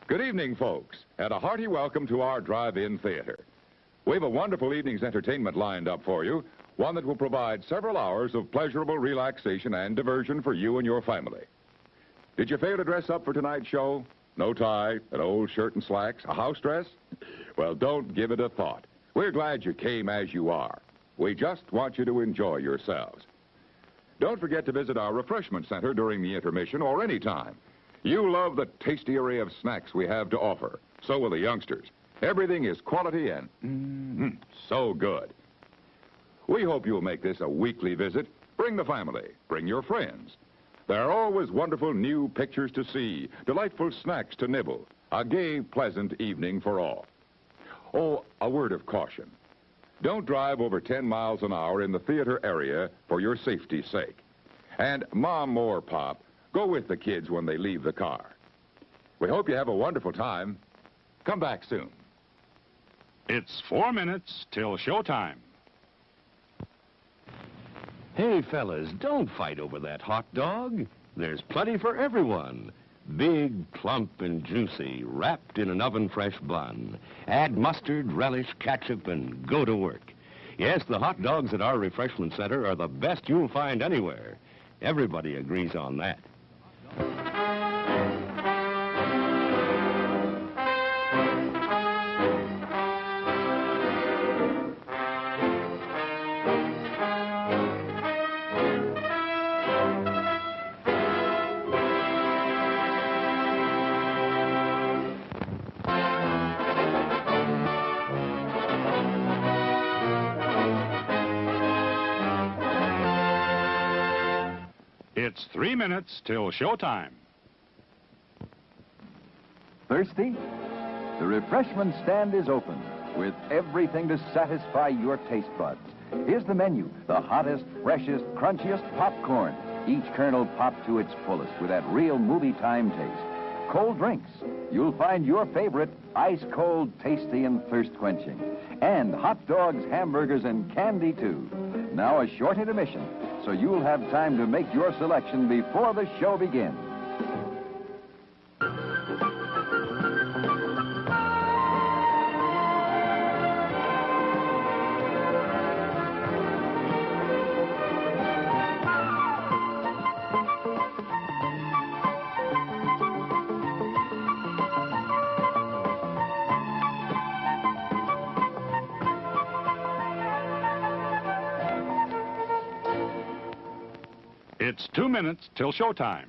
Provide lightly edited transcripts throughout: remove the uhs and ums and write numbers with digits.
Good evening, folks, and a hearty welcome to our drive-in theater. We have a wonderful evening's entertainment lined up for you, one that will provide several hours of pleasurable relaxation and diversion for you and your family. Did you fail to dress up for tonight's show? No tie, an old shirt and slacks, a house dress? Well, don't give it a thought. We're glad you came as you are. We just want you to enjoy yourselves. Don't forget to visit our refreshment center during the intermission or any time. You love the tasty array of snacks we have to offer. So will the youngsters. Everything is quality and so good. We hope you'll make this a weekly visit. Bring the family. Bring your friends. There are always wonderful new pictures to see, delightful snacks to nibble, a gay, pleasant evening for all. Oh, a word of caution. Don't drive over 10 miles an hour in the theater area for your safety's sake. And Mom or Pop, go with the kids when they leave the car. We hope you have a wonderful time. Come back soon. It's 4 minutes till showtime. Hey, fellas, don't fight over that hot dog. There's plenty for everyone. Big, plump, and juicy, wrapped in an oven-fresh bun. Add mustard, relish, ketchup, and go to work. Yes, the hot dogs at our refreshment center are the best you'll find anywhere. Everybody agrees on that. It's 3 minutes till showtime. Thirsty? The refreshment stand is open with everything to satisfy your taste buds. Here's the menu: the hottest, freshest, crunchiest popcorn, each kernel popped to its fullest with that real movie time taste. Cold drinks. You'll find your favorite ice cold, tasty, and thirst quenching. And hot dogs, hamburgers, and candy too. Now a short intermission, so you'll have time to make your selection before the show begins. It's 2 minutes till showtime.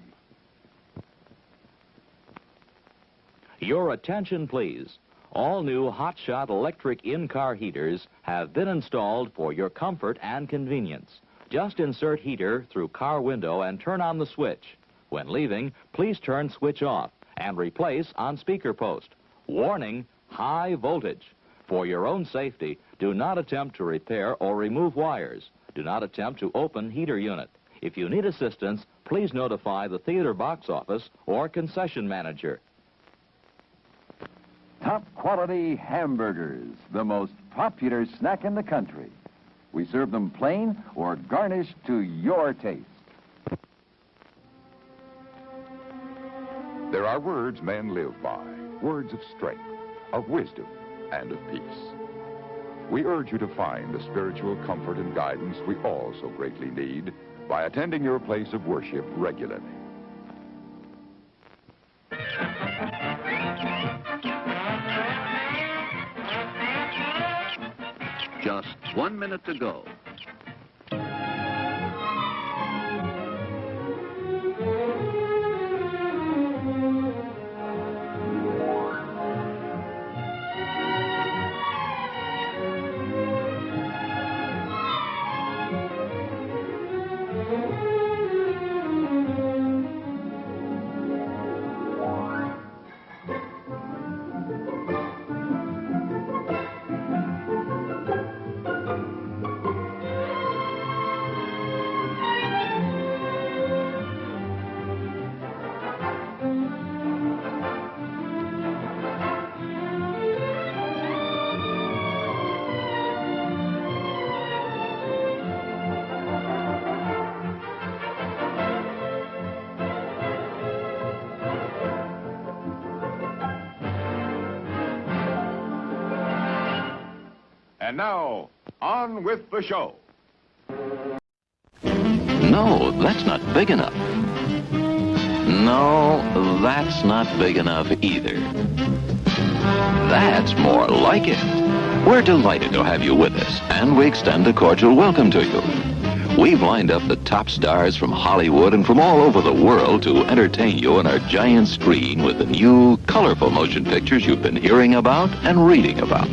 Your attention, please. All new hotshot electric in-car heaters have been installed for your comfort and convenience. Just insert heater through car window and turn on the switch. When leaving, please turn switch off and replace on speaker post. Warning, high voltage. For your own safety, do not attempt to repair or remove wires. Do not attempt to open heater unit. If you need assistance, please notify the theater box office or concession manager. Top quality hamburgers, the most popular snack in the country. We serve them plain or garnished to your taste. There are words men live by, words of strength, of wisdom, and of peace. We urge you to find the spiritual comfort and guidance we all so greatly need by attending your place of worship regularly. Just 1 minute to go. And now, on with the show. No, that's not big enough. No, that's not big enough either. That's more like it. We're delighted to have you with us, and we extend a cordial welcome to you. We've lined up the top stars from Hollywood and from all over the world to entertain you on our giant screen with the new, colorful motion pictures you've been hearing about and reading about.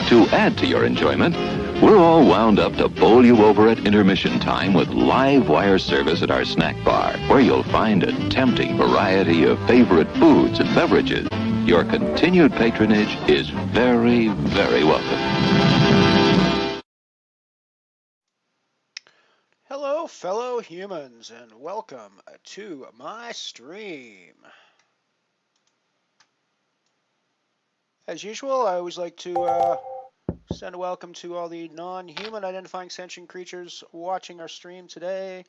To add to your enjoyment, we're all wound up to bowl you over at intermission time with live wire service at our snack bar, where you'll find a tempting variety of favorite foods and beverages. Your continued patronage is very, very welcome. Hello, fellow humans, and welcome to my stream. As usual, I always like to send a welcome to all the non-human identifying sentient creatures watching our stream today,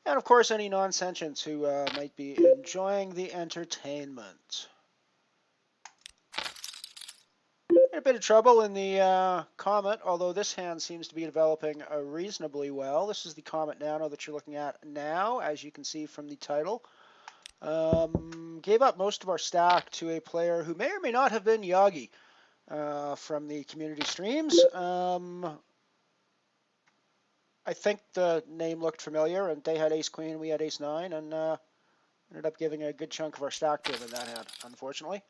and of course any non-sentients who might be enjoying the entertainment. In a bit of trouble in the Comet, although this hand seems to be developing reasonably well. This is the Comet Nano that you're looking at now, as you can see from the title. Gave up most of our stack to a player who may or may not have been Yagi from the community streams. I think the name looked familiar, and they had ace-queen, we had ace-9, and ended up giving a good chunk of our stack to him in that hand, unfortunately.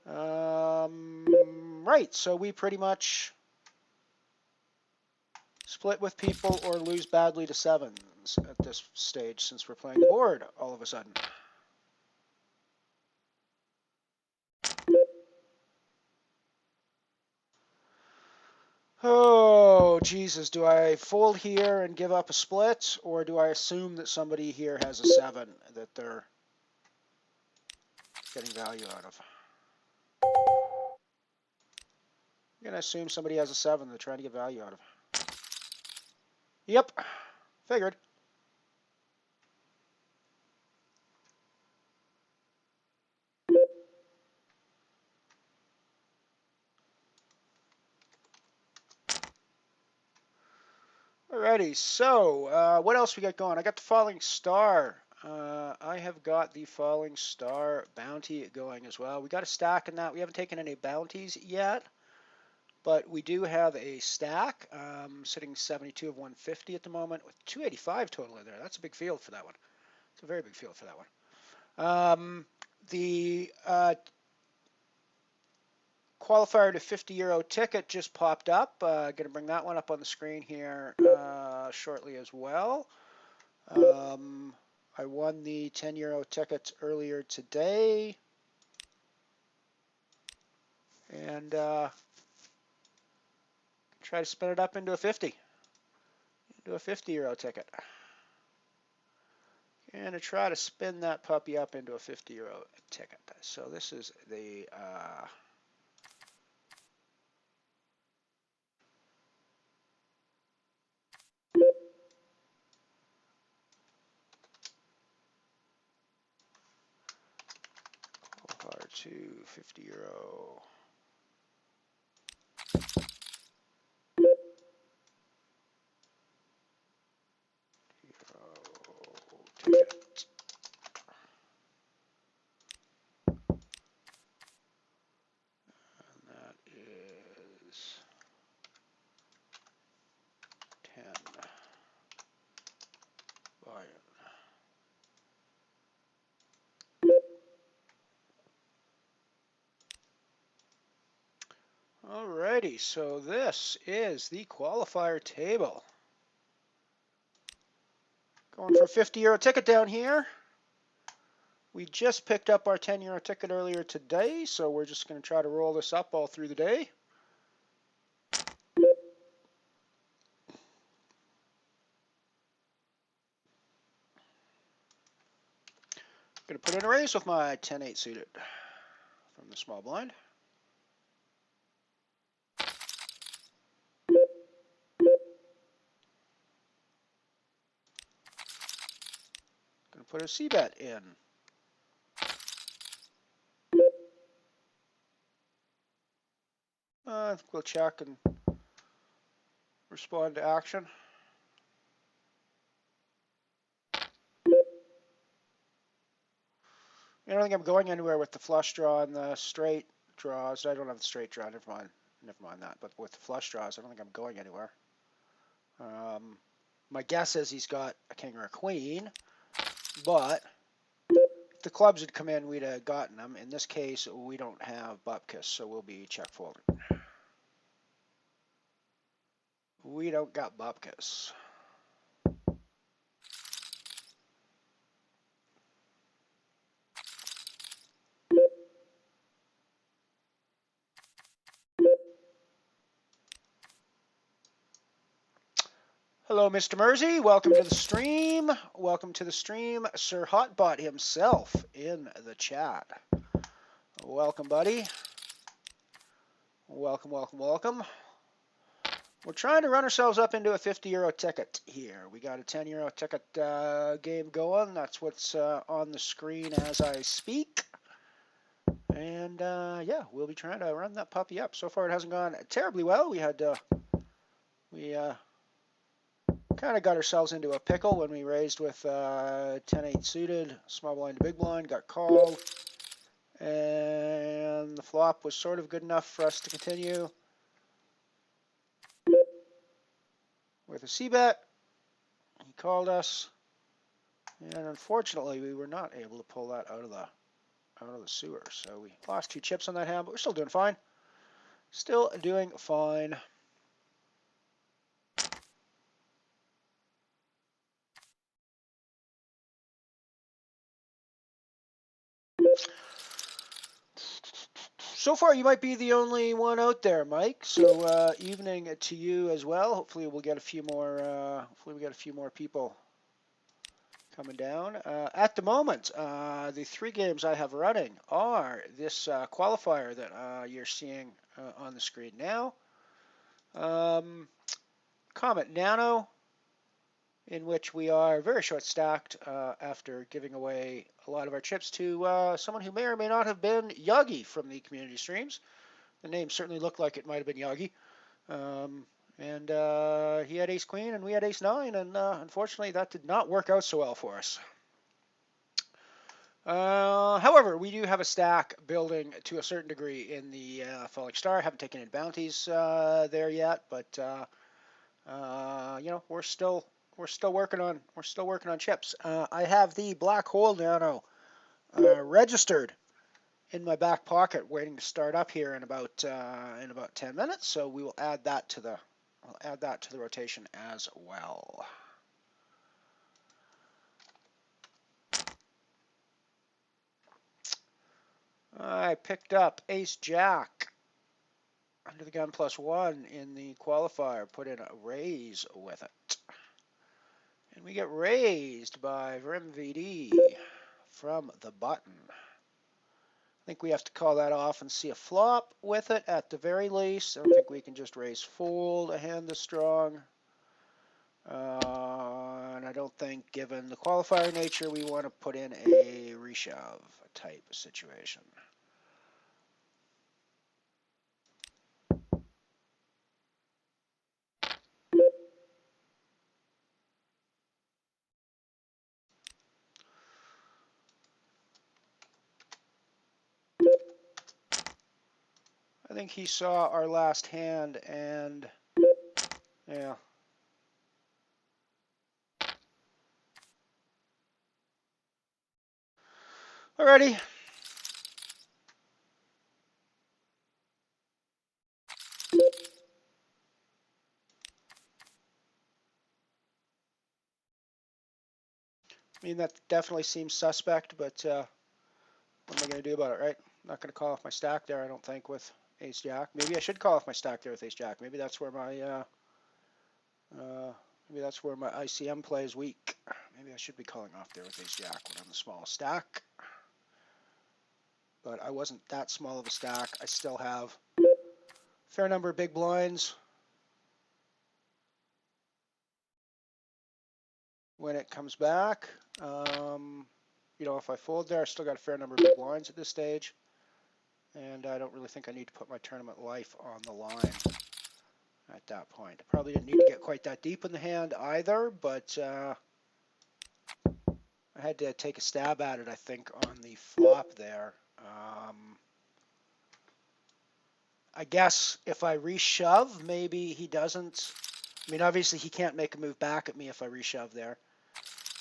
Right, so we pretty much split with people or lose badly to sevens at this stage since we're playing the board all of a sudden. Oh, Jesus, do I fold here and give up a split, or do I assume that somebody here has a 7 that they're getting value out of? I'm going to assume somebody has a 7 they're trying to get value out of. Yep, figured. Alrighty, so what else we got going? I got the Falling Star. I have got the Falling Star bounty going as well. We got a stack in that. We haven't taken any bounties yet, but we do have a stack sitting 72 of 150 at the moment with 285 total in there. That's a big field for that one. It's a very big field for that one. The qualifier to €50 ticket just popped up. Going to bring that one up on the screen here shortly as well. I won the €10 ticket earlier today. And try to spin it up into a 50. Into a €50 ticket. And to try to spin that puppy up into a €50 ticket. So this is the R2 €50 ticket. And that is 10 buy-in. Alrighty, so this is the qualifier table. Going for a €50 ticket down here. We just picked up our €10 ticket earlier today, so we're just going to try to roll this up all through the day. Going to put in a raise with my 10-8 suited from the small blind. Going to put a C-bet in. I think we'll check and respond to action. I don't think I'm going anywhere with the flush draw and the straight draws. I don't have the straight draw. Never mind that. But with the flush draws, I don't think I'm going anywhere. My guess is he's got a king or a queen, but if the clubs had come in, we'd have gotten them. In this case, we don't have bupkis, so we'll be check folding. We don't got bupkis. Hello, Mr. Mersey. Welcome to the stream. Welcome to the stream. Sir Hotbot himself in the chat. Welcome, buddy. Welcome, welcome, welcome. We're trying to run ourselves up into a €50 ticket here. We got a €10 ticket game going. That's what's on the screen as I speak. And yeah, we'll be trying to run that puppy up. So far, it hasn't gone terribly well. We kind of got ourselves into a pickle when we raised with 10-8 suited, small blind to big blind, got called, and the flop was sort of good enough for us to continue with a c-bet. He called us, and unfortunately, we were not able to pull that out of the sewer. So we lost 2 chips on that hand, but we're still doing fine. Still doing fine. So far, you might be the only one out there, Mike. So evening to you as well. Hopefully, we'll get a few more. Hopefully, we get a few more people coming down. At the moment, the 3 games I have running are this qualifier that you're seeing on the screen now. Comet Nano, in which we are very short stacked after giving away a lot of our chips to someone who may or may not have been Yagi from the community streams. The name certainly looked like it might have been Yagi. And he had ace queen and we had ace 9, and unfortunately that did not work out so well for us. However, we do have a stack building to a certain degree in the Falling Star. Haven't taken in bounties there yet, but you know, we're still working on chips. I have the Black Hole Nano registered in my back pocket, waiting to start up here in about 10 minutes. So we will add that to the rotation as well. I picked up Ace Jack under the gun +1 in the qualifier. Put in a raise with it. And we get raised by VrimVD from the button. I think we have to call that off and see a flop with it at the very least. I don't think we can just raise fold a hand this strong. And I don't think, given the qualifier nature, we want to put in a reshove type situation. I think he saw our last hand and, yeah. Alrighty. I mean, that definitely seems suspect, but what am I going to do about it, right? I'm not going to call off my stack there, I don't think, with Ace Jack. Maybe I should call off my stack there with Ace Jack. Maybe that's where my ICM play is weak. Maybe I should be calling off there with Ace Jack when I'm the smallest stack. But I wasn't that small of a stack. I still have a fair number of big blinds. When it comes back, you know, if I fold there, I still got a fair number of big blinds at this stage. And I don't really think I need to put my tournament life on the line at that point. I probably didn't need to get quite that deep in the hand either, but I had to take a stab at it, I think, on the flop there. I guess if I reshove, maybe he doesn't. I mean, obviously he can't make a move back at me if I reshove there.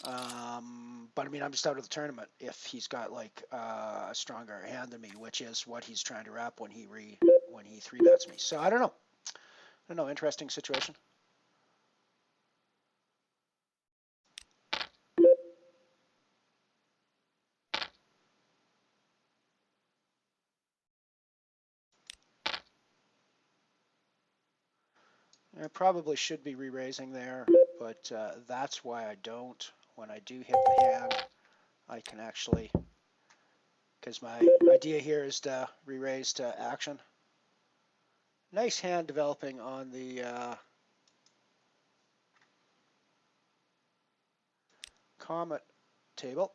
But I mean, I'm just out of the tournament if he's got like a stronger hand than me, which is what he's trying to wrap when he 3-bets me. So I don't know. Interesting situation. I probably should be re-raising there, but that's why I don't. When I do hit the hand, I can actually, because my idea here is to re-raise to action. Nice hand developing on the Comet table.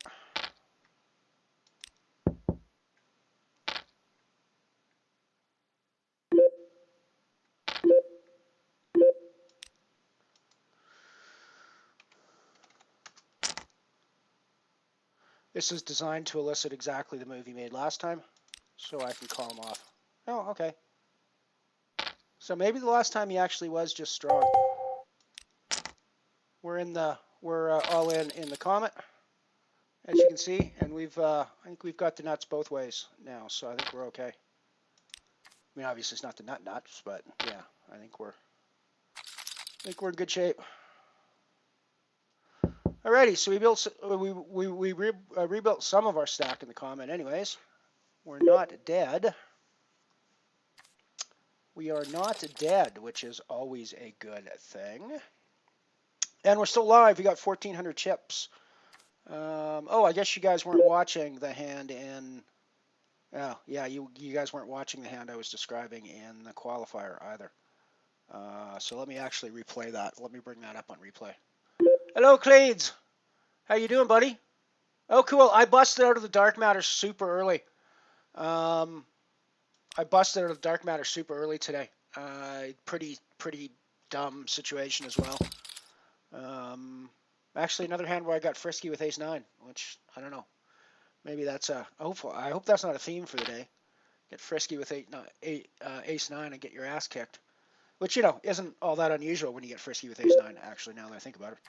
This is designed to elicit exactly the move he made last time, so I can call him off. Oh, okay. So maybe the last time he actually was just strong. We're all in the Comet, as you can see, and I think we've got the nuts both ways now, so I think we're okay. I mean, obviously it's not the nuts, but yeah, I think we're in good shape. Alrighty, so we rebuilt some of our stack in the Comet anyways. We're not dead. We are not dead, which is always a good thing. And we're still live. We got 1,400 chips. Oh, I guess you guys weren't watching the hand in... Oh, yeah, you guys weren't watching the hand I was describing in the qualifier either. So let me actually replay that. Let me bring that up on replay. Hello, Cleeds. How you doing, buddy? Oh, cool. I busted out of the dark matter super early. I busted out of the dark matter super early today. Pretty dumb situation as well. Actually, another hand where I got frisky with ace-9, which I don't know. Maybe that's I hope that's not a theme for the day. Get frisky with ace-9 and get your ass kicked, which isn't all that unusual when you get frisky with ace-9. Actually, now that I think about it.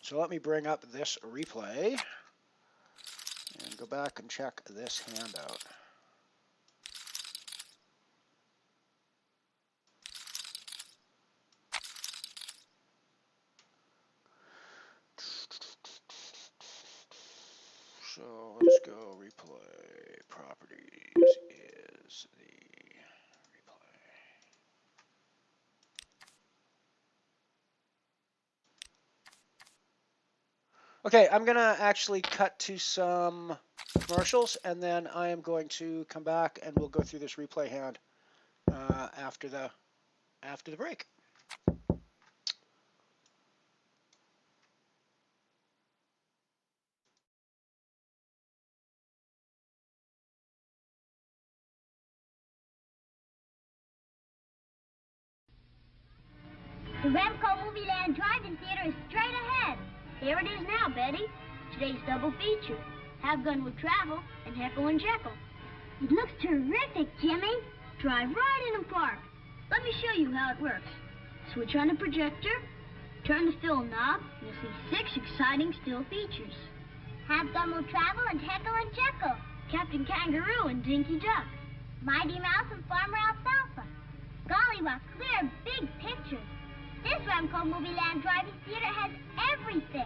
So let me bring up this replay and go back and check this hand out. So let's go replay. Properties is the replay. Okay, I'm going to actually cut to some commercials, and then I am going to come back and we'll go through this replay hand after the break. The Remco Movie Land Drive-In Theater is straight ahead. Here it is now, Betty. Today's double feature. Have Gun Will Travel and Heckle and Jekyll. It looks terrific, Jimmy. Drive right in and park. Let me show you how it works. Switch on the projector, turn the film knob, and you'll see 6 exciting still features. Have Gun Will Travel and Heckle and Jekyll. Captain Kangaroo and Dinky Duck. Mighty Mouse and Farmer Alfalfa. Gollywog, clear, big pictures. This Remco Movie Land Drive-In Theater has everything.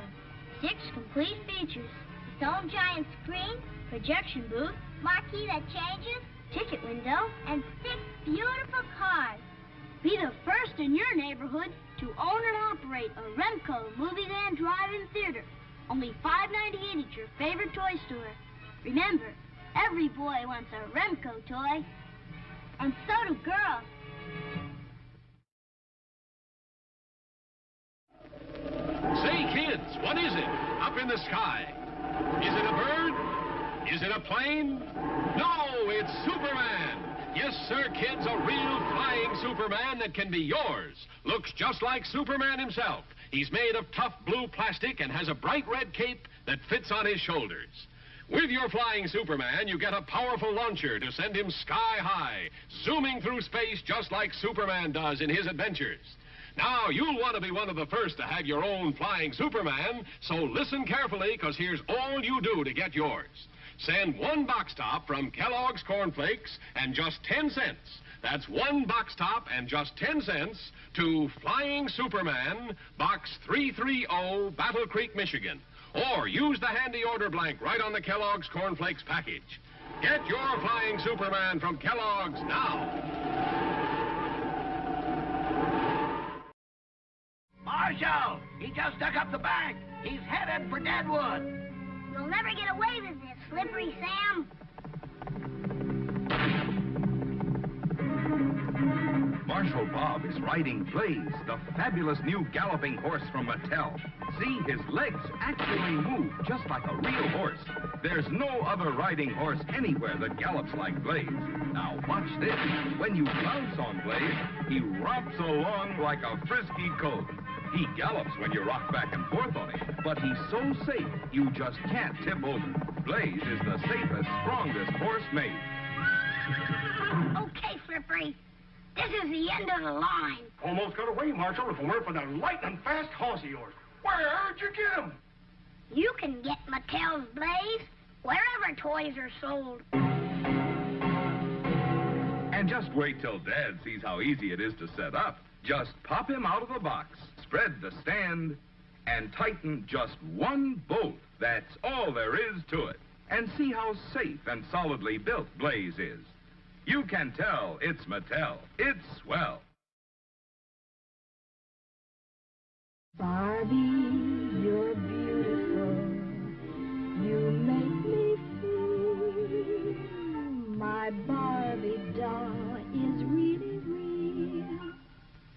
6 complete features. Its own giant screen, projection booth, marquee that changes, ticket window, and 6 beautiful cars. Be the first in your neighborhood to own and operate a Remco Movie Land Drive-In Theater. Only $5.98 at your favorite toy store. Remember, every boy wants a Remco toy. And so do girls. Say, kids, what is it? Up in the sky. Is it a bird? Is it a plane? No, it's Superman. Yes, sir, kids, a real flying Superman that can be yours. Looks just like Superman himself. He's made of tough blue plastic and has a bright red cape that fits on his shoulders. With your flying Superman, you get a powerful launcher to send him sky high, zooming through space just like Superman does in his adventures. Now, you'll want to be one of the first to have your own flying Superman, so listen carefully, because here's all you do to get yours. Send one box top from Kellogg's Corn Flakes and just 10 cents. That's one box top and just 10 cents to Flying Superman, Box 330, Battle Creek, Michigan. Or use the handy order blank right on the Kellogg's Corn Flakes package. Get your Flying Superman from Kellogg's now. Marshal, he just dug up the bank. He's headed for Deadwood. You'll never get away with this, Slippery Sam. Marshal Bob is riding Blaze, the fabulous new galloping horse from Mattel. See, his legs actually move just like a real horse. There's no other riding horse anywhere that gallops like Blaze. Now watch this. When you bounce on Blaze, he romps along like a frisky colt. He gallops when you rock back and forth on him, but he's so safe, you just can't tip over. Blaze is the safest, strongest horse made. Okay, Slippery. This is the end of the line. Almost got away, Marshal, if it weren't for that lightning fast horse of yours. Where'd you get him? You can get Mattel's Blaze wherever toys are sold. And just wait till Dad sees how easy it is to set up. Just pop him out of the box, spread the stand, and tighten just one bolt. That's all there is to it. And see how safe and solidly built Blaze is. You can tell it's Mattel. It's swell. Barbie, you're beautiful. You make me feel my Barbie doll is really real.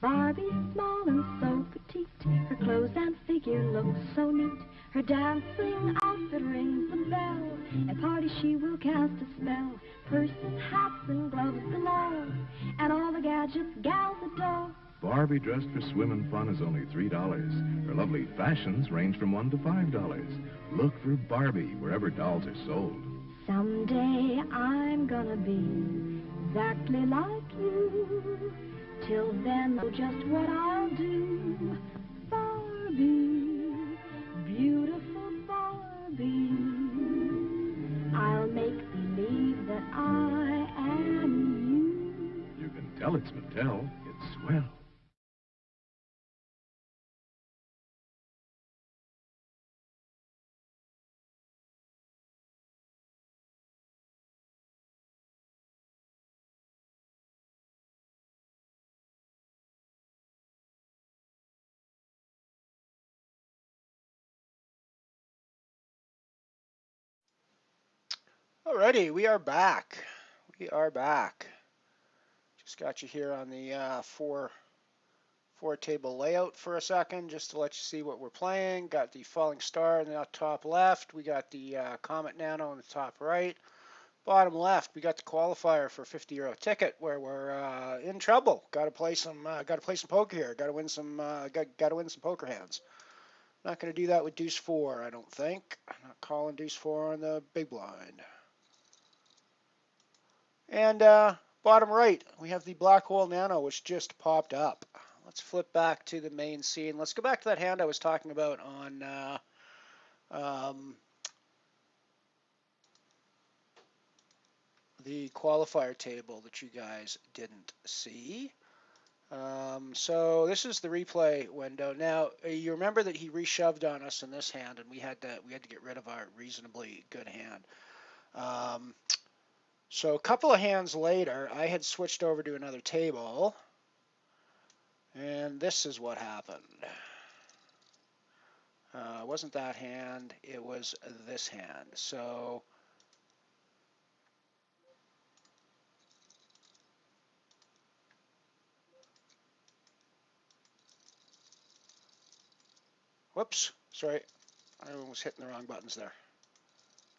Barbie's small and so petite. Her clothes and figure look so neat. Her dancing outfit rings the bell. At parties she will cast a spell. Purses, hats, and gloves galore. And all the gadgets gals adore. Barbie dressed for swim and fun is only $3. Her lovely fashions range from $1 to $5. Look for Barbie wherever dolls are sold. Someday I'm gonna be exactly like you. Till then, know just what I'll do. Barbie, beautiful Barbie. I'll make believe that I am you. You can tell it's Mattel. It's swell. Alrighty, we are back. We are back. Just got you here on the four table layout for a second, just to let you see what we're playing. Got the Falling Star in the top left. We got the Comet Nano in the top right. Bottom left, we got the qualifier for €50 ticket, where we're in trouble. Got to play some poker here. Got to win some poker hands. Not going to do that with Deuce 4, I don't think. I'm not calling Deuce 4 on the big blind. And bottom right, we have the Black Hole Nano, which just popped up. Let's flip back to the main scene. Let's go back to that hand I was talking about on the qualifier table that you guys didn't see. So this is the replay window. Now, you remember that he reshoved on us in this hand, and we had to get rid of our reasonably good hand. So a couple of hands later, I had switched over to another table, and this is what happened. It wasn't that hand, it was this hand. So whoops, sorry, I was hitting the wrong buttons there.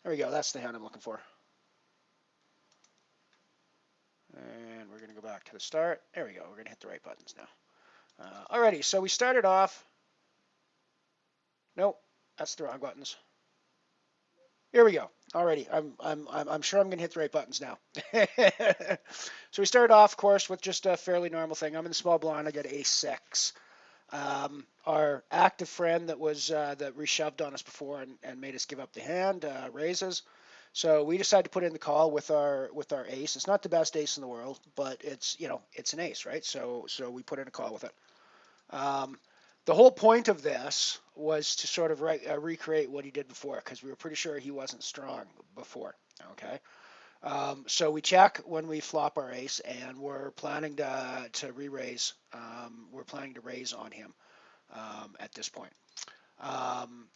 There we go, that's the hand I'm looking for. And we're going to go back to the start. There we go. We're going to hit the right buttons now. Alrighty, so we started off. Nope, that's the wrong buttons. Here we go. Alrighty, I'm sure I'm going to hit the right buttons now. So we started off, of course, with just a fairly normal thing. I'm in the small blind. I get a6. Our active friend that was that reshoved on us before and made us give up the hand raises. So we decided to put in the call with our ace. It's not the best ace in the world, but it's it's an ace, right? So we put in a call with it. The whole point of this was to sort of recreate what he did before, because we were pretty sure he wasn't strong before. Okay. So we check when we flop our ace, and we're planning to re-raise. We're planning to raise on him at this point.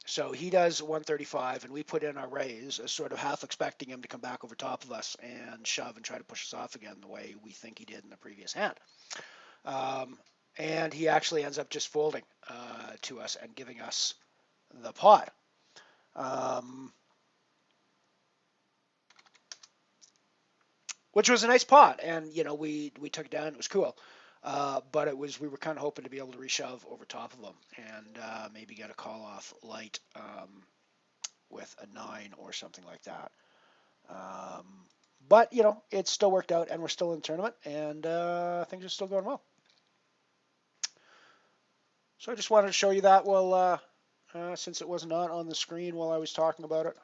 So he does 135, and we put in our raise, as sort of half expecting him to come back over top of us and shove and try to push us off again the way we think he did in the previous hand. And he actually ends up just folding to us and giving us the pot. Which was a nice pot, and we took it down. It was cool, but we were kind of hoping to be able to reshove over top of him and maybe get a call off light with a 9 or something like that. But it still worked out, and we're still in the tournament, and things are still going well. So I just wanted to show you that while since it was not on the screen while I was talking about it.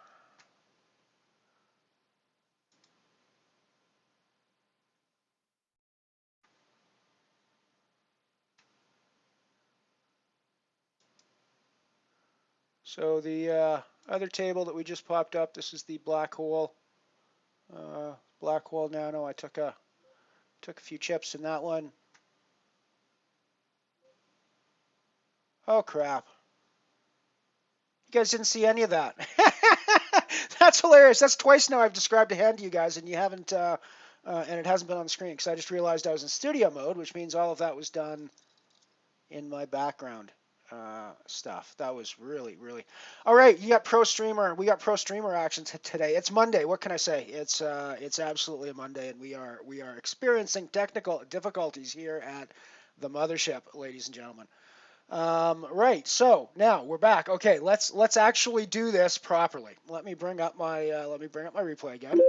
So the other table that we just popped up, this is the black hole nano. I took a few chips in that one. Oh crap! You guys didn't see any of that. That's hilarious. That's twice now I've described a hand to you guys, and you haven't, and it hasn't been on the screen because I just realized I was in studio mode, which means all of that was done in my background. Stuff. That was really. All right, you got pro streamer. We got pro streamer action today. It's Monday. What can I say? It's absolutely a Monday, and we are experiencing technical difficulties here at the mothership, ladies and gentlemen. Right. So now we're back. Okay, let's actually do this properly. Let me bring up my replay again.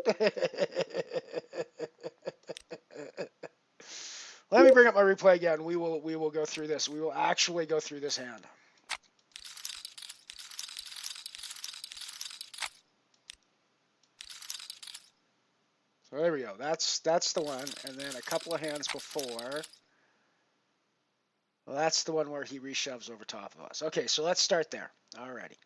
Let me bring up my replay again. We will go through this. We will actually go through this hand. So there we go. That's the one. And then a couple of hands before. Well, that's the one where he reshoves over top of us. Okay, so let's start there. Alrighty.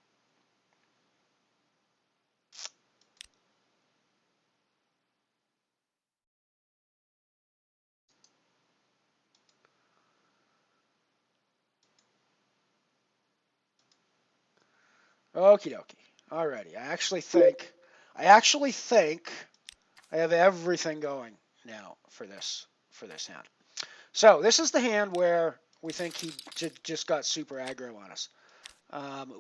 Okie dokie. Alrighty. I actually think I have everything going now for this hand. So this is the hand where we think he just got super aggro on us.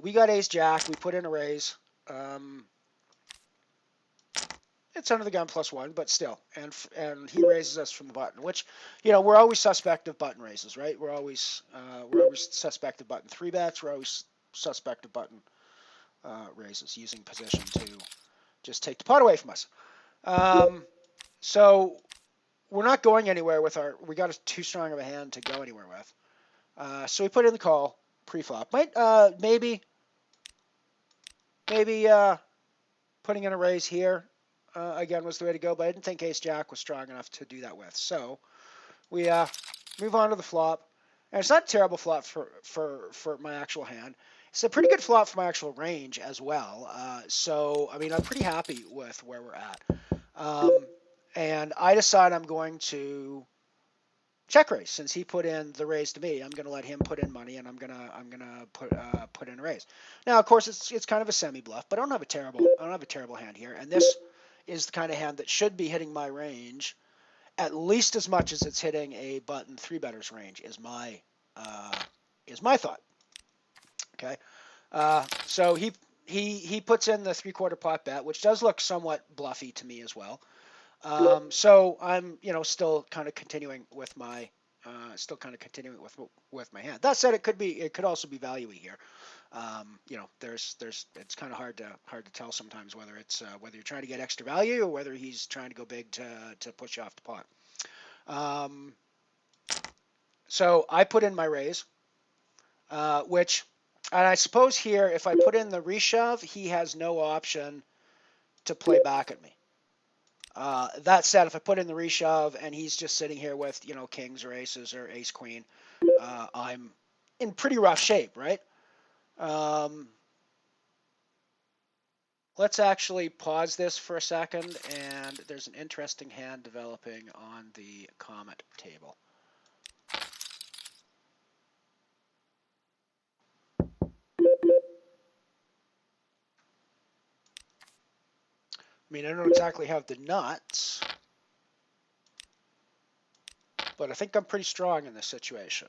We got ace jack. We put in a raise. It's under the gun +1, but still, and he raises us from the button, which we're always suspect of button raises, right? We're always suspect of button 3-bets. We're always suspect of button raises, using position to just take the pot away from us. So we're not going anywhere with we got too strong of a hand to go anywhere with. So we put in the call pre-flop. Maybe putting in a raise here again was the way to go, but I didn't think ace jack was strong enough to do that with. So we move on to the flop, and it's not a terrible flop for my actual hand. It's a pretty good flop for my actual range as well. So I mean, I'm pretty happy with where we're at. And I decide I'm going to check raise. Since he put in the raise to me, I'm going to let him put in money, and I'm gonna put in a raise. Now, of course, it's kind of a semi bluff, but I don't have a terrible hand here. And this is the kind of hand that should be hitting my range at least as much as it's hitting a button 3-better's range. Is my thought. Okay, so he puts in the 3/4 pot bet, which does look somewhat bluffy to me as well. So I'm, still kind of continuing with my, hand. That said, it could also be value here. It's kind of hard to tell sometimes whether whether you're trying to get extra value or whether he's trying to go big to push you off the pot. So I put in my raise, and I suppose here, if I put in the reshove, he has no option to play back at me. That said, if I put in the reshove and he's just sitting here with, kings or aces or ace queen, I'm in pretty rough shape, right? Let's actually pause this for a second, and there's an interesting hand developing on the Comet table. I mean, I don't exactly have the nuts, but I think I'm pretty strong in this situation.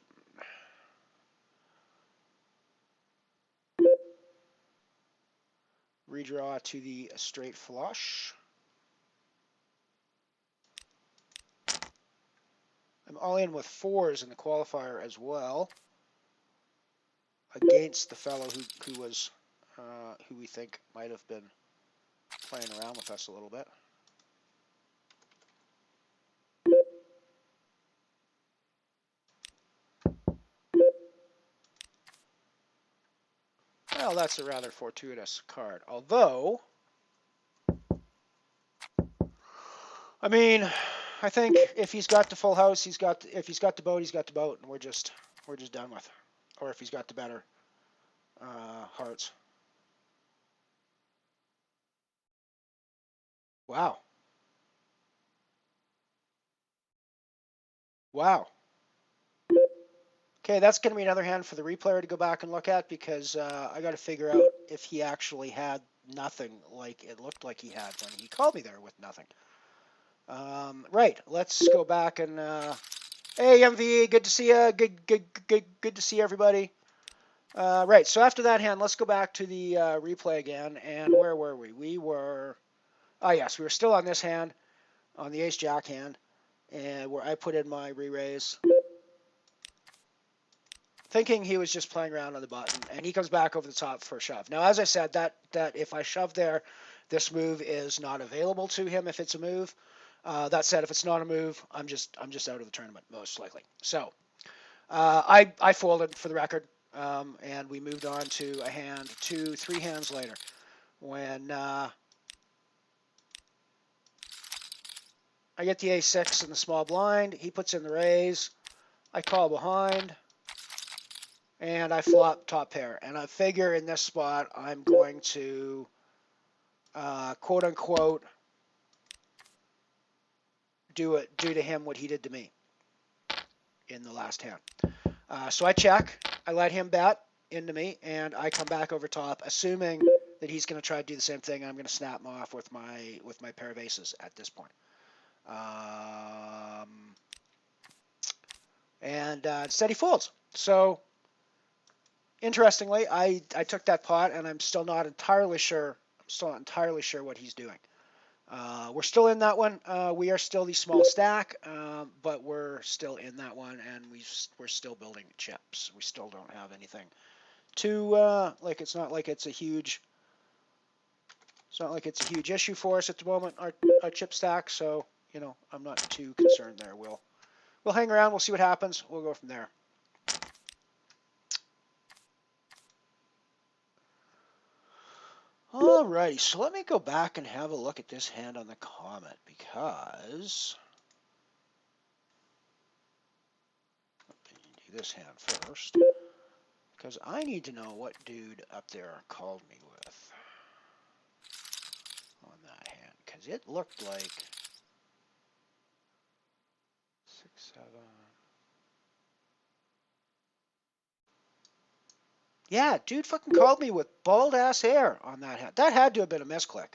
Redraw to the straight flush. I'm all in with fours in the qualifier as well, against the fellow who was who we think might have been playing around with us a little bit. Well, that's a rather fortuitous card. Although, I mean, I think if he's got the full house, if he's got the boat, he's got the boat, and we're just done with. Or if he's got the better hearts. Wow. Wow. Okay, that's going to be another hand for the replayer to go back and look at, because I got to figure out if he actually had nothing like it looked like he had when he called me there with nothing. Right, let's go back and hey MVE, good to see you. Good to see everybody. Right, so after that hand, let's go back to the replay again. And where were we? We were, yes, we were still on this hand, on the ace jack hand, and where I put in my re-raise, thinking he was just playing around on the button, and he comes back over the top for a shove. Now, as I said, that if I shove there, this move is not available to him if it's a move. That said, if it's not a move, I'm just out of the tournament most likely. So I folded for the record, and we moved on to a hand 3 hands later when I get the ace-6 in the small blind. He puts in the raise. I call behind. And I flop top pair. And I figure in this spot, I'm going to, quote unquote, do to him what he did to me in the last hand. So I check. I let him bet into me, and I come back over top, assuming that he's going to try to do the same thing. And I'm going to snap him off with my pair of aces at this point. And instead he folds. So interestingly, I took that pot, and I'm still not entirely sure. What he's doing. We're still in that one. We are still the small stack, but we're still in that one, and we're still building chips. We still don't have anything to like. It's not like it's a huge. It's not like it's a huge issue for us at the moment. Our chip stack. So I'm not too concerned there. We'll hang around. We'll see what happens. We'll go from there. Alrighty, so let me go back and have a look at this hand on the Comet, because let me do this hand first, because I need to know what dude up there called me with on that hand, because it looked like 6, 7. Yeah, dude fucking called me with bald ass hair on that hand. That had to have been a misclick.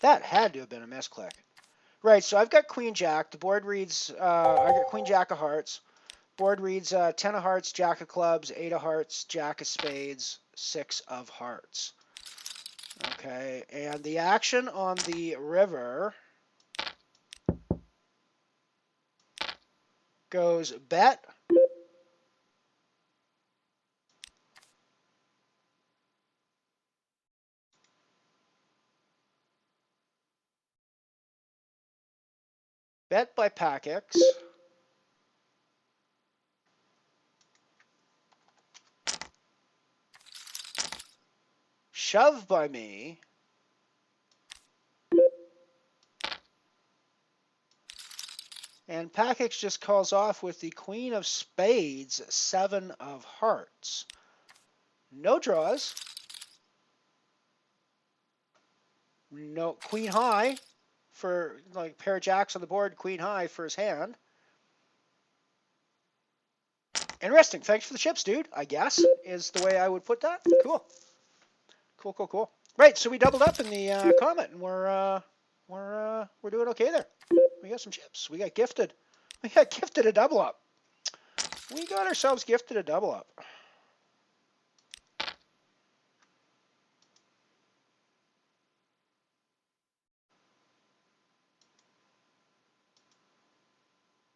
That had to have been a misclick. Right, so I've got Queen Jack. The board reads, I got Queen Jack of Hearts. Board reads 10 of Hearts, Jack of Clubs, 8 of Hearts, Jack of Spades, 6 of Hearts. Okay, and the action on the river goes bet, bet by Pack-X, shove by me, and Pack-X just calls off with the Queen of Spades, 7 of Hearts. No draws. No Queen High for like pair of jacks on the board, Queen High for his hand. Interesting. Thanks for the chips, dude. I guess is the way I would put that. Cool. Cool, cool, cool. Right, so we doubled up in the comment, and we're doing okay there. We got some chips. We got gifted. We got gifted a double up. We got ourselves gifted a double up.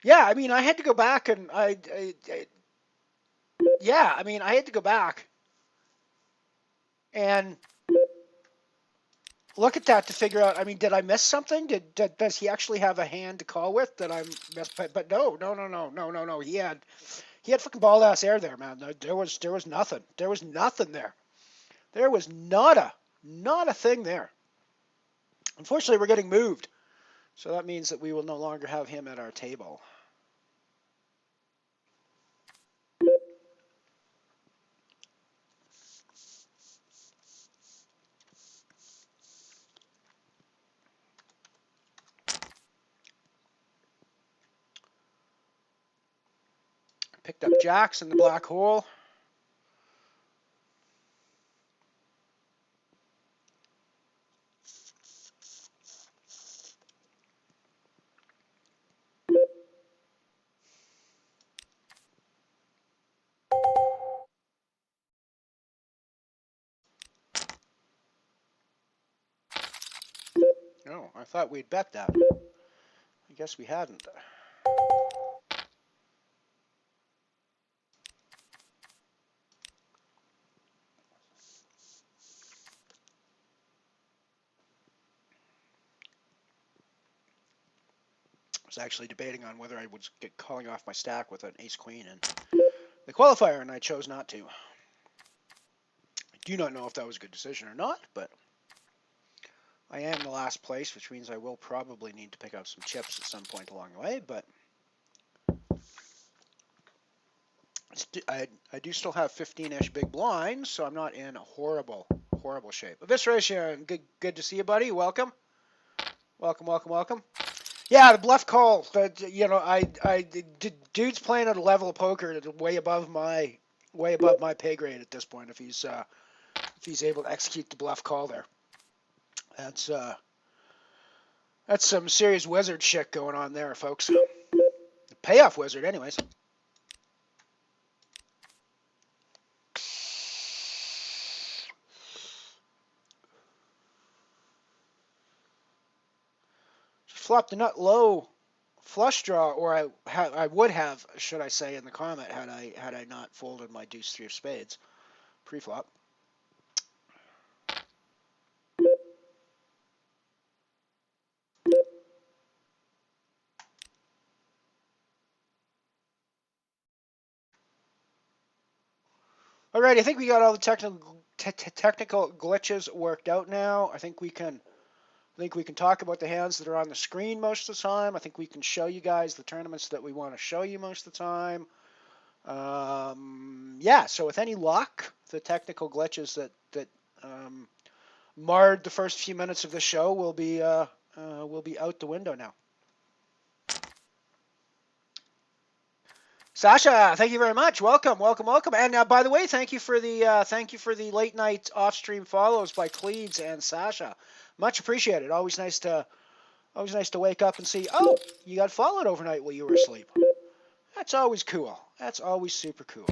Yeah, I mean, I had to go back and yeah, I mean, I had to go back and look at that to figure out. I mean, did I miss something? Does he actually have a hand to call with that I missed? But no. He had fucking bald ass air there, man. There was nothing. There was nothing there. There was not a thing there. Unfortunately, we're getting moved, so that means that we will no longer have him at our table. Picked up jacks in the black hole. No, I thought we'd bet that. I guess we hadn't. I was actually debating on whether I would get calling off my stack with an ace-queen in the qualifier, and I chose not to. I do not know if that was a good decision or not, but I am in the last place, which means I will probably need to pick up some chips at some point along the way, but I do still have 15-ish big blinds, so I'm not in a horrible shape. Evisceration, good to see you, buddy. Welcome. Welcome. Yeah, the bluff call. You know, dude's playing at a level of poker that's way above my pay grade at this point. If he's able to execute the bluff call there, that's some serious wizard shit going on there, folks. The payoff wizard, anyways. Flopped a nut low flush draw, or I would have, should I say, in the comment, had I not folded my deuce three of spades pre-flop. All right, I think we got all the technical glitches worked out now. I think we can talk about the hands that are on the screen most of the time. I think we can show you guys the tournaments that we want to show you most of the time. Yeah, so with any luck, the technical glitches that marred the first few minutes of the show will be out the window now. Sasha, thank you very much. Welcome. And by the way, thank you for the late night off stream follows by Cleeds and Sasha. Much appreciated. Always nice to Always nice to wake up and see, oh, you got followed overnight while you were asleep. That's always cool. That's always super cool.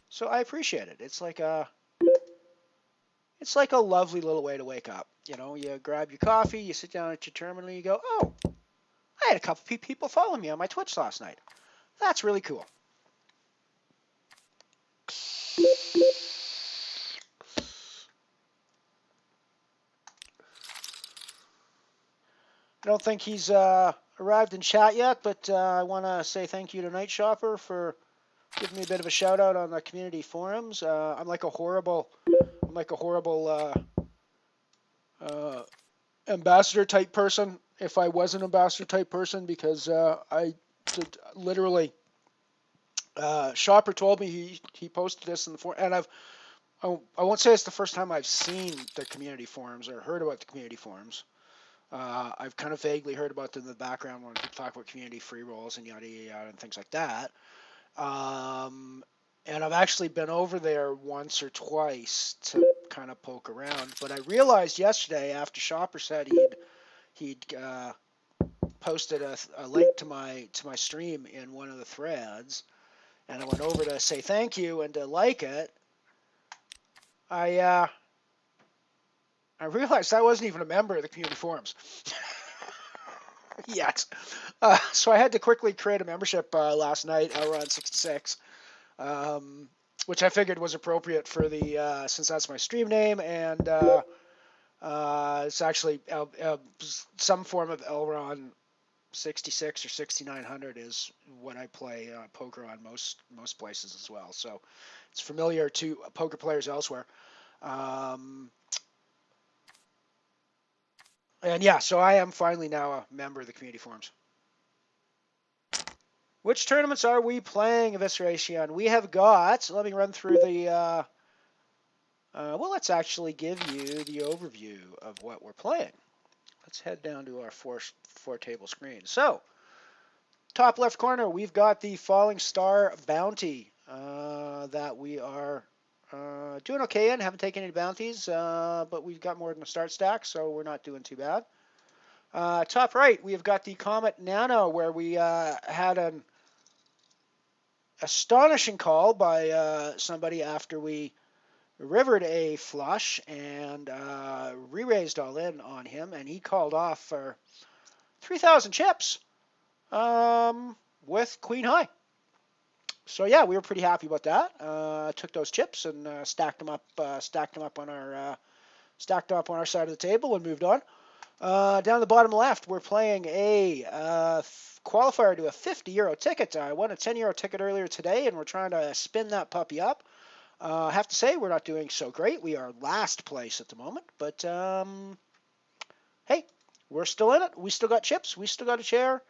So I appreciate it. It's like a lovely little way to wake up. You know, you grab your coffee, you sit down at your terminal, and you go, oh, I had a couple people follow me on my Twitch last night. That's really cool. I don't think he's arrived in chat yet, but I want to say thank you to Night Shopper for giving me a bit of a shout out on the community forums. I'm like a horrible ambassador type person. If I was an ambassador type person, because I did literally Shopper told me he posted this in the forum, and I won't say it's the first time I've seen the community forums or heard about the community forums. I've kind of vaguely heard about them in the background when people talk about community free rolls and yada yada yada and things like that. And I've actually been over there once or twice to kind of poke around. But I realized yesterday after Shopper said he'd posted a link to my stream in one of the threads, and I went over to say thank you and to like it. I realized I wasn't even a member of the community forums yet. So I had to quickly create a membership last night around 66, which I figured was appropriate for the since that's my stream name, and it's actually some form of Elron 66 or 6900 is what I play poker on most places as well. So it's familiar to poker players elsewhere. And yeah, so I am finally now a member of the community forums. Which tournaments are we playing, Evisceration? We have got, let me run through the, well, let's actually give you the overview of what we're playing. Let's head down to our four table screen. So, top left corner, we've got the Falling Star Bounty that we are doing okay in. Haven't taken any bounties, but we've got more than a start stack, so we're not doing too bad. Top right, we have got the Comet Nano, where we had an astonishing call by somebody after we rivered a flush and re-raised all in on him, and he called off for 3,000 chips with Queen High. So yeah, we were pretty happy about that. Took those chips and stacked them up on our side of the table and moved on. Down the bottom left, we're playing a qualifier to a €50 ticket. I won a €10 ticket earlier today, and we're trying to spin that puppy up. I have to say, we're not doing so great. We are last place at the moment, but hey, we're still in it. We still got chips. We still got a chair.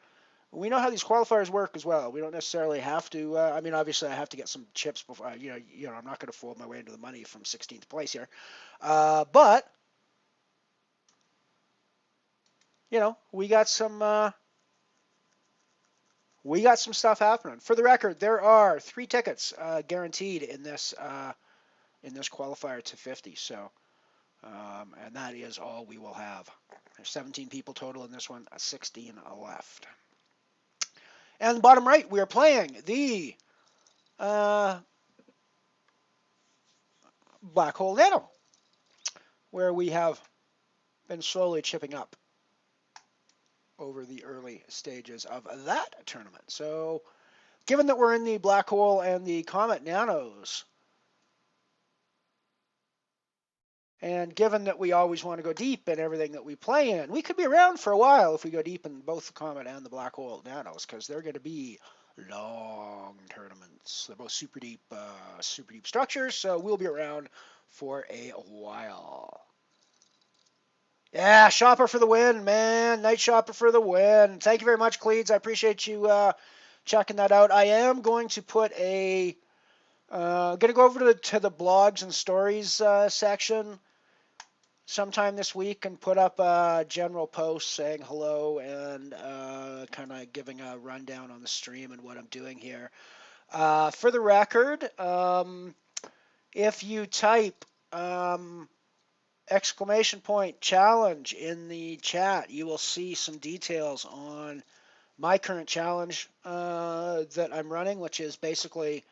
We know how these qualifiers work as well. We don't necessarily have to. I mean, obviously, I have to get some chips before. You know, I'm not going to fold my way into the money from 16th place here, but you know, we got some stuff happening. For the record, there are 3 tickets guaranteed in this qualifier to 50. So, and that is all we will have. There's 17 people total in this one, 16 left. And bottom right, we are playing the Black Hole Nano, where we have been slowly chipping up over the early stages of that tournament. So, given that we're in the Black Hole and the Comet Nanos, and given that we always want to go deep in everything that we play in, we could be around for a while if we go deep in both the Comet and the Black Hole Nanos, because they're going to be long tournaments. They're both super deep structures, so we'll be around for a while. Yeah, Shopper for the win, man. Night Shopper for the win. Thank you very much, Cleeds. I appreciate you checking that out. I am going to put going to go over to the blogs and stories section sometime this week and put up a general post saying hello and kind of giving a rundown on the stream and what I'm doing here. For the record, if you type exclamation point challenge in the chat. You will see some details on my current challenge that I'm running, which is basically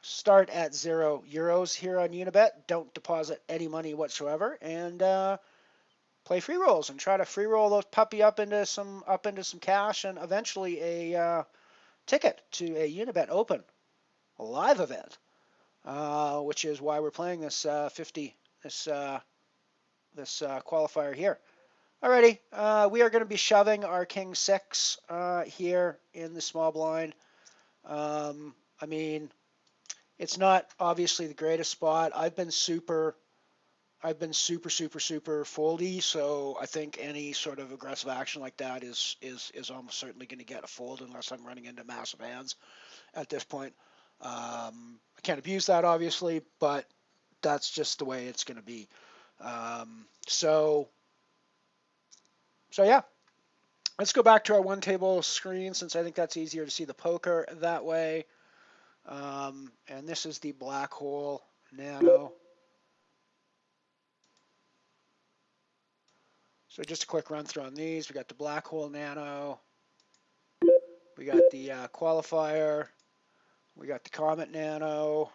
start at €0 here on Unibet. Don't deposit any money whatsoever, and play free rolls and try to free roll those puppy up into some cash and eventually a ticket to a Unibet Open, a live event, which is why we're playing this this qualifier here. Alrighty, we are going to be shoving our King 6 here in the small blind. I mean, it's not obviously the greatest spot. I've been super foldy, so I think any sort of aggressive action like that is almost certainly going to get a fold unless I'm running into massive hands at this point. I can't abuse that obviously, but that's just the way it's going to be. So yeah, let's go back to our one table screen since I think that's easier to see the poker that way. And this is the black hole nano. So just a quick run through on these. We got the black hole nano. We got the qualifier. We got the comet nano.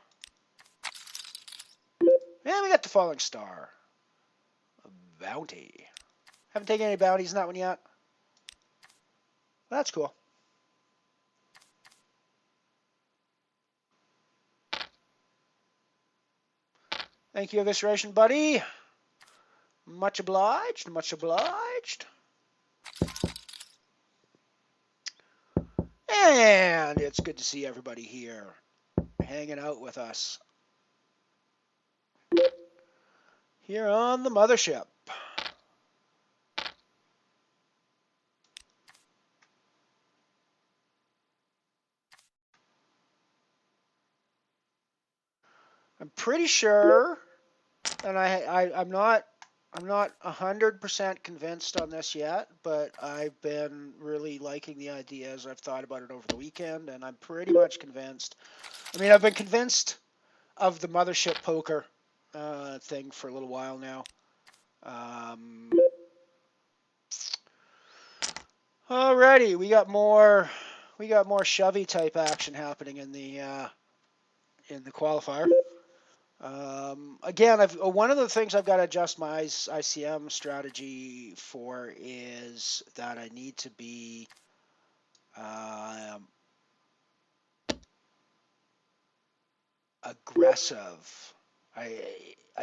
And we got the falling star. A bounty. Haven't taken any bounties in that one yet. That's cool. Thank you, Evisceration Buddy. Much obliged, much obliged. And it's good to see everybody here hanging out with us here on the Mothership. I'm pretty sure, and I'm not 100% convinced on this yet, but I've been really liking the idea as I've thought about it over the weekend, and I'm pretty much convinced. I mean, I've been convinced of the Mothership poker thing for a little while now. Alrighty, we got more shovey type action happening in the qualifier. Again, one of the things I've got to adjust my ICM strategy for is that I need to be aggressive. I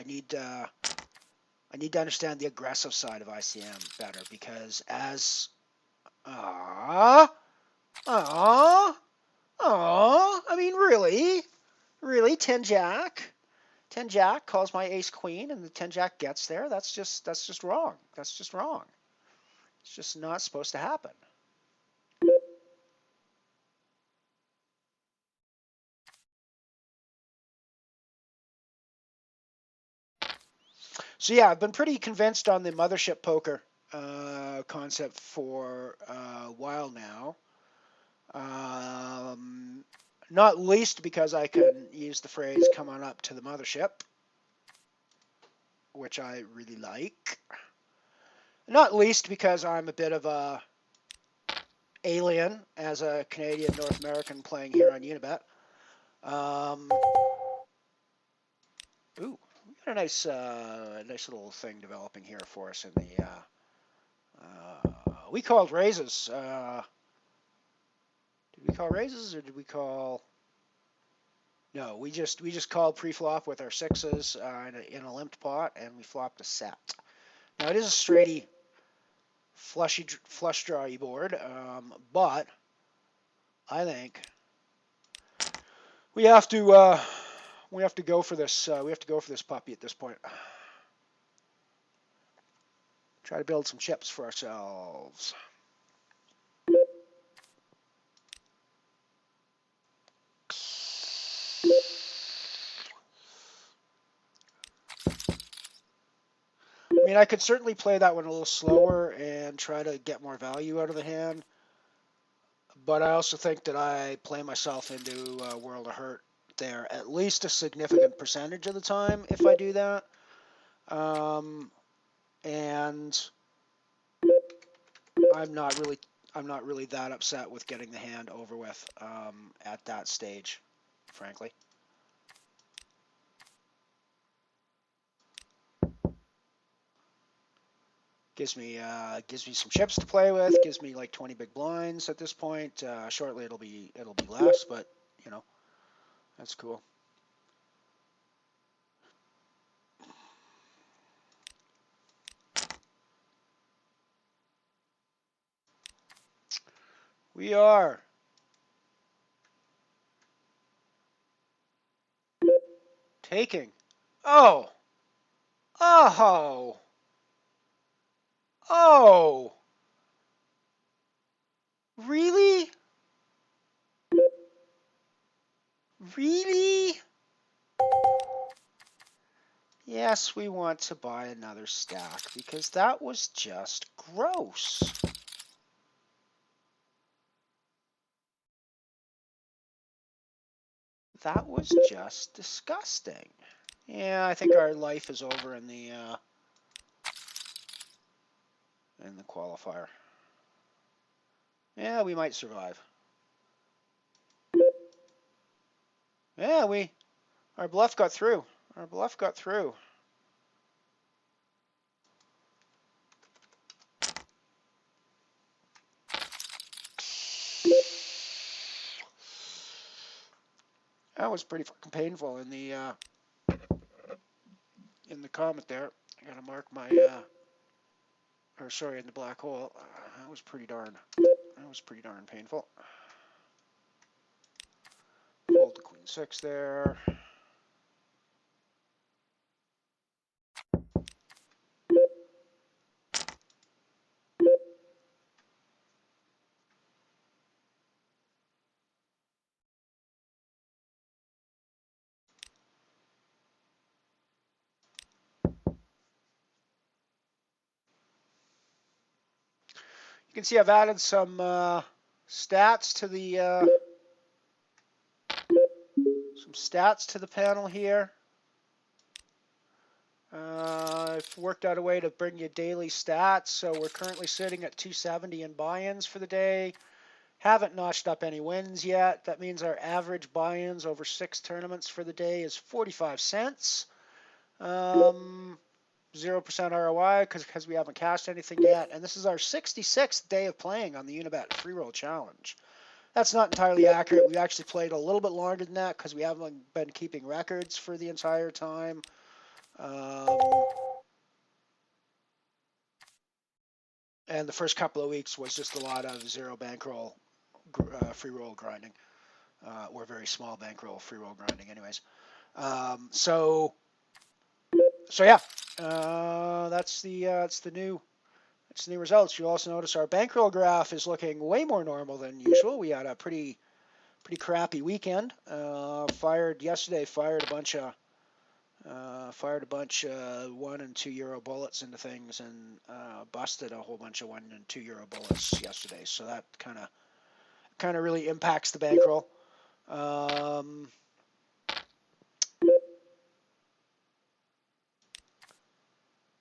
need to understand the aggressive side of ICM better because as I mean really 10 jack. 10 jack calls my ace queen and the 10 jack gets there. That's just wrong. That's just wrong. It's just not supposed to happen. So yeah, I've been pretty convinced on the Mothership poker concept for a while now. Not least because I can use the phrase "come on up to the mothership," which I really like. Not least because I'm a bit of a alien as a Canadian North American playing here on Unibet. Ooh, we got a nice little thing developing here for us in the. We called raises. Did we call raises or did we call? No, we just called pre-flop with our sixes in a limped pot, and we flopped a set. Now it is a straighty, flush drawy board, but I think we have to go for this. We have to go for this puppy at this point. Try to build some chips for ourselves. I mean, I could certainly play that one a little slower and try to get more value out of the hand. But I also think that I play myself into a world of hurt there at least a significant percentage of the time if I do that. And I'm not really that upset with getting the hand over with at that stage, frankly. Gives me some chips to play with. Gives me like 20 big blinds at this point. Shortly it'll be less, but you know, that's cool. We are taking. Oh. Oh. Oh. Really? Really? Yes, we want to buy another stack because that was just gross. That was just disgusting. Yeah, I think our life is over in the qualifier. Yeah, we might survive. Yeah, our bluff got through. Our bluff got through. That was pretty fucking painful in the comet there. I gotta mark my or sorry, in the black hole. That was pretty darn painful. Fold the queen 6 there. You can see I've added some stats to the panel here. I've worked out a way to bring you daily stats. So we're currently sitting at 270 in buy-ins for the day. Haven't notched up any wins yet. That means our average buy-ins over 6 tournaments for the day is 45 cents. 0% ROI because we haven't cashed anything yet. And this is our 66th day of playing on the Unibet Free Roll Challenge. That's not entirely accurate. We actually played a little bit longer than that because we haven't been keeping records for the entire time. And the first couple of weeks was just a lot of zero bankroll free roll grinding, or very small bankroll free roll grinding anyways. So yeah, that's the new results. You'll also notice our bankroll graph is looking way more normal than usual. We had a pretty crappy weekend. Fired a bunch of 1 and 2 euro bullets into things, and busted a whole bunch of 1 and 2 euro bullets yesterday. So that kind of really impacts the bankroll.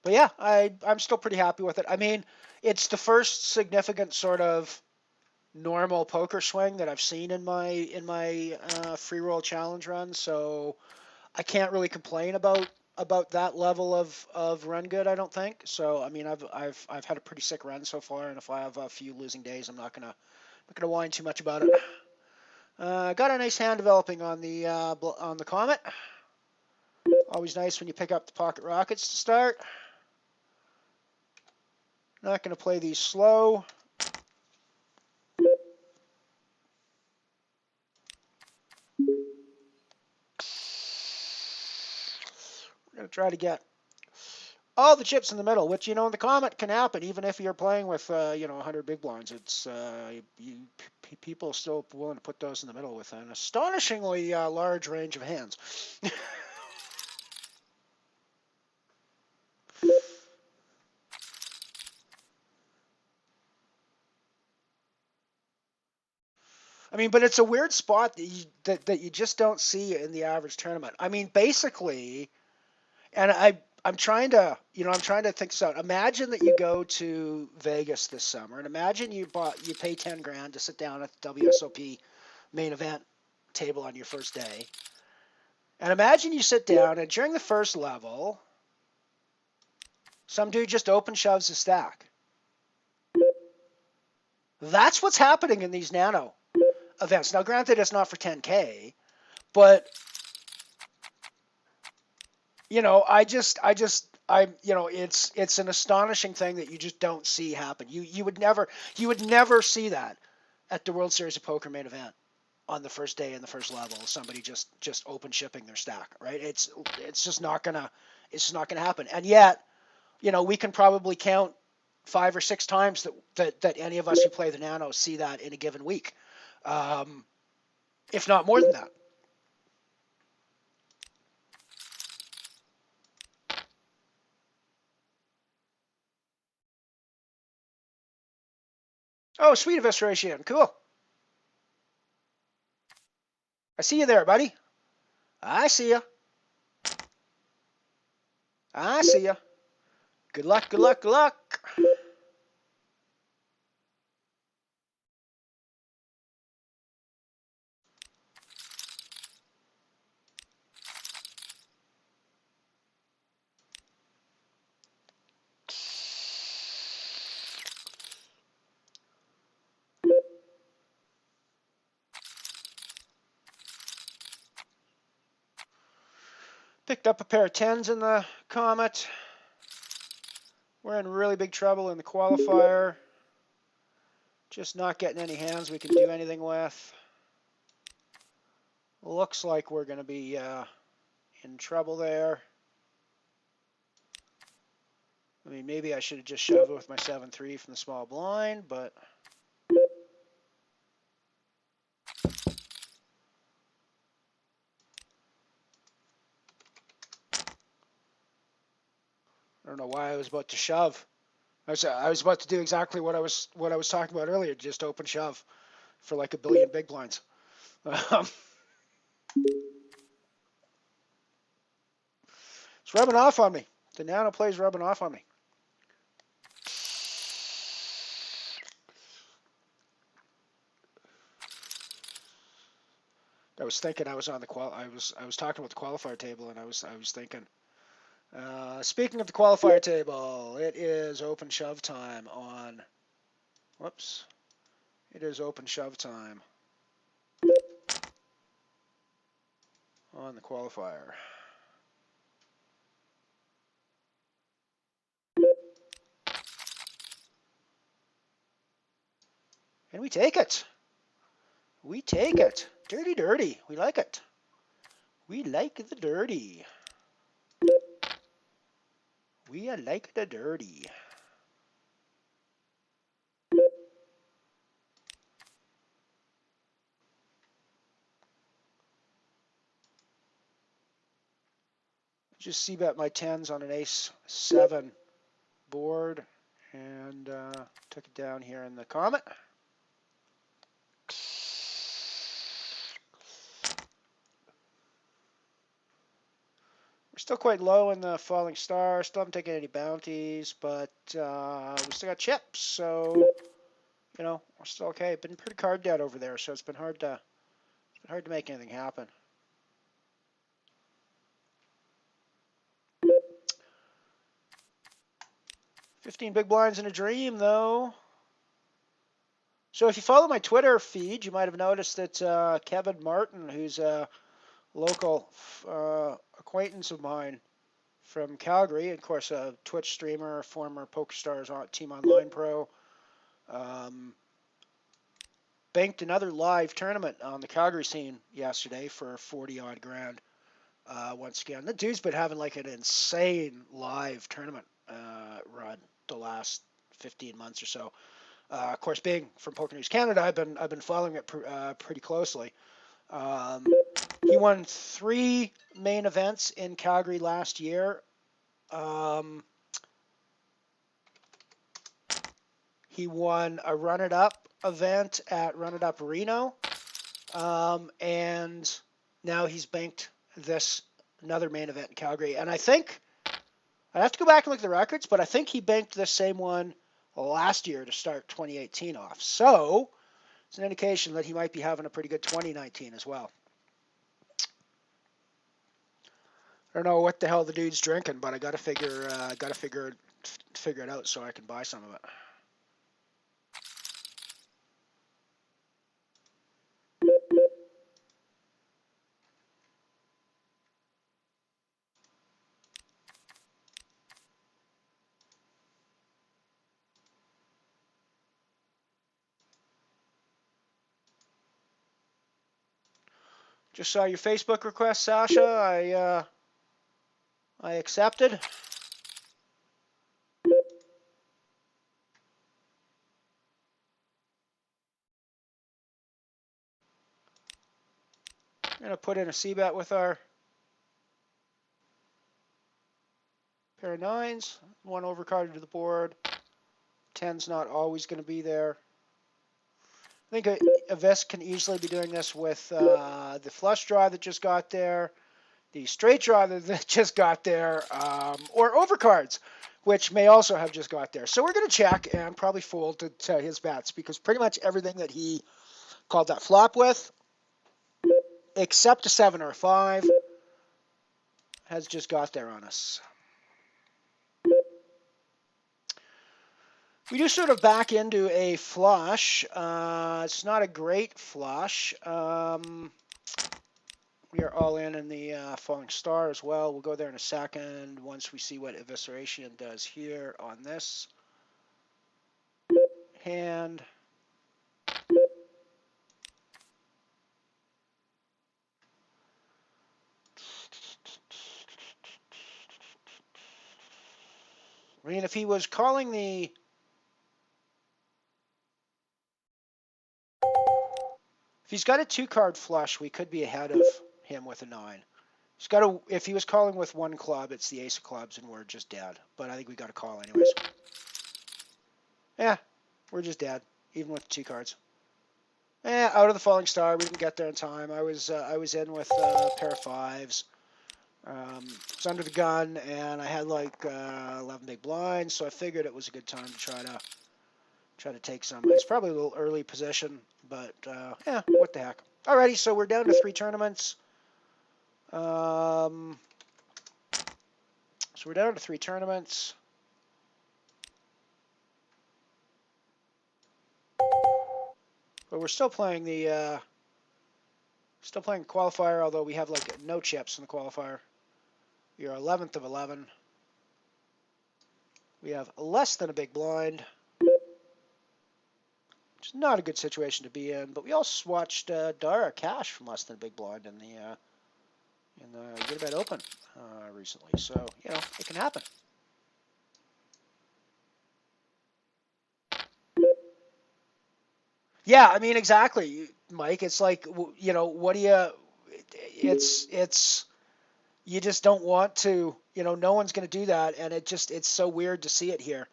But yeah, I'm still pretty happy with it. I mean, it's the first significant sort of normal poker swing that I've seen in my free roll challenge run, so I can't really complain about that level of run good, I don't think. So I mean, I've had a pretty sick run so far, and if I have a few losing days, I'm not gonna whine too much about it. Got a nice hand developing on the Comet. Always nice when you pick up the pocket rockets to start. Not going to play these slow. We're going to try to get all the chips in the middle, which, in the Comet can happen, even if you're playing with, 100 big blinds. It's people are still willing to put those in the middle with an astonishingly large range of hands. I mean, but it's a weird spot that you just don't see in the average tournament. I mean, basically, and I'm trying to think this out. Imagine that you go to Vegas this summer, and imagine you pay 10 grand to sit down at the WSOP main event table on your first day. And imagine you sit down, and during the first level, some dude just open shoves a stack. That's what's happening in these nano events. Now, granted, it's not for 10K, but you know, it's an astonishing thing that you just don't see happen. You would never see that at the World Series of Poker main event on the first day in the first level. Somebody just open shipping their stack, right? It's just not gonna happen. And yet, you know, we can probably count 5 or 6 times that any of us who play the nano see that in a given week, if not more than that. Oh, sweet evisceration. Cool. I see you there, buddy. I see you. I see you. Good luck, good luck, good luck. Picked up a pair of 10s in the Comet. We're in really big trouble in the qualifier. Just not getting any hands we can do anything with. Looks like we're going to be in trouble there. I mean, maybe I should have just shoved with my 7-3 from the small blind, but I don't know why I was about to shove. I was about to do exactly what I was talking about earlier, just open shove for like 1 billion big blinds. It's rubbing off on me. The nano play's rubbing off on me. I was thinking I was on the I was talking about the qualifier table, and I was thinking. Speaking of the qualifier table, it is open shove time on. Whoops. It is open shove time on the qualifier. And we take it. We take it. Dirty, dirty. We like it. We like the dirty. We like the dirty. Just c-bet my 10s on an ace-7 board and took it down here in the Comet. We're still quite low in the Falling Star. Still haven't taken any bounties, but we still got chips, so you know we're still okay. Been pretty card dead over there, so it's been hard to make anything happen. $15 big blinds in a dream, though. So if you follow my Twitter feed, you might have noticed that Kevin Martin, who's a local acquaintance of mine from Calgary, of course a Twitch streamer, former PokerStars Team Online Pro, banked another live tournament on the Calgary scene yesterday for 40-odd grand. Once again, the dude's been having like an insane live tournament run the last 15 months or so. Of course, being from Poker News Canada, I've been following it pretty closely. He won 3 main events in Calgary last year. He won a run-it-up event at Run-it-up Reno, and now he's banked another main event in Calgary. And I think I'd have to go back and look at the records, but I think he banked the same one last year to start 2018 off. So it's an indication that he might be having a pretty good 2019 as well. I don't know what the hell the dude's drinking, but I gotta figure it out so I can buy some of it. Just saw your Facebook request, Sasha. I accepted. I'm gonna put in a C-bet with our pair of nines. One overcarded to the board. 10's not always going to be there. I think a Vis can easily be doing this with the flush draw that just got there, the straight draw that just got there, or overcards, which may also have just got there. So we're going to check and probably fold to his bets, because pretty much everything that he called that flop with, except a 7 or a 5, has just got there on us. We do sort of back into a flush. It's not a great flush. We are all in the falling star as well. We'll go there in a second once we see what evisceration does here on this hand. I mean, if he was calling the... If he's got a 2-card flush, we could be ahead of him with a 9. He's got a, if he was calling with 1 club, it's the ace of clubs, and we're just dead. But I think we got to call anyways. Yeah, we're just dead, even with 2 cards. Out of the falling star. We didn't get there in time. I was in with a pair of 5s. It's under the gun, and I had like 11 big blinds, so I figured it was a good time to try to take some. It's probably a little early position, but yeah, what the heck. Alrighty, so we're down to 3 tournaments. So we're down to 3 tournaments. But we're still playing the qualifier, although we have like no chips in the qualifier. We are 11th of 11. We have less than a big blind, which is not a good situation to be in. But we also watched Dara cash from less than a big blind in the Get a Bet Open recently. So you know it can happen. Yeah, I mean exactly, Mike. It's like, you know, what do you? It's you just don't want to. You know, no one's going to do that, and it's so weird to see it here.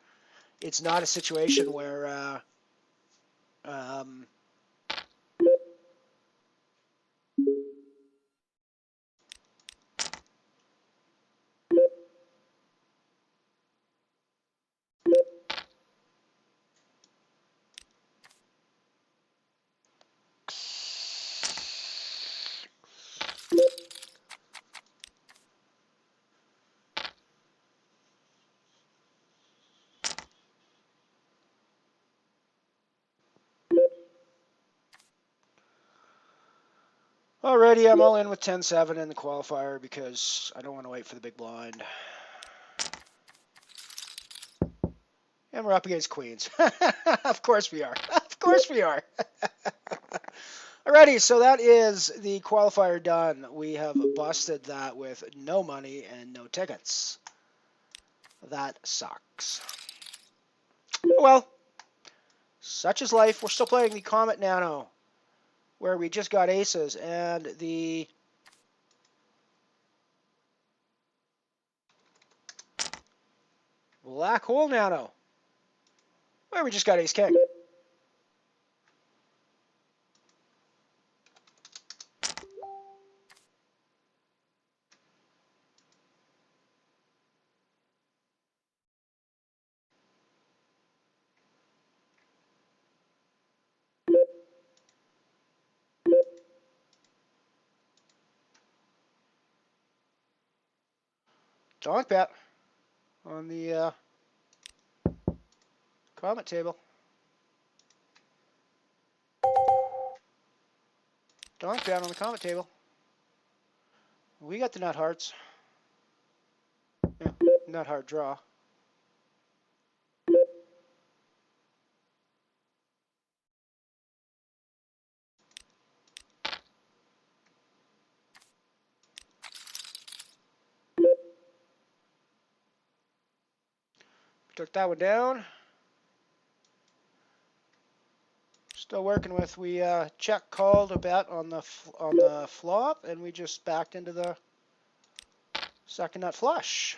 It's not a situation where. Alrighty, I'm all in with 10-7 in the qualifier because I don't want to wait for the big blind. And we're up against queens. Of course we are. Of course we are. Alrighty, so that is the qualifier done. We have busted that with no money and no tickets. That sucks. Well, such is life. We're still playing the Comet Nano, where we just got aces, and the Black Hole Nano, where we just got ace king. Donk bet on the comment table. Donk bet on the comment table. We got the nut hearts. Yeah, nut heart draw. Took that one down. Still working with. We check called a bet on the flop, and we just backed into the second nut flush.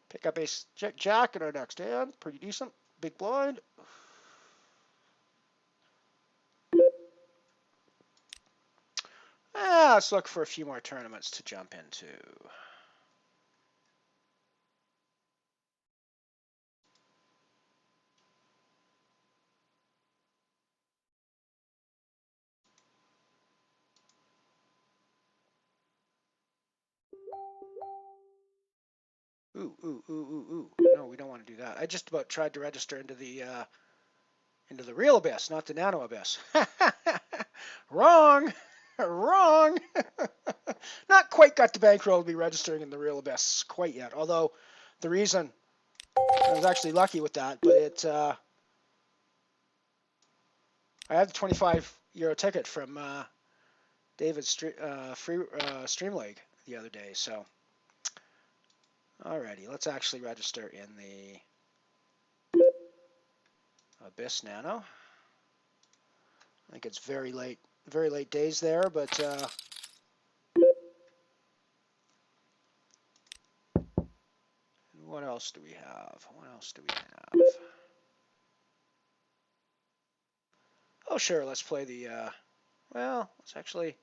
Pick up ace jack in our next hand. Pretty decent. Big blind. Let's look for a few more tournaments to jump into. Ooh. No, we don't want to do that. I just about tried to register into the real abyss, not the nano abyss. Wrong. Wrong. Not quite got the bankroll to be registering in the real abyss quite yet. Although the reason I was actually lucky with that, but it I had the 25 euro ticket from David's Stream League the other day. So, alrighty, let's actually register in the Abyss Nano. I think it's very late days there, but what else do we have? Oh, sure, let's play the, well, let's actually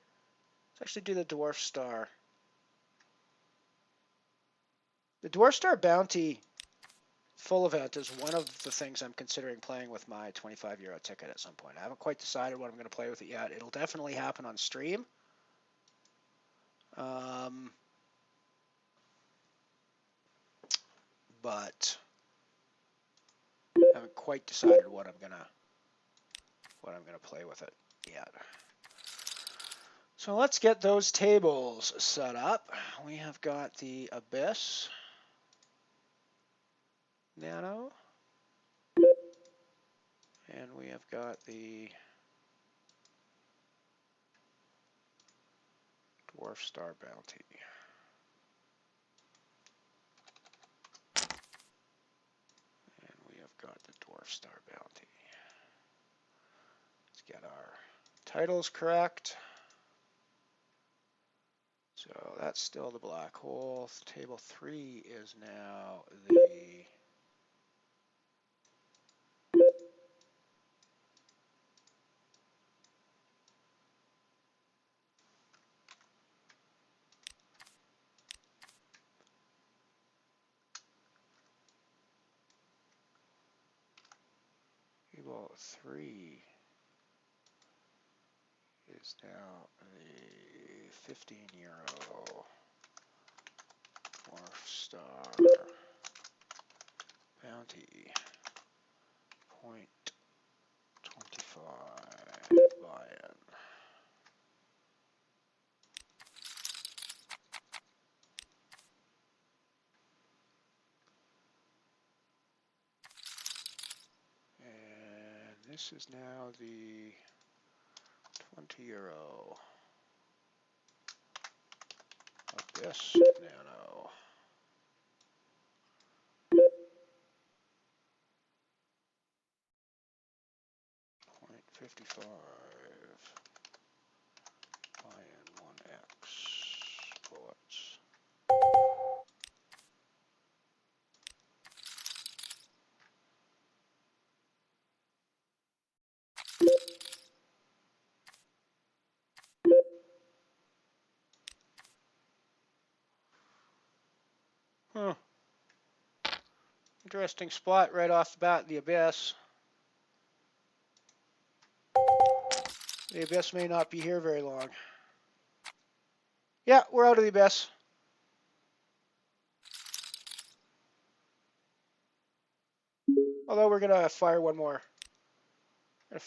do the Dwarf Star. The Dwarf Star Bounty full event is one of the things I'm considering playing with my 25 euro ticket at some point. I haven't quite decided what I'm going to play with it yet. It'll definitely happen on stream. But I haven't quite decided what I'm gonna play with it yet. So let's get those tables set up. We have got the Abyss Nano, and we have got the Dwarf Star Bounty. And we have got the Dwarf Star Bounty. Let's get our titles correct. So that's still the black hole. Table 3 is now the table 3 is now the 15 euro Dwarf Star Bounty 0.25 buy-in. And this is now the 20 euro Abyss Nano. 0.55 buy-in 1x bullets. Huh. Interesting spot right off the bat, the Abyss. The Abyss may not be here very long. Yeah, we're out of the Abyss. Although we're gonna fire one more.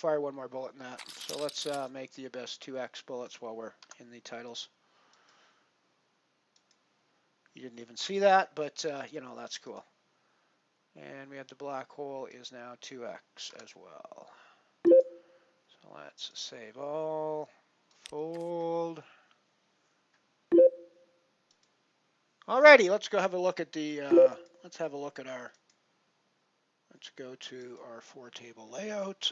Bullet in that. So let's make the Abyss 2x bullets while we're in the titles. You didn't even see that, but you know, that's cool. And we have the black hole is now 2x as well. So let's save all, fold. Alrighty, let's go have a look at the, let's go to our 4-table layout.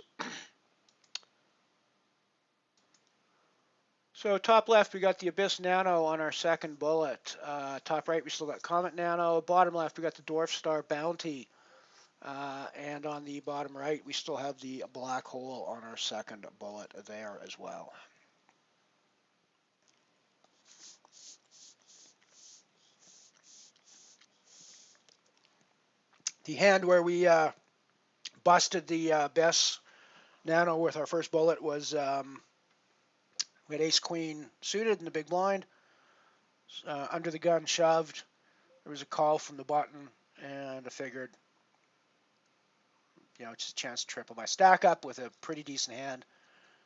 So top left, we got the Abyss Nano on our second bullet. Top right, we still got Comet Nano. Bottom left, we got the Dwarf Star Bounty. And on the bottom right, we still have the black hole on our second bullet there as well. The hand where we busted the Abyss Nano with our first bullet was we had Ace Queen suited in the big blind, under the gun shoved. There was a call from the button, and I figured, you know, just a chance to triple my stack up with a pretty decent hand.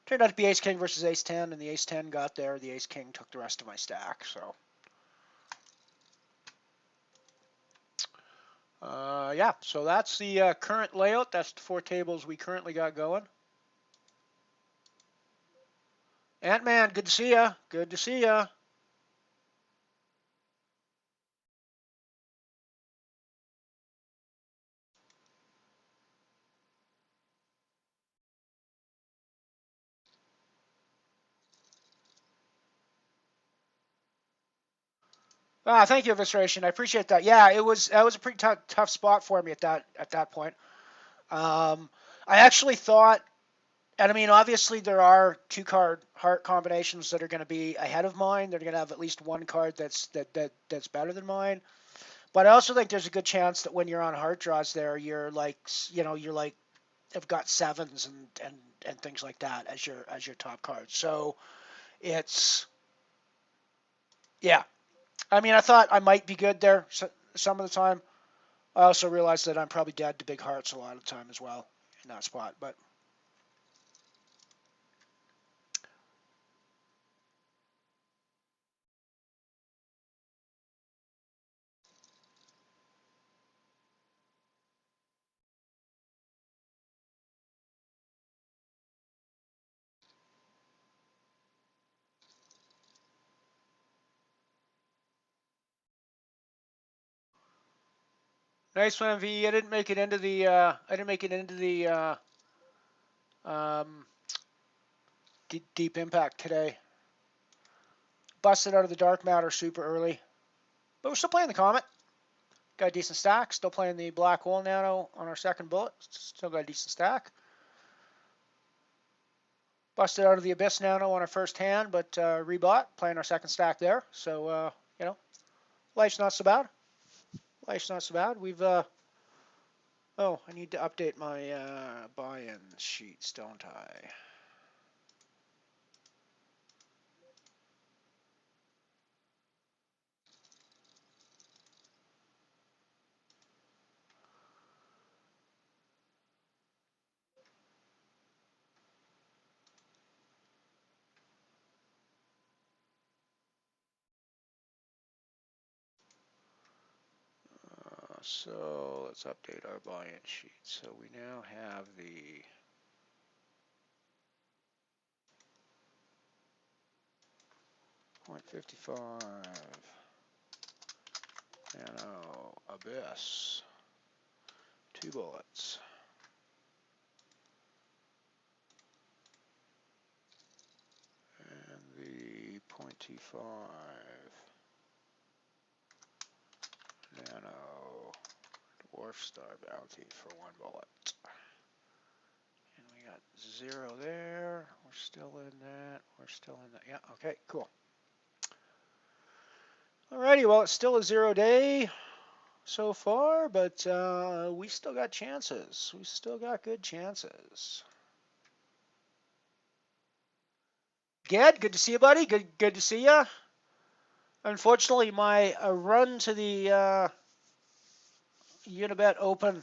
Turned out to be Ace King versus Ace 10, and the Ace 10 got there. The Ace King took the rest of my stack. So, yeah, so that's the current layout. That's the 4 tables we currently got going. Ant-Man, good to see ya. Good to see ya. Thank you, Visceration. I appreciate that. Yeah, that was a pretty tough spot for me at that point. I actually thought, and I mean, obviously there are 2-card heart combinations that are going to be ahead of mine. They're going to have at least one card that's better than mine. But I also think there's a good chance that when you're on heart draws there, you're like, you know, have got 7s and things like that as your top cards. So it's, yeah. I mean, I thought I might be good there some of the time. I also realized that I'm probably dead to big hearts a lot of the time as well in that spot. But nice one, V. I didn't make it into the deep impact today. Busted out of the dark matter super early, but we're still playing the Comet. Got a decent stack. Still playing the black hole nano on our second bullet. Still got a decent stack. Busted out of the Abyss Nano on our first hand, but rebought, playing our second stack there. So, you know, life's not so bad. Life's not so bad. We've, oh, I need to update my buy-in sheets, don't I? So let's update our buy-in sheet. So we now have the .55 Nano Abyss, 2 bullets. And the .25 Nano Dwarf Star Bounty for 1 bullet. And we got 0 there. We're still in that. We're still in that. Yeah, okay, cool. Alrighty, well, it's still a 0 day so far, but we still got chances. We still got good chances. Ged, good to see you, buddy. Good to see you. Unfortunately, my run to the Unibet Open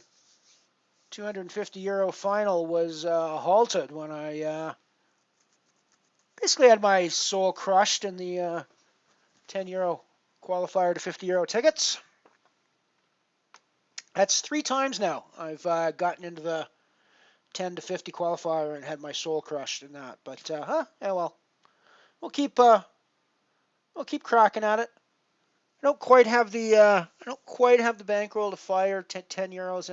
250 euro final was halted when I basically had my soul crushed in the 10 euro qualifier to 50 euro tickets. That's 3 times now I've gotten into the 10 to 50 qualifier and had my soul crushed in that. But yeah, well, we'll keep cracking at it. I don't quite have the bankroll to fire 10 euros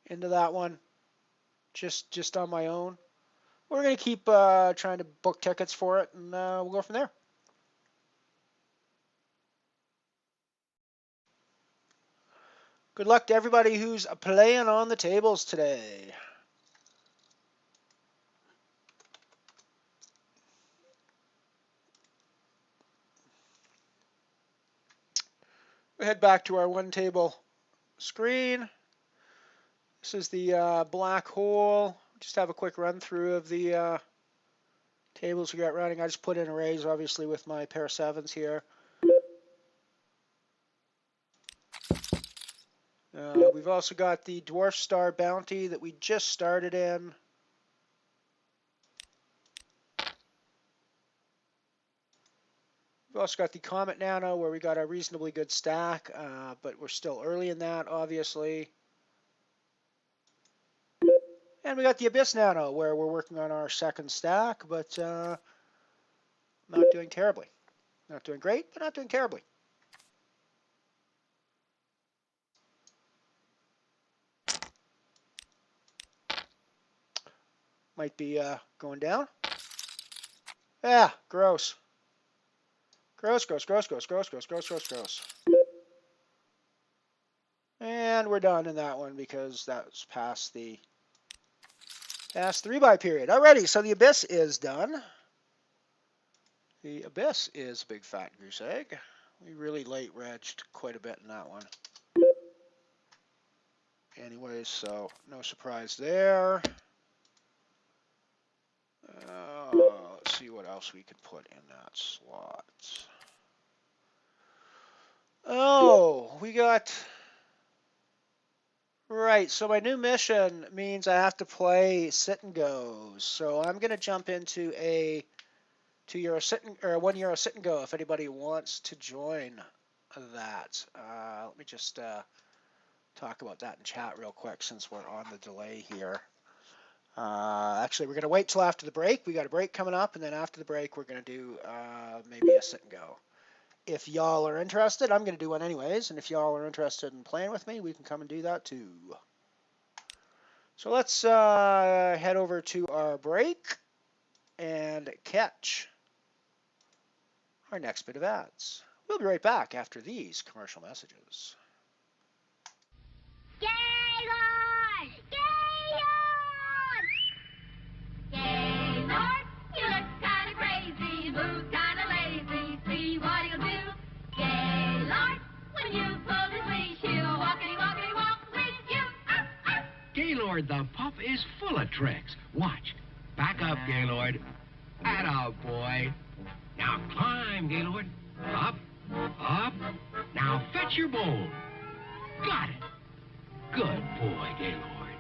into that one just on my own. We're gonna keep trying to book tickets for it, and we'll go from there. Good luck to everybody who's playing on the tables today. We head back to our one table screen. This is the black hole. Just have a quick run through of the tables we got running. I just put in arrays, obviously, with my pair of 7s here. We've also got the Dwarf Star Bounty that we just started in. We've also got the Comet Nano where we got a reasonably good stack, but we're still early in that, obviously. And we got the Abyss Nano where we're working on our second stack, but not doing terribly. Not doing great, but not doing terribly. Might be going down. Yeah, gross. Gross. And we're done in that one because that was past the rebuy period. Alrighty, so the Abyss is done. The Abyss is a big fat goose egg. We really late regged quite a bit in that one. Anyways, so no surprise there. Let's see what else we could put in that slot. Oh, we got... Right, so my new mission means I have to play sit and goes. So I'm going to jump into a €2 sit and, or €1 sit and go if anybody wants to join that. Let me just talk about that in chat real quick since we're on the delay here. Actually, we're going to wait till after the break. We got a break coming up, and then after the break, we're going to do maybe a sit and go. If y'all are interested, I'm going to do one anyways, and if y'all are interested in playing with me, we can come and do that too. So let's head over to our break and catch our next bit of ads. We'll be right back after these commercial messages. Gaylord! Gaylord! Gaylord, you look kind of crazy, move kind of lazy, see what he'll do. Gaylord, when you pull his leash, he'll walkity walk with you. Gaylord the pup is full of tricks. Watch. Back up, Gaylord. Atta boy. Now climb, Gaylord. Up, up. Now fetch your bone. Got it. Good boy, Gaylord.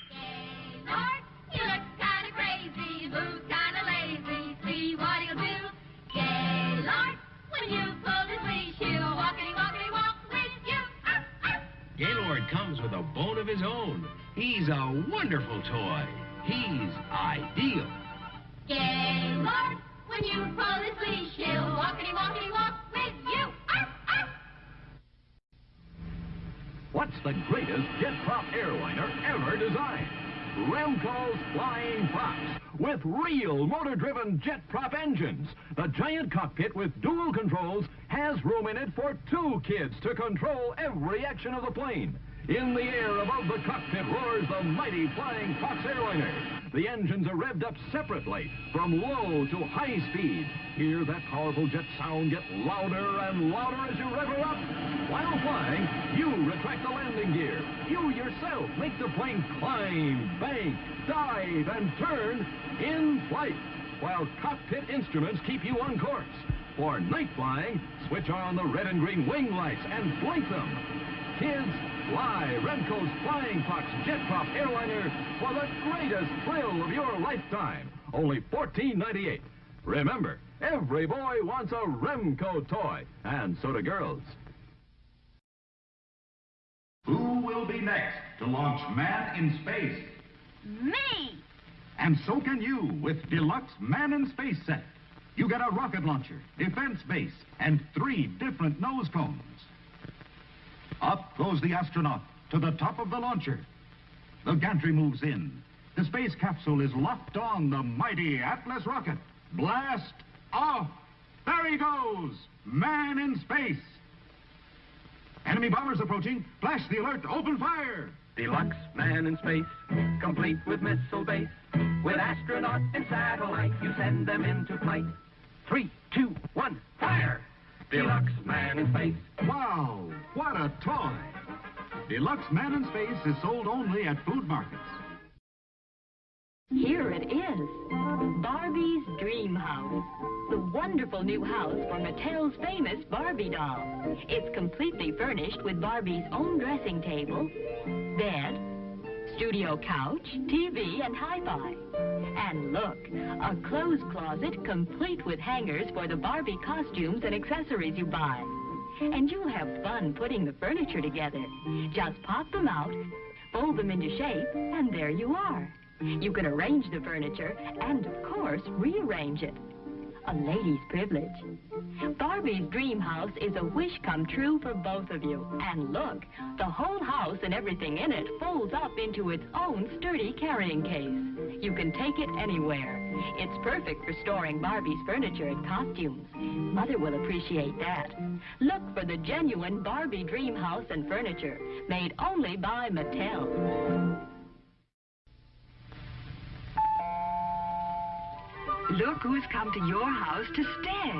Gaylord, you look kind of crazy, move kind of lazy, see what he'll do. Gaylord, when you pull his leash, he'll walkity walk with you. Gaylord comes with a bone of his own. He's a wonderful toy. He's ideal. Gaylord, when you pull his leash, he'll walkity walk with you. What's the greatest jet prop airliner ever designed? Remco's Flying Props, with real motor-driven jet prop engines. The giant cockpit with dual controls has room in it for 2 kids to control every action of the plane. In the air above the cockpit roars the mighty Flying Fox airliner. The engines are revved up separately from low to high speed. Hear that powerful jet sound get louder and louder as you rev her up. While flying, you retract the landing gear. You yourself make the plane climb, bank, dive, and turn in flight. while cockpit instruments keep you on course. For night flying, switch on the red and green wing lights and blink them. Kids, fly Remco's Flying Fox Jet Prop Airliner for the greatest thrill of your lifetime. Only $14.98. Remember, every boy wants a Remco toy, and so do girls. Who will be next to launch man in space? Me! And so can you with Deluxe Man in Space set. You get a rocket launcher, defense base, and 3 different nose cones. Up goes the astronaut to the top of the launcher. The gantry moves in. The space capsule is locked on the mighty Atlas rocket. Blast off! There he goes! Man in space! Enemy bombers approaching. Flash the alert. Open fire! Deluxe Man in Space, complete with missile base. With astronaut and satellite, you send them into flight. 3, 2, 1, fire! Deluxe Man in Space. Wow, what a toy! Deluxe Man in Space is sold only at food markets. Here it is, Barbie's Dream House. The wonderful new house for Mattel's famous Barbie doll. It's completely furnished with Barbie's own dressing table, bed, studio couch, TV, and hi-fi. And look, a clothes closet complete with hangers for the Barbie costumes and accessories you buy. And you'll have fun putting the furniture together. Just pop them out, fold them into shape, and there you are. You can arrange the furniture and, of course, rearrange it. A lady's privilege. Barbie's Dream House is a wish come true for both of you. And look, the whole house and everything in it folds up into its own sturdy carrying case. You can take it anywhere. It's perfect for storing Barbie's furniture and costumes. Mother will appreciate that. Look for the genuine Barbie Dream House and furniture, made only by Mattel. Look who's come to your house to stay.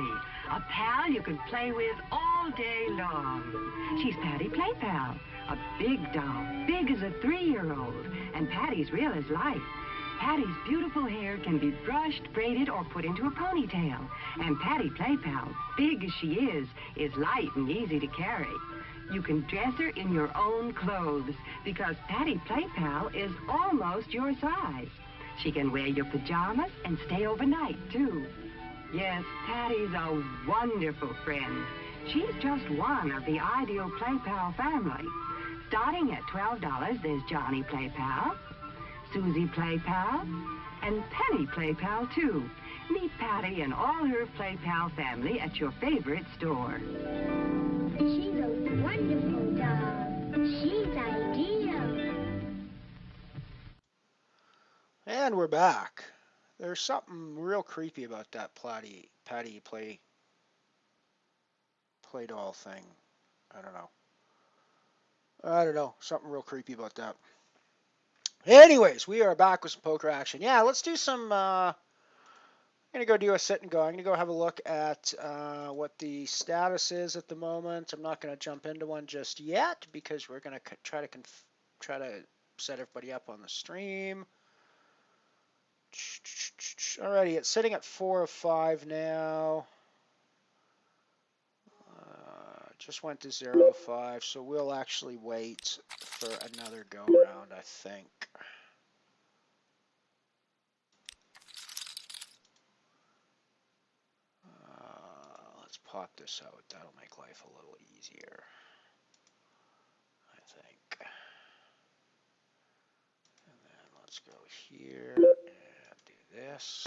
A pal you can play with all day long. She's Patty Play Pal, a big doll, big as a 3-year-old, and Patty's real as life. Patty's beautiful hair can be brushed, braided, or put into a ponytail. And Patty Play Pal, big as she is light and easy to carry. You can dress her in your own clothes, because Patty Play Pal is almost your size. She can wear your pajamas and stay overnight, too. Yes, Patty's a wonderful friend. She's just one of the ideal Play Pal family. Starting at $12, there's Johnny Play Pal, Susie Play Pal, and Penny Play Pal, too. Meet Patty and all her Play Pal family at your favorite store. She's a wonderful doll. She's ideal. And we're back. There's something real creepy about that Patty play doll thing. I don't know. Something real creepy about that. Anyways, we are back with some poker action. Yeah, let's do some. I'm gonna go do a sit and go. I'm gonna go have a look at what the status is at the moment. I'm not gonna jump into one just yet because we're gonna try to set everybody up on the stream. Alrighty, it's sitting at 4 of 5 now. Just went to 0 of 5, so we'll actually wait for another go round, I think. Let's pop this out. That'll make life a little easier, I think. And then let's go here. This.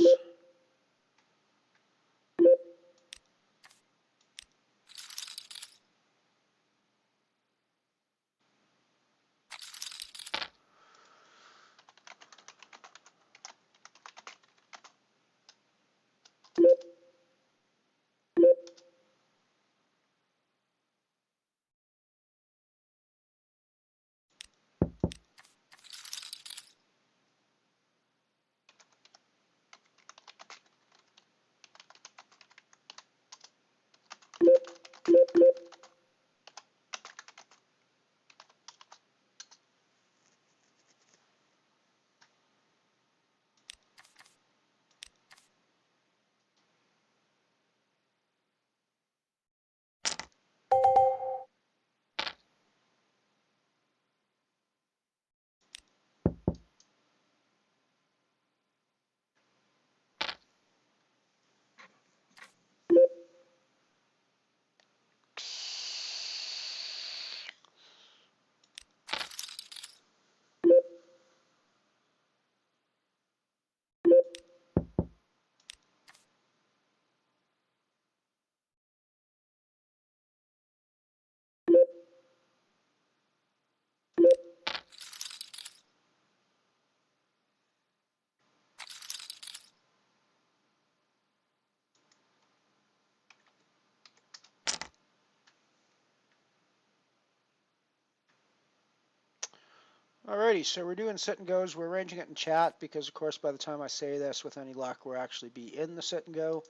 Alrighty, so we're doing sit and goes. We're arranging it in chat because, of course, by the time I say this, with any luck, we'll actually be in the sit and go.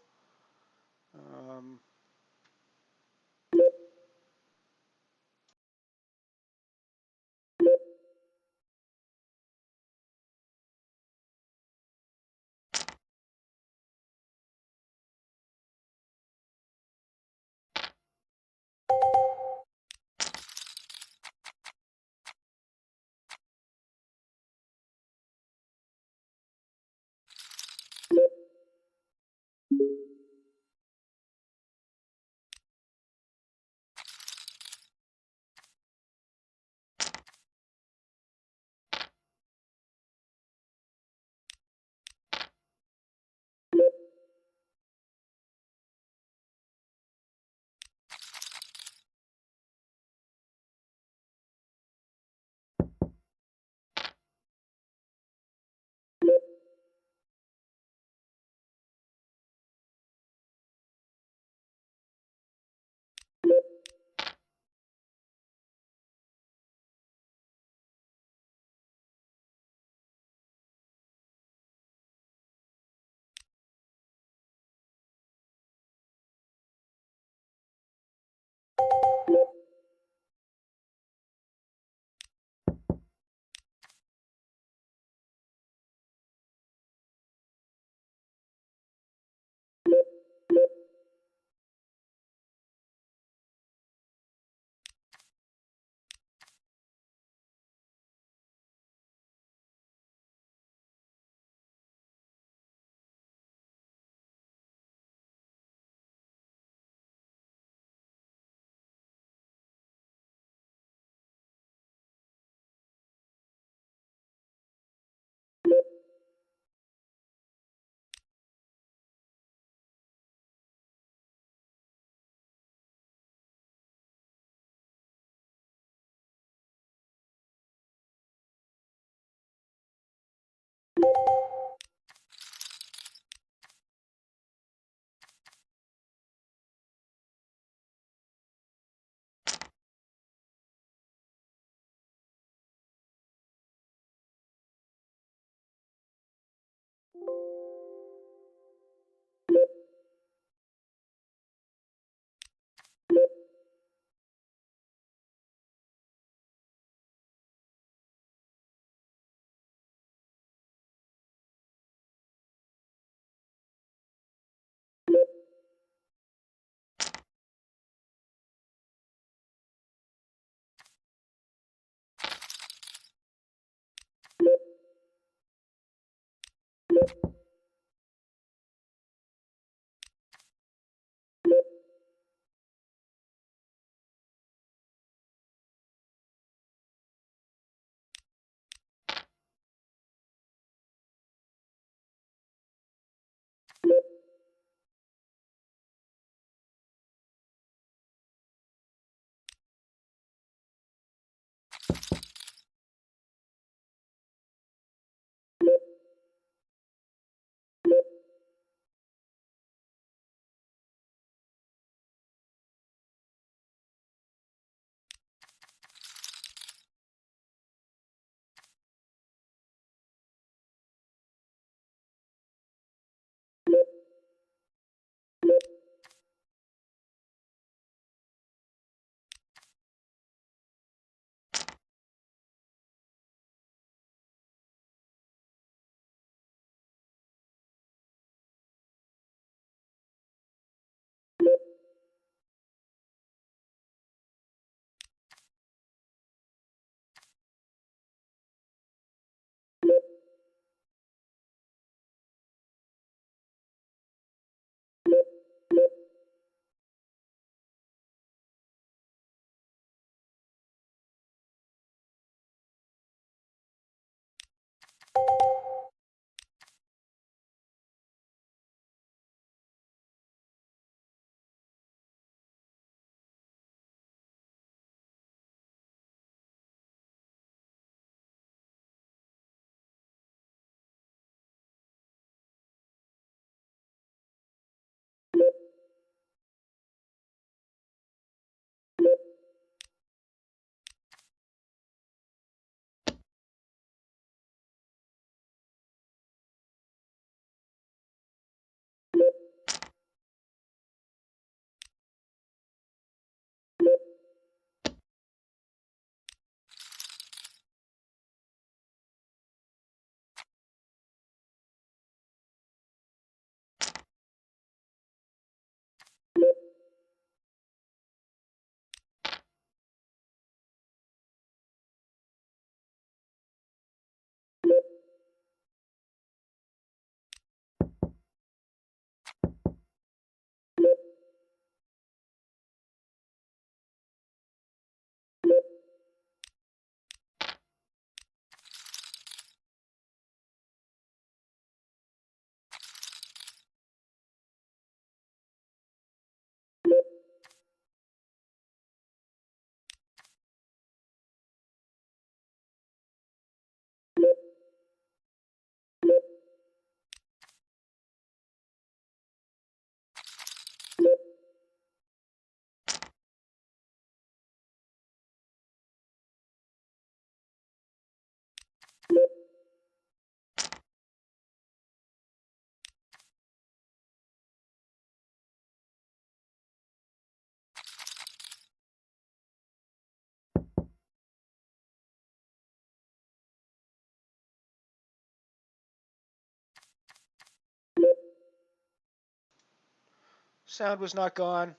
Sound was not gone.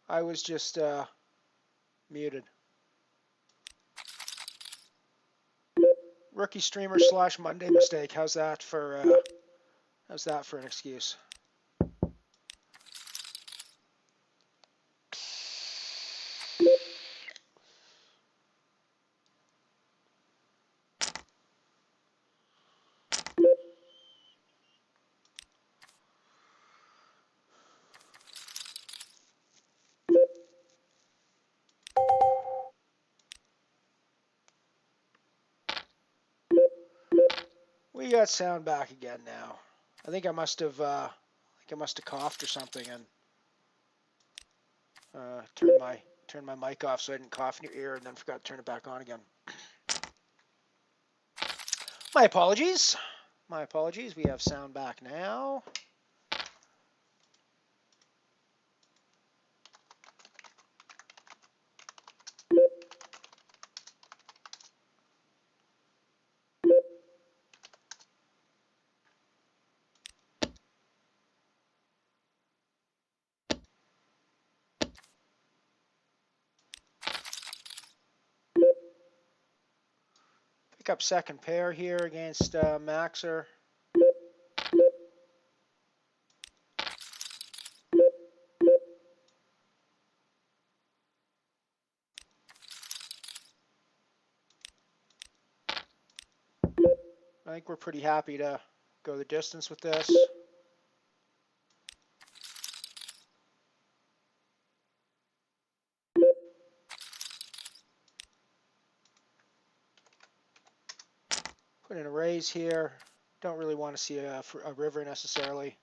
I was just muted. Rookie streamer / Monday mistake. How's that for an excuse? We got sound back again now. I think I must have coughed or something and turned my mic off so I didn't cough in your ear and then forgot to turn it back on again. My apologies. My apologies. We have sound back now. Pick up second pair here against Maxer. I think we're pretty happy to go the distance with this. Put in a raise here. Don't really want to see a river necessarily.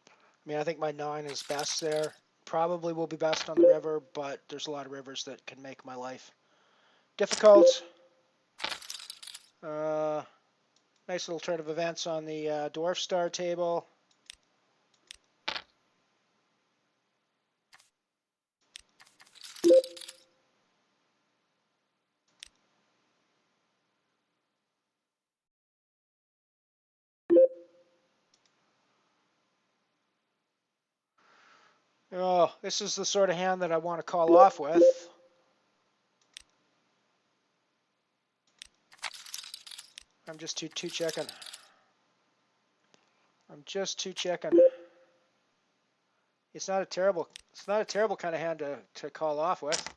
I mean, I think my 9 is best there. Probably will be best on the river, but there's a lot of rivers that can make my life difficult. Nice little turn of events on the Dwarf Star table. Oh, this is the sort of hand that I want to call off with. I'm just too checking. I'm just too checking. It's not a terrible kind of hand to call off with.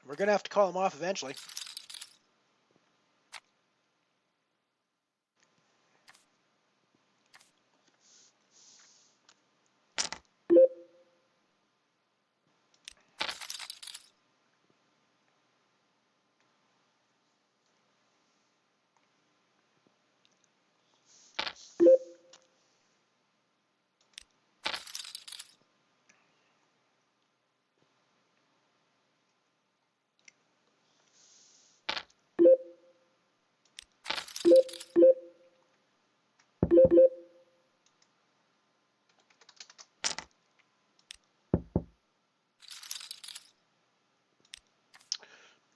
We're going to have to call him off eventually.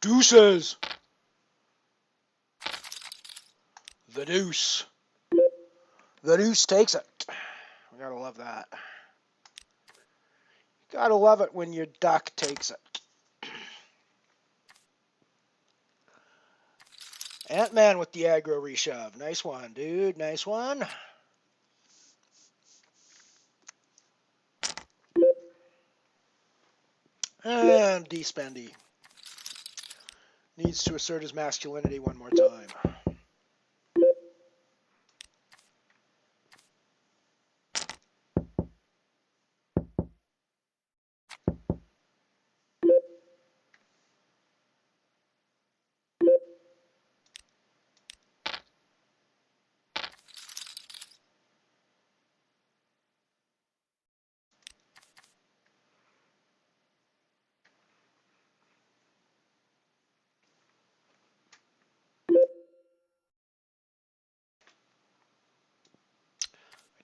Deuces. The deuce. The deuce takes it. We gotta love that. Gotta love it when your duck takes it. Ant-Man with the aggro reshove. Nice one, dude. Nice one. And D-Spendy needs to assert his masculinity one more time.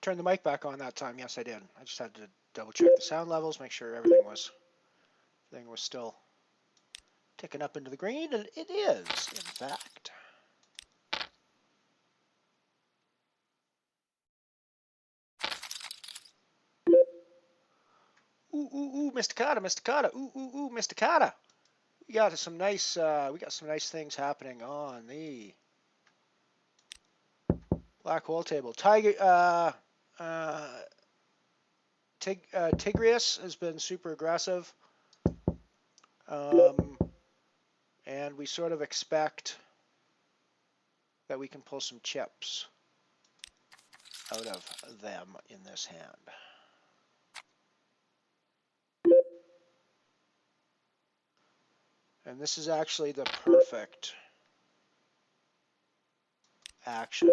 Turned the mic back on that time. Yes, I did. I just had to double check the sound levels, make sure everything was thing was still ticking up into the green, and it is, in fact. Ooh, ooh, ooh, Mysticata, Mysticata, ooh, ooh, ooh, Mysticata. We got some nice things happening on the black hole table. Tigrius has been super aggressive, and we sort of expect that we can pull some chips out of them in this hand. And this is actually the perfect action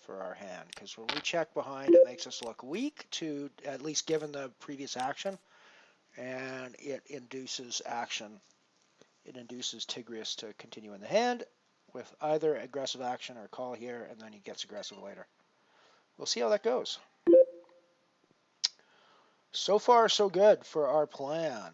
for our hand, because when we check behind, it makes us look weak, to at least given the previous action, and it induces action. It induces Tigrius to continue in the hand with either aggressive action or call here, and then he gets aggressive later. We'll see how that goes. So far, so good for our plan.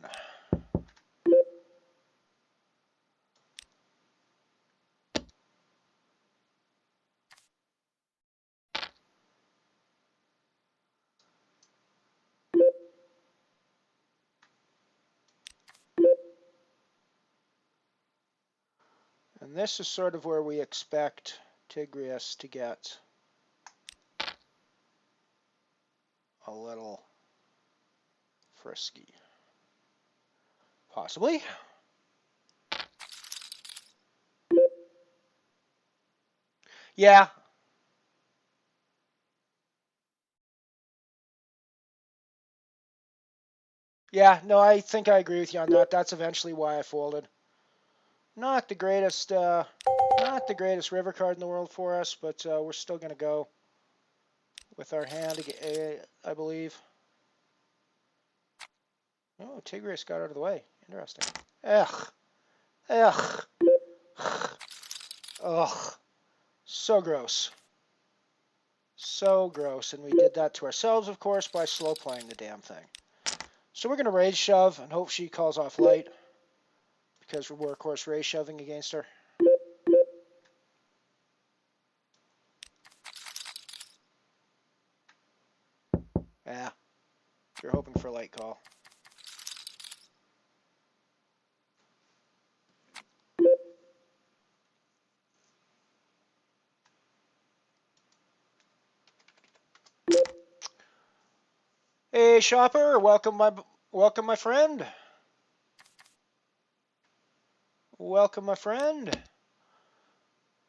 And this is sort of where we expect Tigrius to get a little frisky. Possibly. Yeah. Yeah, no, I think I agree with you on that. That's eventually why I folded. Not the greatest river card in the world for us, but we're still going to go with our hand, I believe. Oh, Tigrius got out of the way. Interesting. Ugh. Ugh. Ugh. So gross. So gross. And we did that to ourselves, of course, by slow playing the damn thing. So we're going to raise shove and hope she calls off light, because we're, of course, raise shoving against her. Yeah. You're hoping for a light call. Hey, shopper, welcome my friend. Welcome, my friend.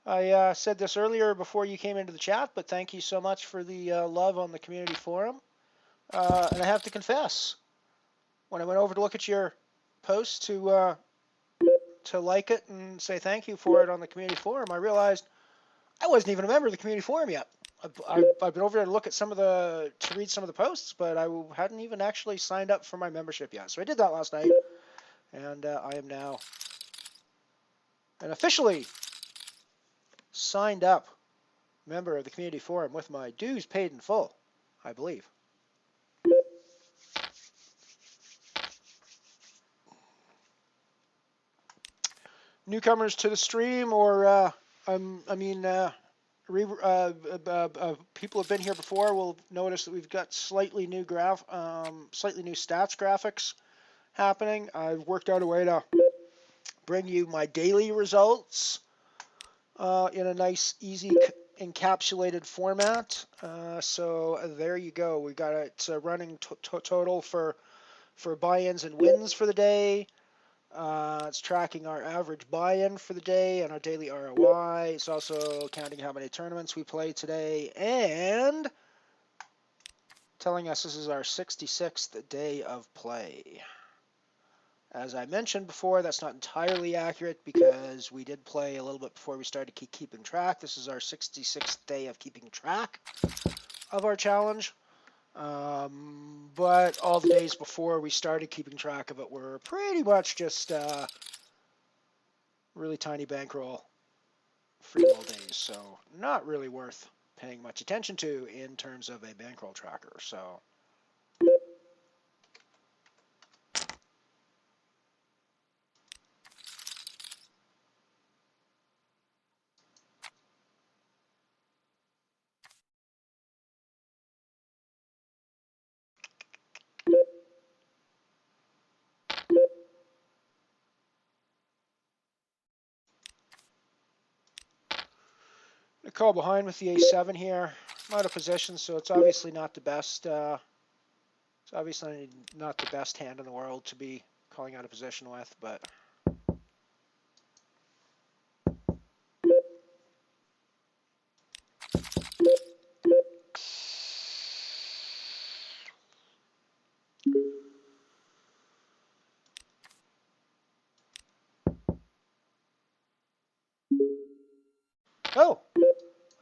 I said this earlier before you came into the chat, but thank you so much for the love on the community forum. And I have to confess, when I went over to look at your post to like it and say thank you for it on the community forum, I realized I wasn't even a member of the community forum yet. I've been over there to look at to read some of the posts, but I hadn't even actually signed up for my membership yet. So I did that last night, and I am now an officially signed up member of the community forum with my dues paid in full, I believe. Newcomers to the stream, or people who've been here before will notice that we've got slightly new stats graphics happening. I've worked out a way to bring you my daily results in a nice, easy, encapsulated format. So there you go. We got it's a running total for buy-ins and wins for the day. It's tracking our average buy-in for the day and our daily ROI. It's also counting how many tournaments we played today and telling us this is our 66th day of play. As I mentioned before, that's not entirely accurate because we did play a little bit before we started keeping track. This is our 66th day of keeping track of our challenge. But all the days before we started keeping track of it were pretty much just really tiny bankroll free roll days, so not really worth paying much attention to in terms of a bankroll tracker. So I'm gonna call behind with the A7 here. I'm out of position, so it's obviously not the best. It's obviously not the best hand in the world to be calling out of position with, but. Oh,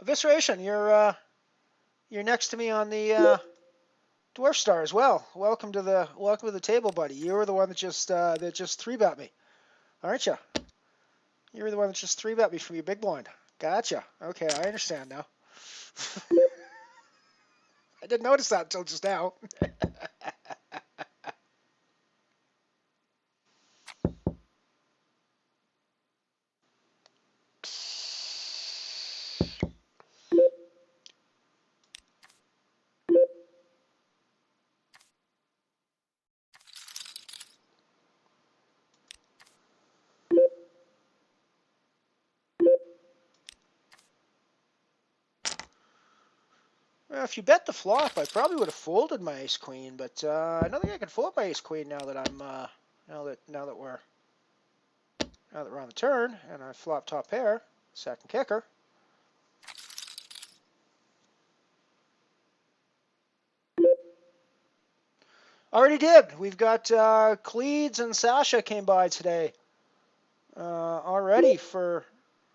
Evisceration, you're next to me on the Dwarf Star as well. Welcome to the table, buddy. You were the one that just 3-bet me, aren't you? You were the one that just 3-bet me from your big blind. Gotcha. Okay, I understand now. I didn't notice that until just now. Well, if you bet the flop, I probably would have folded my ace queen, but I don't think I can fold my ace queen now that I'm now that we're on the turn and I flop top pair, second kicker. Already did. We've got Cleeds and Sasha came by today already for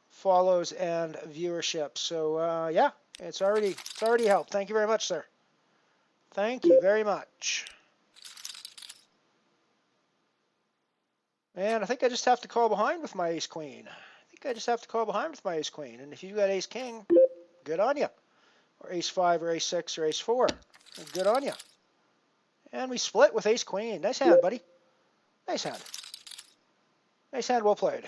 follows and viewership. So yeah, it's already helped. Thank you very much, sir. Thank you very much. And I think I just have to call behind with my ace queen. And if you've got ace king, good on you. Or ace 5 or ace 6 or ace 4, good on you. And we split with ace queen. Nice hand, buddy. Nice hand. Nice hand, well played.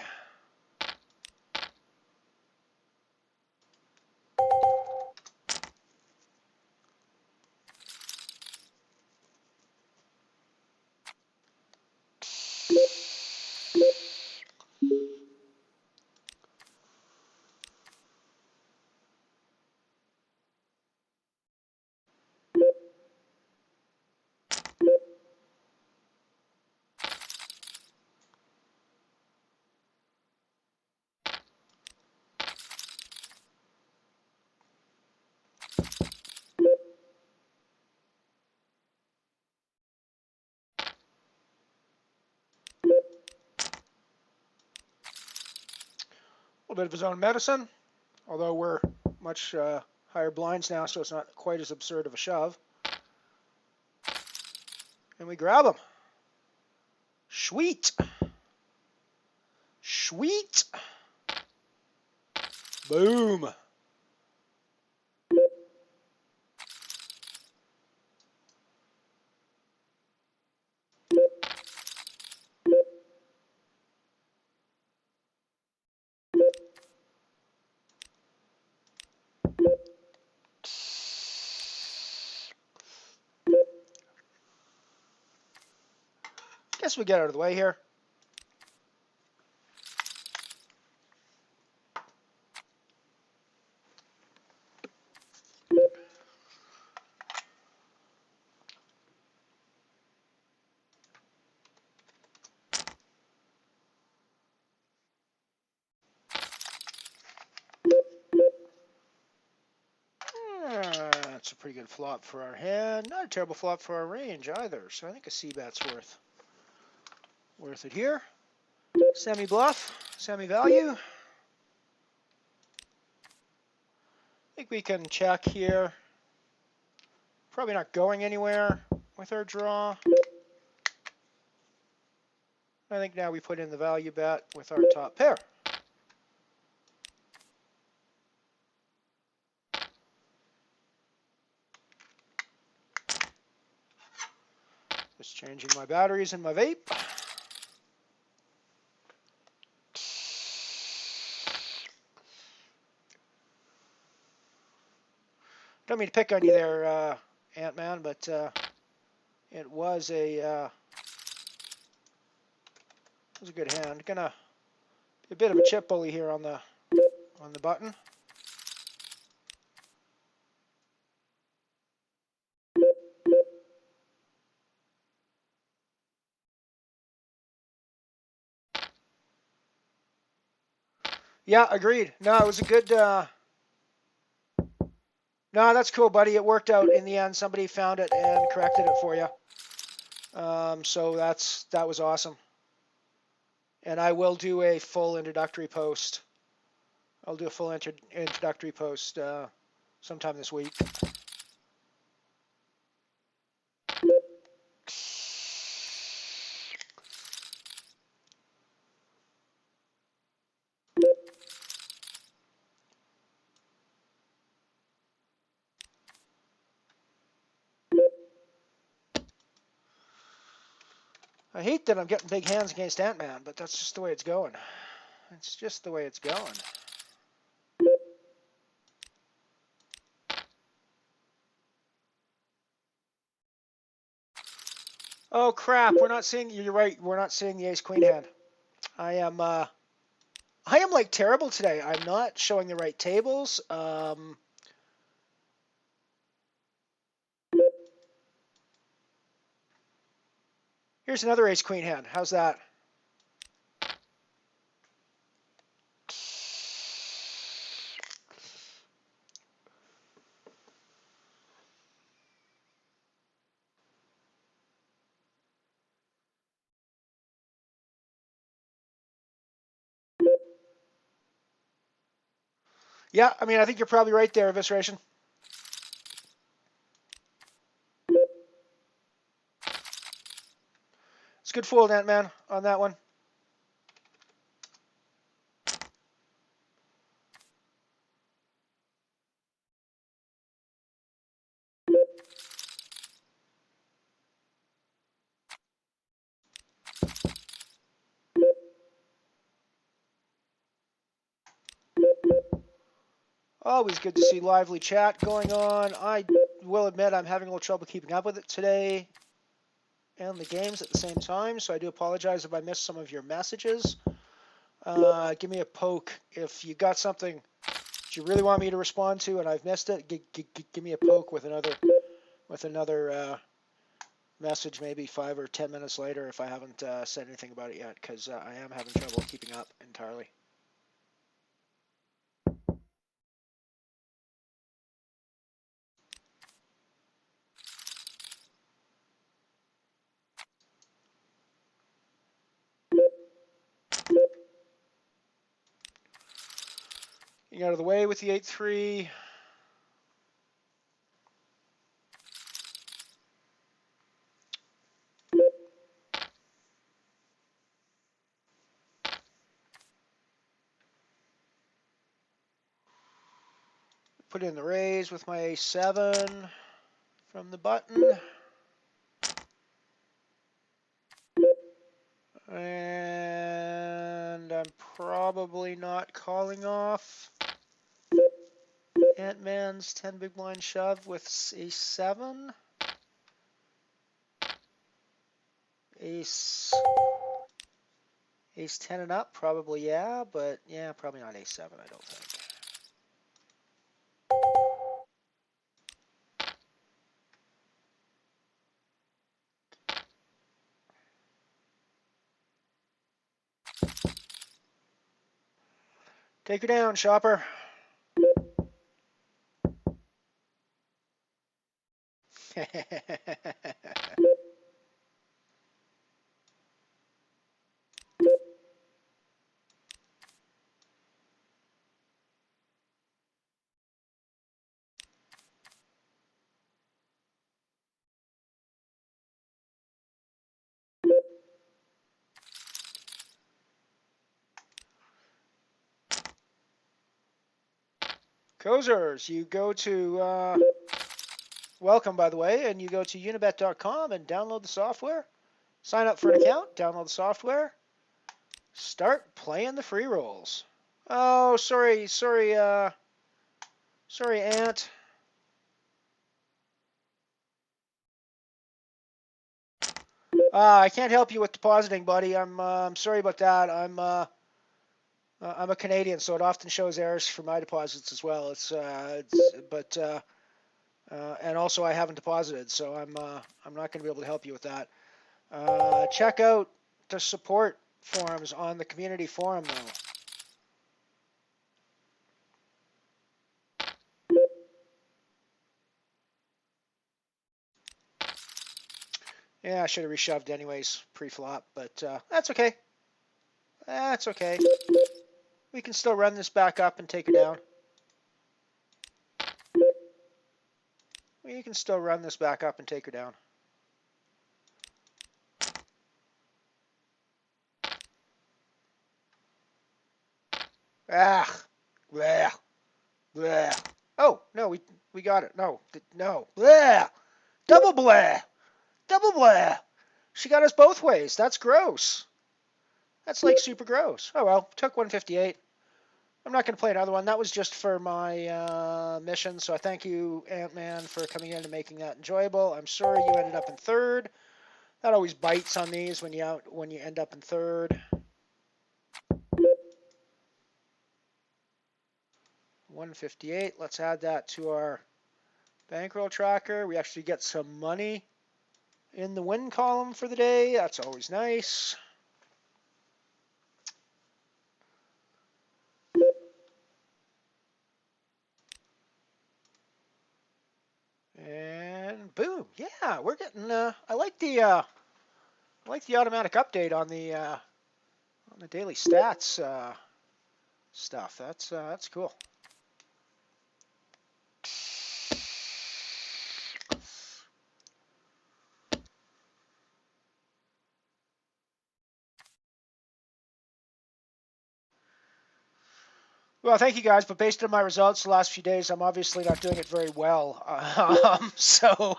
A little bit of his own medicine, although we're much higher blinds now, so it's not quite as absurd of a shove. And we grab him. Sweet. Sweet. Boom. Guess we get out of the way here. That's a pretty good flop for our hand. Not a terrible flop for our range either. So I think a C-bet's worth it here. Semi-bluff, semi-value. I think we can check here. Probably not going anywhere with our draw. I think now we put in the value bet with our top pair. Just changing my batteries in my vape. Don't mean to pick on you there, Ant-Man, but it was a good hand. Gonna be a bit of a chip bully here on the button. Yeah, agreed. No, it was a good. No, that's cool, buddy. It worked out in the end. Somebody found it and corrected it for you. So that was awesome. And I will do a full introductory post. I'll do a full introductory post sometime this week. I hate that I'm getting big hands against Ant-Man, but that's just the way it's going. It's just the way it's going. Oh crap! We're not seeing. You're right. We're not seeing the ace-queen hand. I am like terrible today. I'm not showing the right tables. Here's another ace-queen hand. How's that? Yeah, I mean, I think you're probably right there, Evisceration. It's good fold, Ant-Man, on that one. Always good to see lively chat going on. I will admit I'm having a little trouble keeping up with it today and the games at the same time, so I do apologize if I missed some of your messages. Give me a poke if you got something that you really want me to respond to and I've missed it. Give me a poke with another message, maybe 5 or 10 minutes later if I haven't said anything about it yet, because I am having trouble keeping up entirely. Getting out of the way with the 8-3. Put in the raise with my A7 from the button. And I'm probably not calling off Ant-Man's 10 big blind shove with A7. Ace 10 and up, probably, yeah, but yeah, probably not A7, I don't think. Take her down, shopper. Cozers, you go to, welcome by the way, and you go to unibet.com and download the software. Sign up for an account, download the software, start playing the free rolls. Oh, sorry, Ant. I can't help you with depositing, buddy. I'm sorry about that. I'm a Canadian, so it often shows errors for my deposits as well. And also I haven't deposited, so I'm not going to be able to help you with that. Check out the support forums on the community forum, though. Yeah, I should have reshoved anyways pre-flop, but that's okay. That's okay. We can still run this back up and take her down. We can still run this back up and take her down. Ah, bleh, bleh. Oh no, we got it. No, no, bleh, double bleh, double bleh. She got us both ways. That's gross. That's like super gross. Oh well, took 158. I'm not going to play another one. That was just for my mission. So I thank you, Ant-Man, for coming in and making that enjoyable. I'm sorry you ended up in third. That always bites on these when you end up in third. 158. Let's add that to our bankroll tracker. We actually get some money in the win column for the day. That's always nice. And boom. Yeah, we're getting I like the automatic update on the daily stats stuff. That's cool. Well, thank you guys, but based on my results the last few days, I'm obviously not doing it very well. So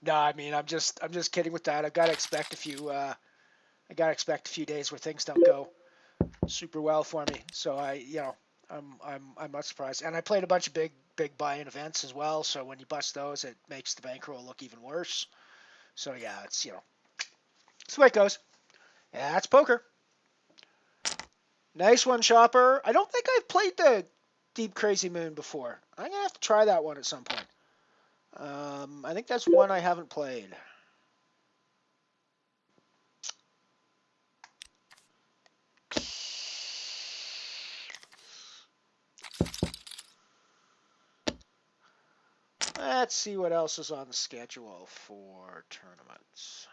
no, I mean I'm just kidding with that. I've got to expect a few days where things don't go super well for me. So I'm not surprised. And I played a bunch of big buy-in events as well. So when you bust those, it makes the bankroll look even worse. So yeah, it's it's the way it goes. Yeah, that's poker. Nice one, Chopper. I don't think I've played the Deep Crazy Moon before. I'm gonna have to try that one at some point. I think that's one I haven't played. Let's see what else is on the schedule for tournaments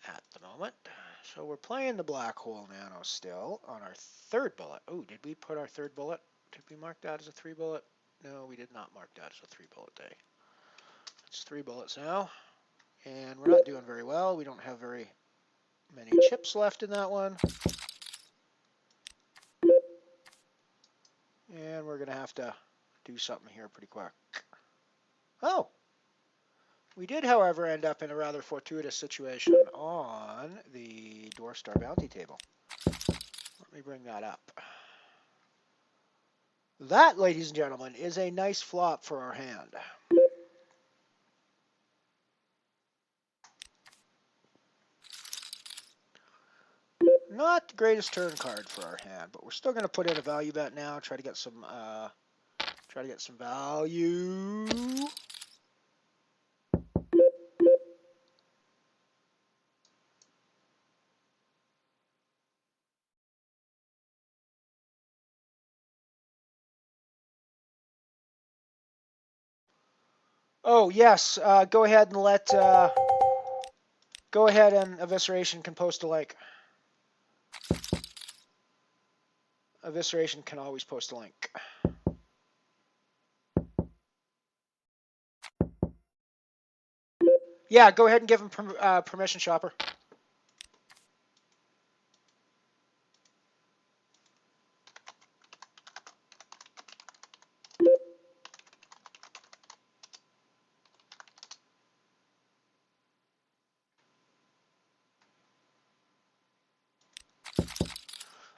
at the moment. So we're playing the Black Hole Nano still on our third bullet. Oh, did we put our third bullet? Did we mark that as a 3 bullet? No, we did not mark that as a 3 bullet day. It's 3 bullets now. And we're not doing very well. We don't have very many chips left in that one. And we're going to have to do something here pretty quick. Oh! We did, however, end up in a rather fortuitous situation on the Doorstar Bounty table. Let me bring that up. That, ladies and gentlemen, is a nice flop for our hand. Not the greatest turn card for our hand, but we're still going to put in a value bet now. Try to get some value. Oh yes, go ahead and Evisceration can post a link. Evisceration can always post a link. Yeah, go ahead and give him permission, Chopper.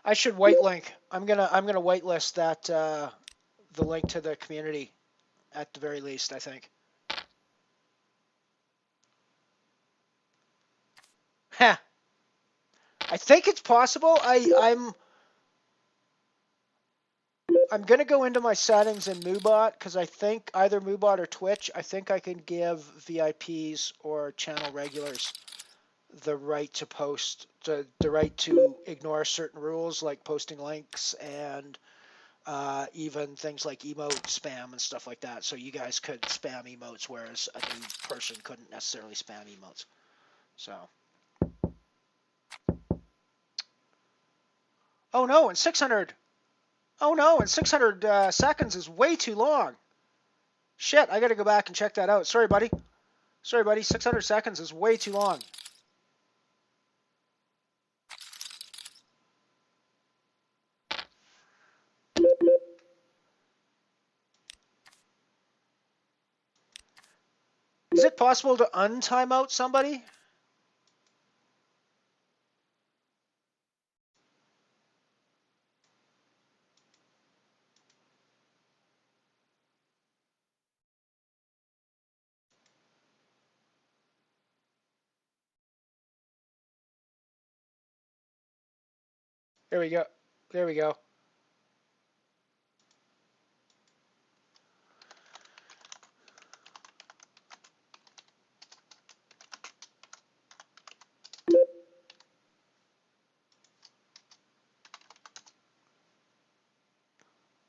I should whitelink. I'm gonna whitelist that the link to the community at the very least, I think. Heh. I think it's possible. I'm gonna go into my settings in MooBot because I think either MooBot or Twitch, I think I can give VIPs or channel regulars the right to post, the right to ignore certain rules like posting links and even things like emote spam and stuff like that. So you guys could spam emotes, whereas a new person couldn't necessarily spam emotes. So. Oh no, and 600. Oh no, and 600 seconds is way too long. Shit, I gotta go back and check that out. Sorry, buddy. Sorry, buddy. 600 seconds is way too long. Is it possible to untime out somebody? There we go. There we go.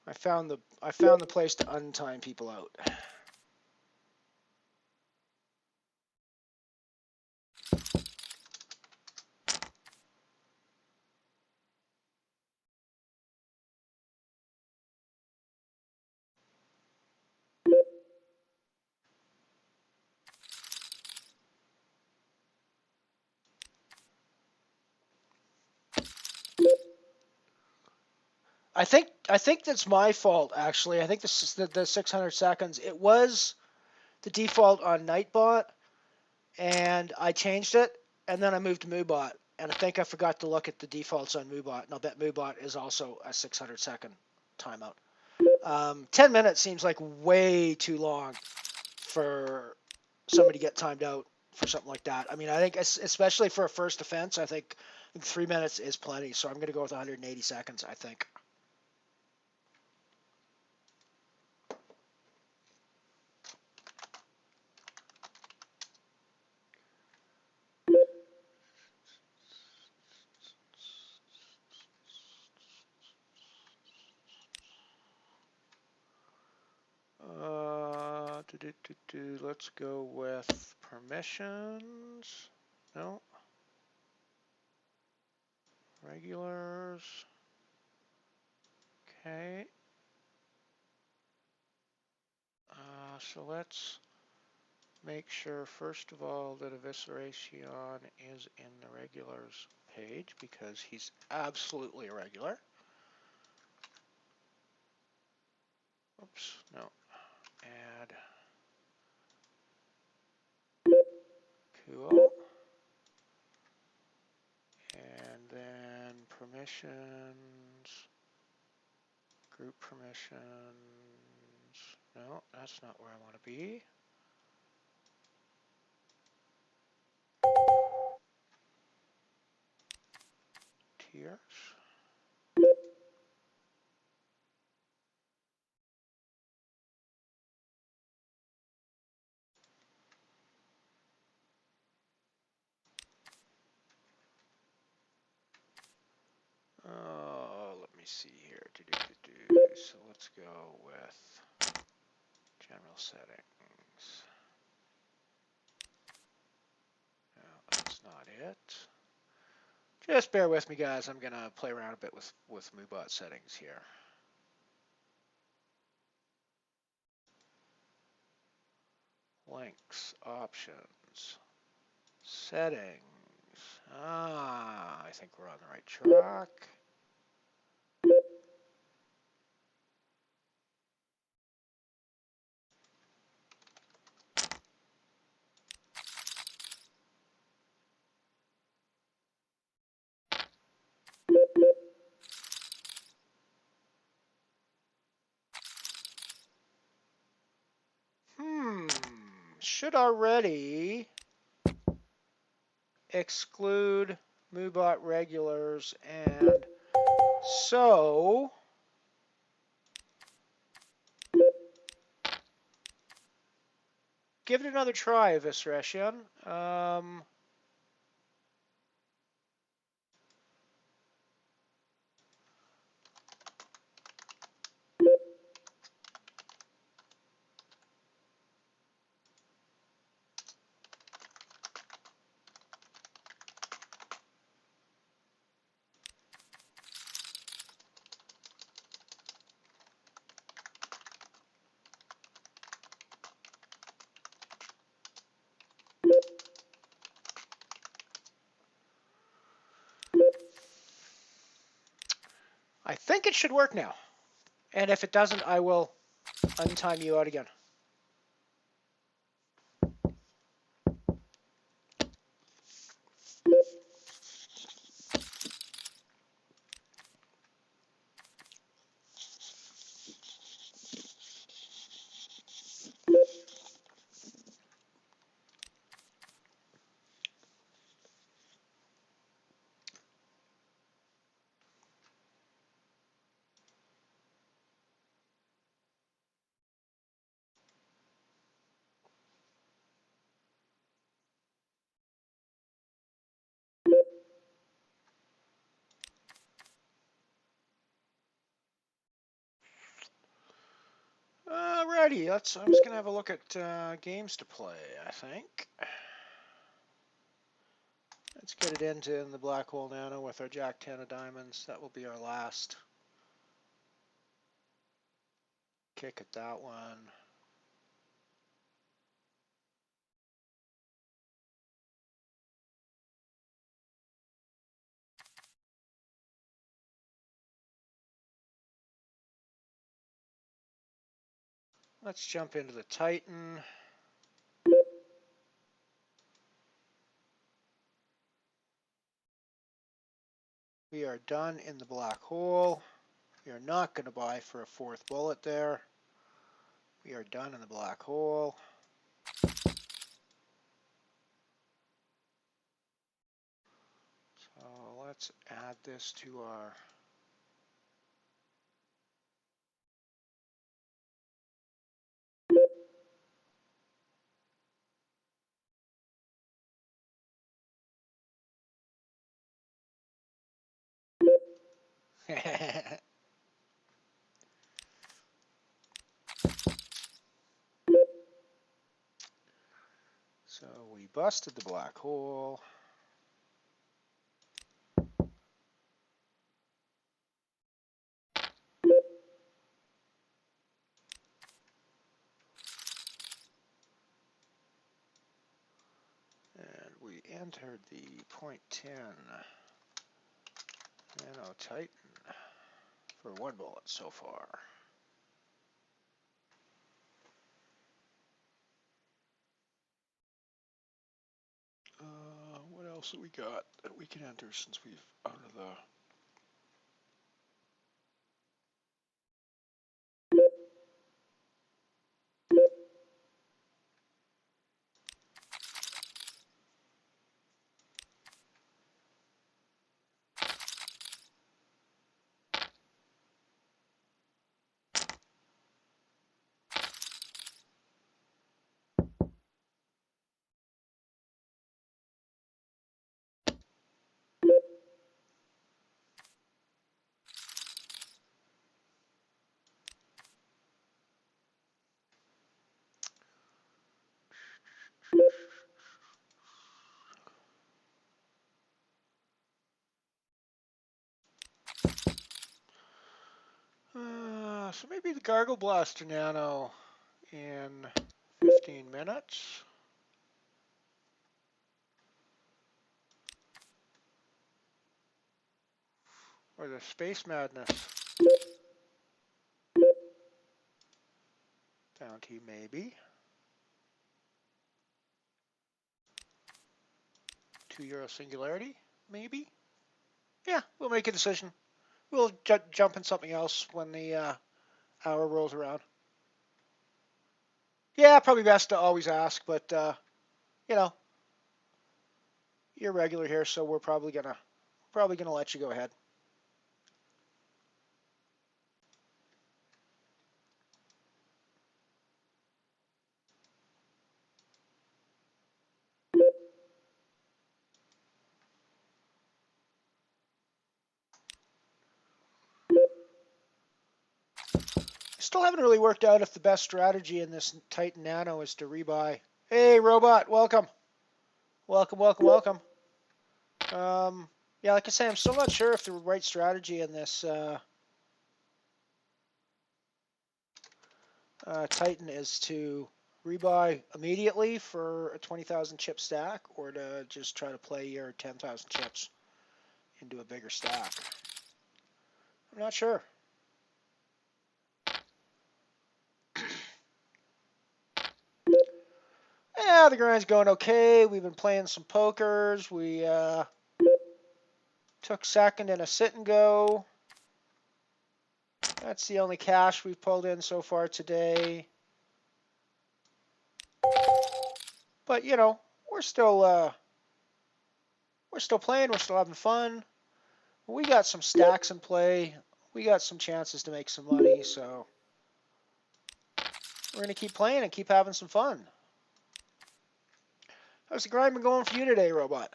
I found the place to untime people out. I think that's my fault actually. I think this is the 600 seconds. It was the default on Nightbot, and I changed it, and then I moved to MooBot, and I think I forgot to look at the defaults on MooBot, and I'll bet MooBot is also a 600 second timeout. 10 minutes seems like way too long for somebody to get timed out for something like that. I mean, I think especially for a first offense, I think 3 minutes is plenty. So I'm going to go with 180 seconds, I think. Let's go with permissions. No. Regulars. Okay. So let's make sure, first of all, that Evisceration is in the regulars page because he's absolutely a regular. Oops, no. Add. Cool. And then permissions, group permissions. No, that's not where I want to be. Tiers. Oh, let me see here. So let's go with general settings. No, that's not it. Just bear with me, guys. I'm going to play around a bit with MooBot settings here. Links, options, settings. I think we're on the right track. Should already exclude MooBot regulars, and so give it another try, Evisceration. I think it should work now. And if it doesn't, I will untime you out again. Alrighty, I'm just gonna have a look at games to play, I think. Let's get it into the Black Hole Nano with our Jack 10 of diamonds. That will be our last kick at that one. Let's jump into the Titan. We are done in the black hole. We are not going to buy for a fourth bullet there. We are done in the black hole. So let's add this to our so we busted the black hole. And we entered the 0.10 Nano Titan for one bullet so far. What else have we got that we can enter since we've out of the... So maybe the Gargle Blaster Nano in 15 minutes. Or the Space Madness bounty, maybe. €2 Singularity, maybe. Yeah, we'll make a decision. We'll jump in something else when the hour rolls around. Yeah, probably best to always ask, but you know, you're regular here, so we're probably gonna let you go ahead. Still haven't really worked out if the best strategy in this Titan Nano is to rebuy. Hey, Robot, welcome. Welcome, welcome, welcome. Yeah, like I say, I'm still not sure if the right strategy in this Titan is to rebuy immediately for a 20,000 chip stack or to just try to play your 10,000 chips into a bigger stack. I'm not sure. Yeah, the grind's going okay. We've been playing some pokers. We took second in a sit and go. That's the only cash we've pulled in so far today. But you know, we're still playing. We're still having fun. We got some stacks in play. We got some chances to make some money. So we're gonna keep playing and keep having some fun. How's the grind been going for you today, Robot?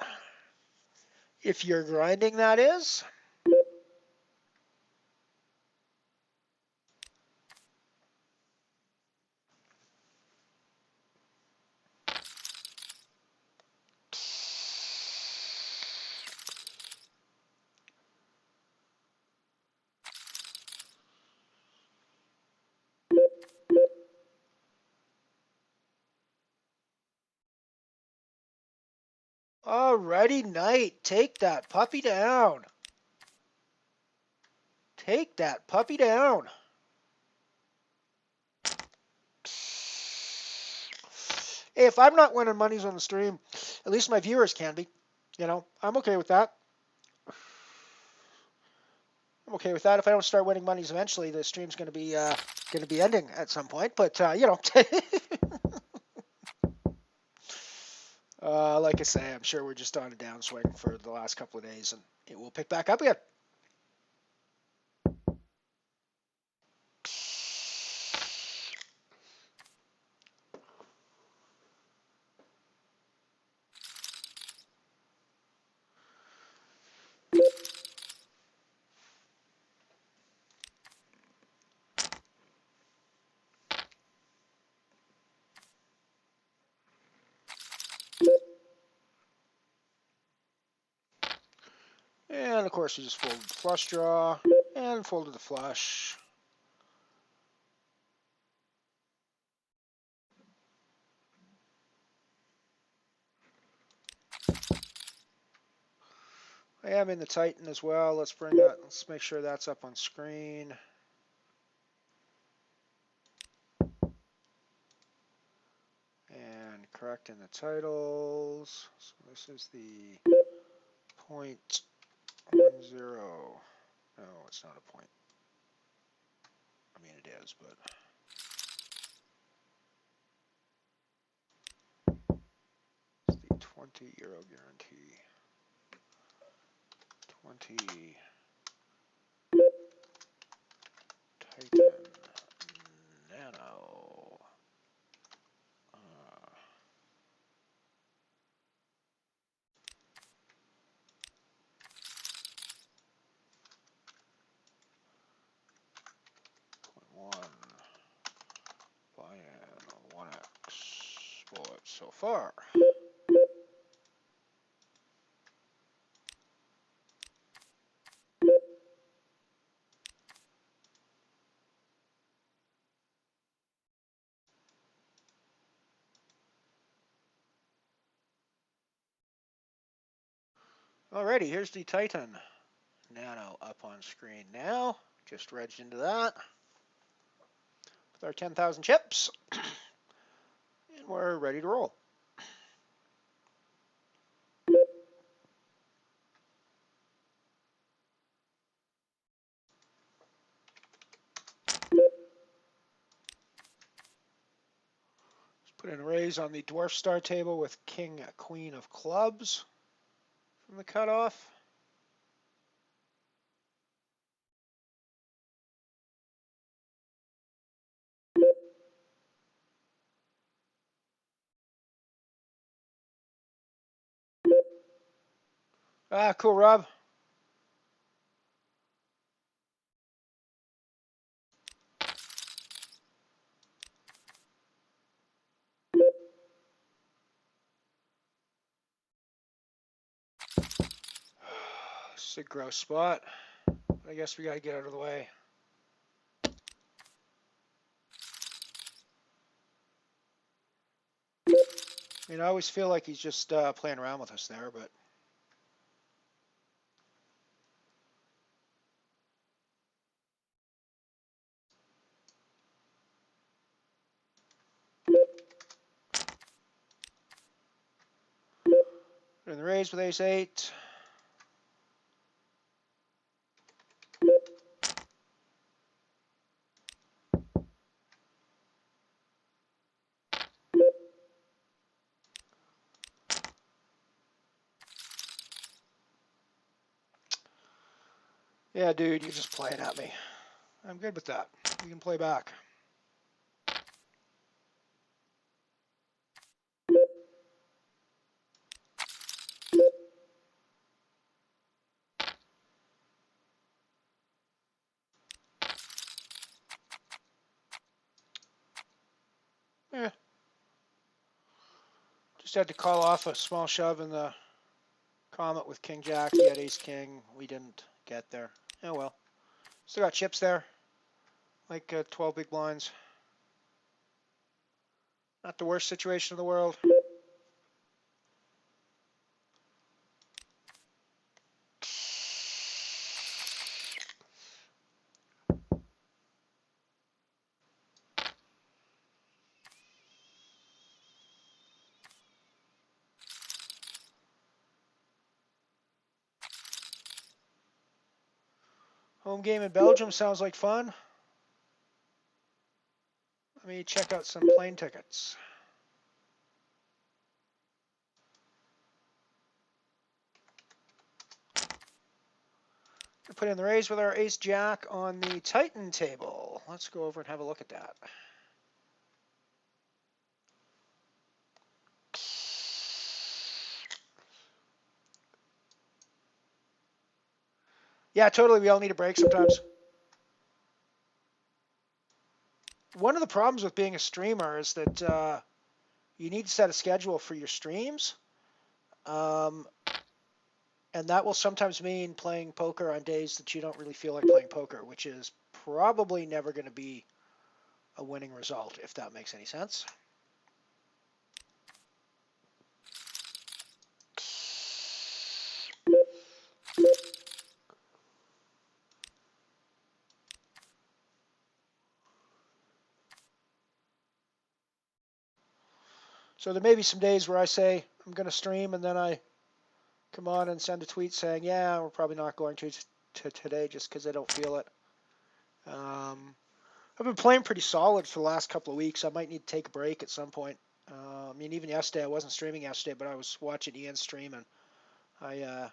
If you're grinding, that is. Alrighty, Knight. Take that puppy down. Take that puppy down. Hey, if I'm not winning monies on the stream, at least my viewers can be. You know, I'm okay with that. I'm okay with that. If I don't start winning monies eventually, the stream's going to be ending at some point. But you know, like I say, I'm sure we're just on a downswing for the last couple of days, and it will pick back up again. And of course, we just folded the flush draw and folded the flush. I am in the Titan as well. Let's bring that. Let's make sure that's up on screen. And correcting the titles. So this is the 0.10. No, it's not a point. I mean, it is, but it's the 20 euro guarantee. 20 Titan Nano. 1 buy-in 1x bullet so far. Alrighty, here's the Titan Nano up on screen now. Just regged into that with our 10,000 chips, and we're ready to roll. Let's put in a raise on the dwarf star table with king, queen of clubs from the cutoff. Ah, cool, Rob. This is a gross spot. I guess we got to get out of the way. I mean, I always feel like he's just playing around with us there, but Put in the raise with ace-8. Yeah, dude, you're just playing at me. I'm good with that. You can play back. Yeah. Just had to call off a small shove in the Comet with King Jack. He had Ace King. We didn't get there. Oh well. Still got chips there. Like 12 big blinds. Not the worst situation in the world. Home game in Belgium sounds like fun. Let me check out some plane tickets. Put in the raise with our ace jack on the Titan table. Let's go over and have a look at that. Yeah, totally. We all need a break sometimes. One of the problems with being a streamer is that you need to set a schedule for your streams. And that will sometimes mean playing poker on days that you don't really feel like playing poker, which is probably never going to be a winning result, if that makes any sense. So there may be some days where I say I'm going to stream, and then I come on and send a tweet saying, yeah, we're probably not going to today just because I don't feel it. I've been playing pretty solid for the last couple of weeks. I might need to take a break at some point. I mean, even yesterday, I wasn't streaming yesterday, but I was watching Ian's stream, and I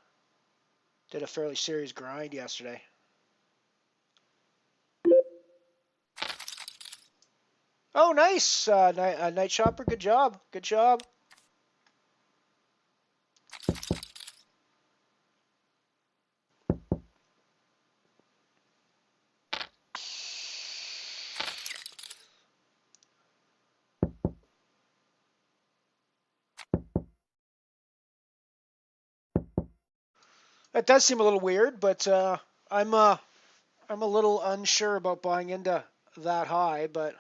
did a fairly serious grind yesterday. Oh, nice, Night Shopper. Good job. Good job. That does seem a little weird, but I'm a little unsure about buying into that high, but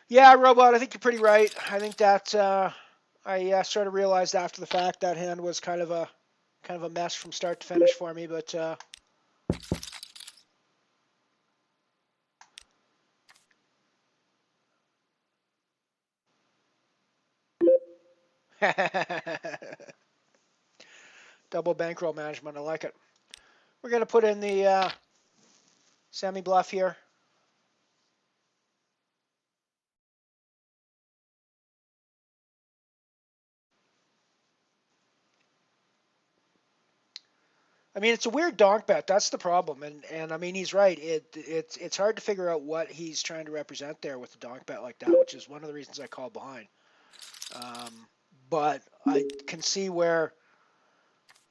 yeah, Robot, I think you're pretty right. I think that I sort of realized after the fact that hand was kind of a mess from start to finish for me, but double bankroll management, I like it. We're going to put in the semi-bluff here. I mean, it's a weird donk bet. That's the problem, and I mean, he's right. It's hard to figure out what he's trying to represent there with a donk bet like that, which is one of the reasons I call behind. But I can see where,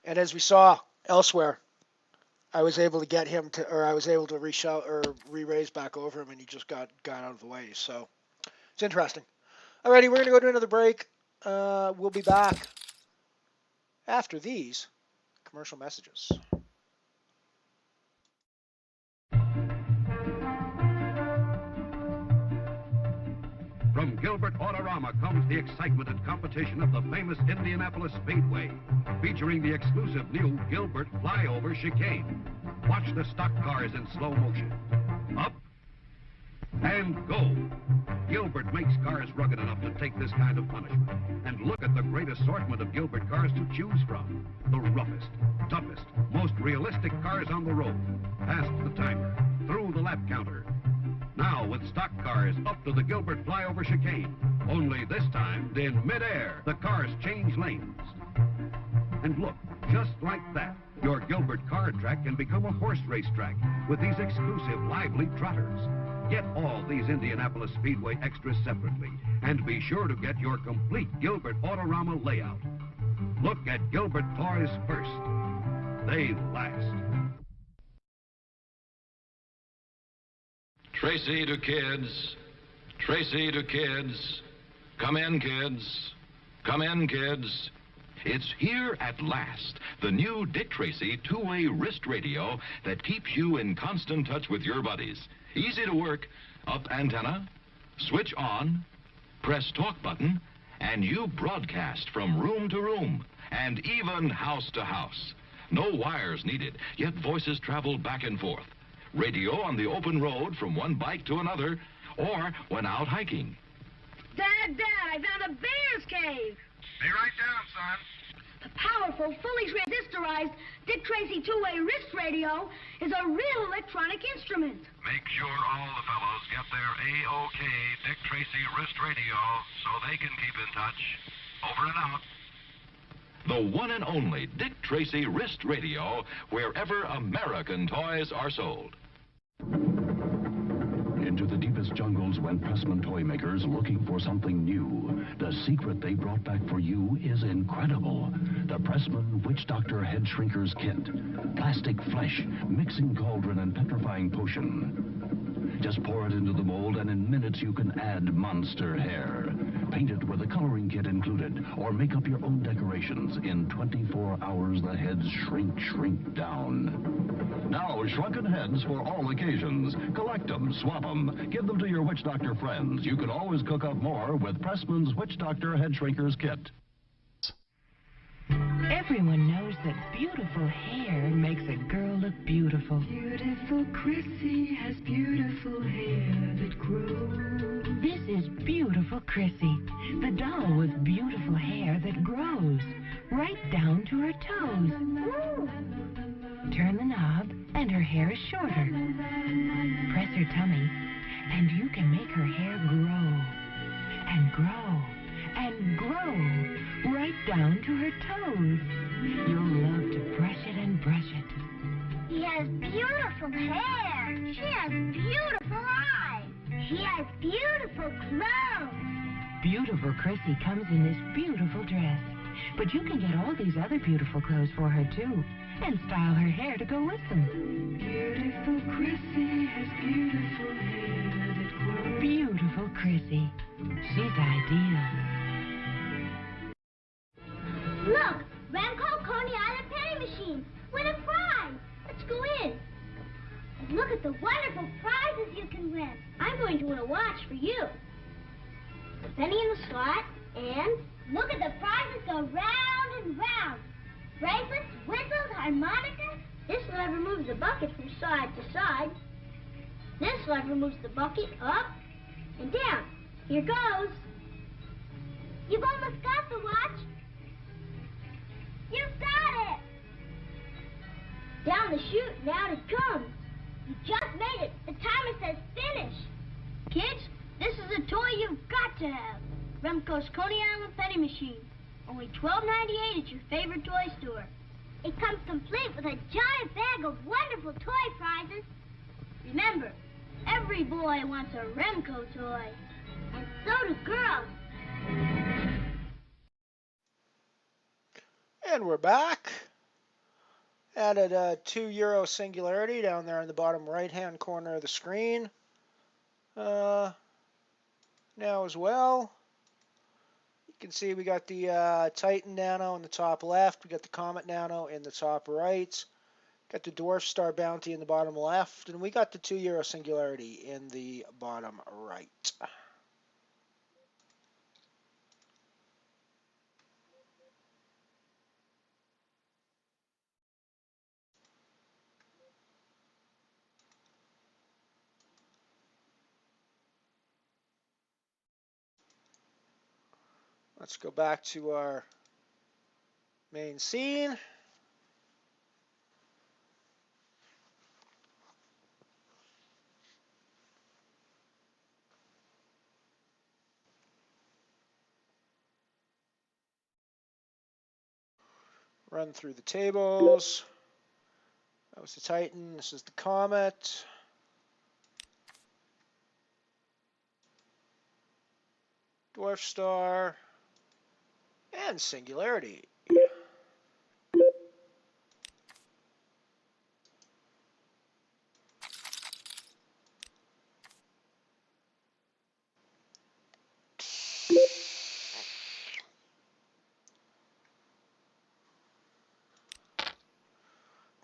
and as we saw elsewhere, I was able to get him to, or I was able to re-shove or re-raise back over him, and he just got out of the way. So it's interesting. Alrighty, we're going to go to another break. We'll be back after these commercial messages. From Gilbert Autorama comes the excitement and competition of the famous Indianapolis Speedway, featuring the exclusive new Gilbert Flyover Chicane. Watch the stock cars in slow motion. Up, then go. Gilbert makes cars rugged enough to take this kind of punishment. And look at the great assortment of Gilbert cars to choose from. The roughest, toughest, most realistic cars on the road. Past the timer, through the lap counter. Now with stock cars up to the Gilbert flyover chicane. Only this time, in midair, the cars change lanes. And look, just like that, your Gilbert car track can become a horse race track with these exclusive lively trotters. Get all these Indianapolis Speedway extras separately, and be sure to get your complete Gilbert Autorama layout. Look at Gilbert toys first. They last. Tracy to kids. Tracy to kids. Come in, kids. Come in, kids. It's here at last, the new Dick Tracy two-way wrist radio that keeps you in constant touch with your buddies. Easy to work. Up antenna, switch on, press talk button, and you broadcast from room to room and even house to house. No wires needed, yet voices travel back and forth. Radio on the open road from one bike to another, or when out hiking. Dad, I found a bear's cave. Be right down, son. The powerful, fully transistorized Dick Tracy two-way wrist radio is a real electronic instrument. Make sure all the fellows get their A-OK Dick Tracy wrist radio so they can keep in touch. Over and out. The one and only Dick Tracy wrist radio, wherever American toys are sold. Into the deepest jungles went Pressman toy makers looking for something new. The secret they brought back for you is incredible. The Pressman Witch Doctor Head Shrinkers Kit. Plastic flesh, mixing cauldron and petrifying potion. Just pour it into the mold and in minutes you can add monster hair. Paint it with a coloring kit included or make up your own decorations. In 24 hours the heads shrink down. Now shrunken heads for all occasions. Collect them, swap them, give them to your Witch Doctor friends. You can always cook up more with Pressman's Witch Doctor Head Shrinkers Kit. Everyone knows that beautiful hair makes a girl look beautiful. Beautiful Chrissy has beautiful hair that grows. This is beautiful Chrissy, the doll with beautiful hair that grows right down to her toes. Turn the knob and her hair is shorter. Press her tummy and you can make her hair grow and grow and grow right down to her toes. You'll love to brush it and brush it. He has beautiful hair. She has beautiful eyes. He has beautiful clothes. Beautiful Chrissy comes in this beautiful dress. But you can get all these other beautiful clothes for her, too, and style her hair to go with them. Beautiful Chrissy has beautiful hair that grows. Beautiful Chrissy. She's ideal. Look, Remco Coney Island penny machine. Win a prize. Let's go in. And look at the wonderful prizes you can win. I'm going to win a watch for you. The penny in the slot, and look at the prizes go round and round. Bracelets, whistles, harmonicas. This lever moves the bucket from side to side. This lever moves the bucket up and down. Here goes. You've almost got the watch. You've got it. Down the chute and out it comes. You just made it. The timer says finish. Kids, this is a toy you've got to have. Remco's Coney Island penny machine. Only $12.98 at your favorite toy store. It comes complete with a giant bag of wonderful toy prizes. Remember, every boy wants a Remco toy. And so do girls. And we're back. Added a €2 singularity down there in the bottom right-hand corner of the screen. Now as well. You can see we got the Titan Nano in the top left. We got the Comet Nano in the top right. Got the Dwarf Star Bounty in the bottom left. And we got the €2 singularity in the bottom right. Let's go back to our main scene. Run through the tables. That was the Titan. This is the Comet. Dwarf Star. And Singularity.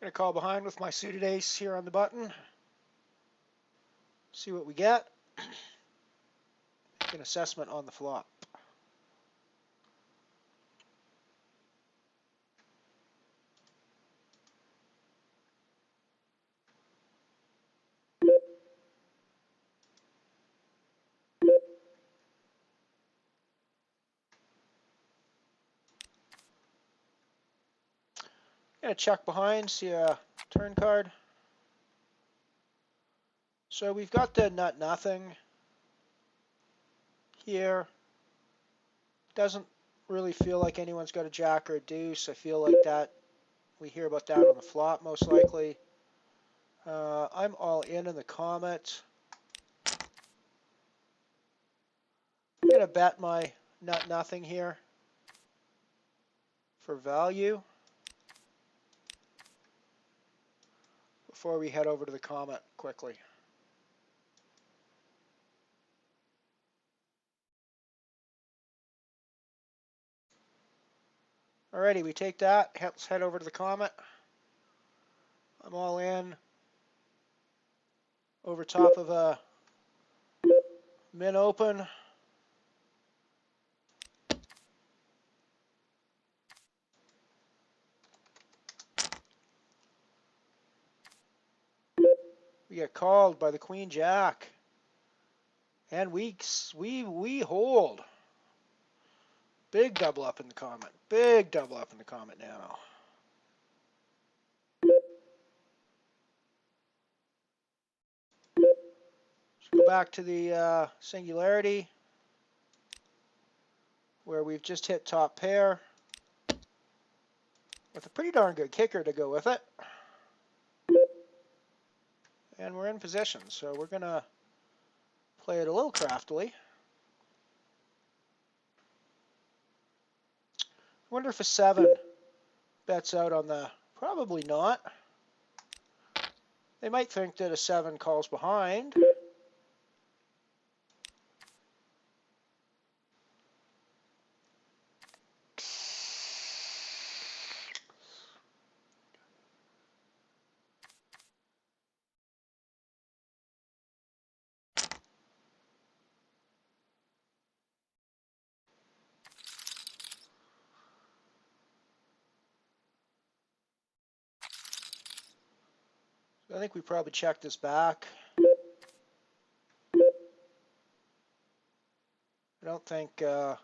Gonna call behind with my suited ace here on the button. See what we get. Make an assessment on the flop. Gonna check behind, see a turn card. So we've got the nut nothing here. Doesn't really feel like anyone's got a jack or a deuce. I feel like that we hear about that on the flop most likely. I'm all in the Comet. I'm gonna bet my nut nothing here for value before we head over to the Comet quickly. Alrighty, we take that. Let's head over to the Comet. I'm all in. Over top of a min open. We get called by the Queen Jack. And we hold. Big double up in the Comet. Big double up in the Comet now. Let's go back to the Singularity, where we've just hit top pair with a pretty darn good kicker to go with it. And we're in position, so we're going to play it a little craftily. I wonder if a 7 bets out on the... Probably not. They might think that a 7 calls behind. I think we probably check this back. I don't think... I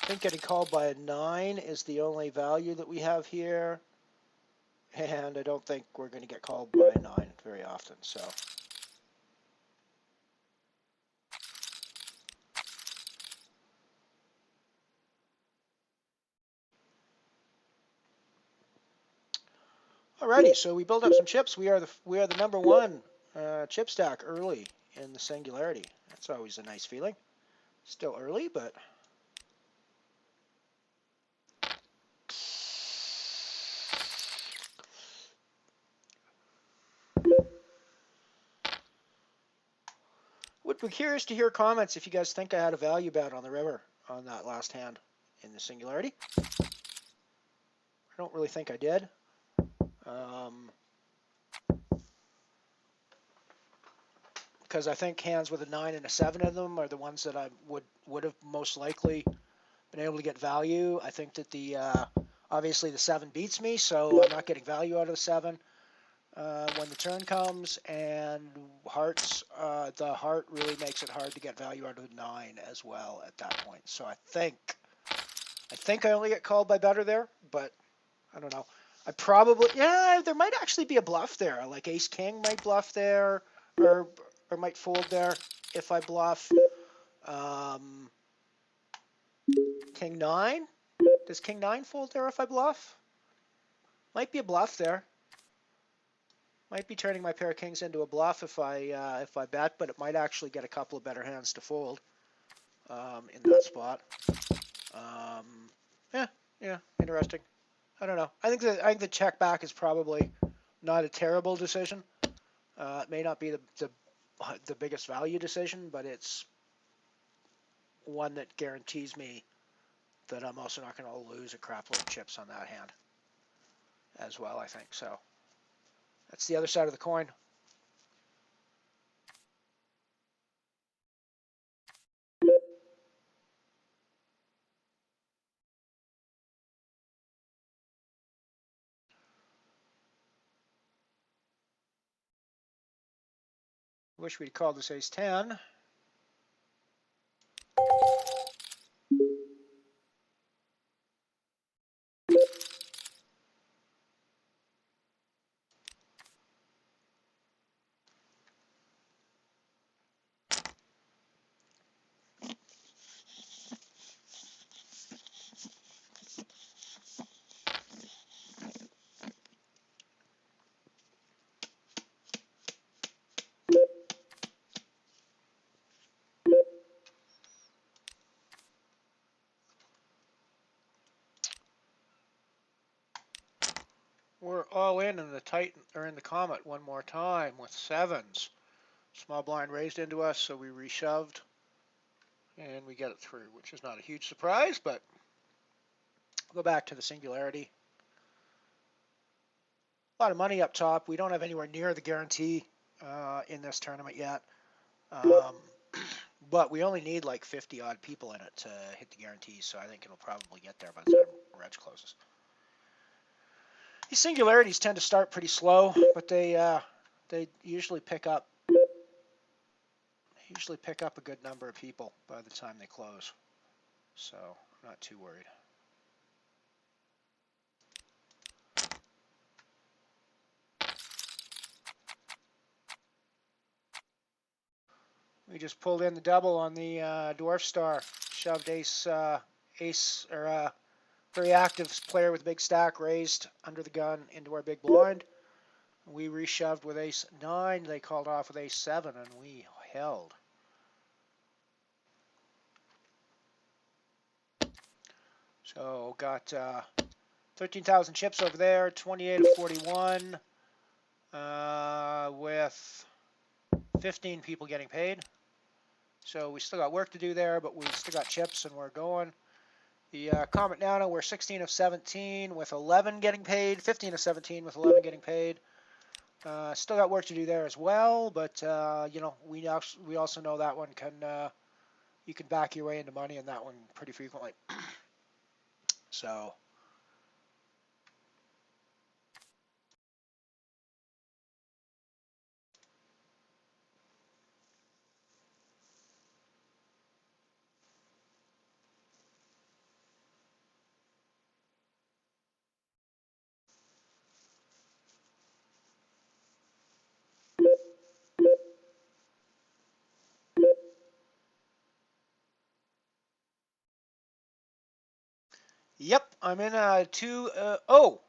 think getting called by a 9 is the only value that we have here. And I don't think we're going to get called by a 9 very often, so... Alrighty, so we build up some chips. We are the #1 chip stack early in the Singularity. That's always a nice feeling. Still early, but would be curious to hear comments if you guys think I had a value bet on the river on that last hand in the Singularity. I don't really think I did. Because I think hands with a 9 and a 7 in them are the ones that I would have most likely been able to get value. I think that the obviously the 7 beats me, so I'm not getting value out of the 7. when the turn comes, and hearts, the heart really makes it hard to get value out of 9 as well at that point. So I think I only get called by better there, but I don't know. I probably, yeah, there might actually be a bluff there. Like Ace King might bluff there, or might fold there if I bluff. King 9? Does King 9 fold there if I bluff? Might be a bluff there. Might be turning my pair of kings into a bluff if I bet, but it might actually get a couple of better hands to fold in that spot. Yeah, interesting. I don't know. I think the check back is probably not a terrible decision. It may not be the biggest value decision, but it's one that guarantees me that I'm also not going to lose a crap load of chips on that hand as well, I think. So that's the other side of the coin. Wish we'd called this ace 10. We're all in the Titan or in the Comet one more time with 7s. Small blind raised into us, so we reshoved, and we get it through, which is not a huge surprise, but we'll go back to the Singularity. A lot of money up top. We don't have anywhere near the guarantee in this tournament yet, but we only need like 50 odd people in it to hit the guarantee, so I think it'll probably get there by the time Reg closes. These Singularities tend to start pretty slow, but they usually pick up a good number of people by the time they close. So I'm not too worried. We just pulled in the double on the Dwarf Star, shoved ace or very active player with a big stack raised under the gun into our big blind. We reshoved with ace 9. They called off with ace 7, and we held. So got 13,000 chips over there, 28 of 41, with 15 people getting paid. So we still got work to do there, but we still got chips, and we're going. The Comet Nano, we're 16 of 17 with 11 getting paid, 15 of 17 with 11 getting paid. Still got work to do there as well, but you know, we also know that one can you can back your way into money in that one pretty frequently. So yep, I'm in a oh,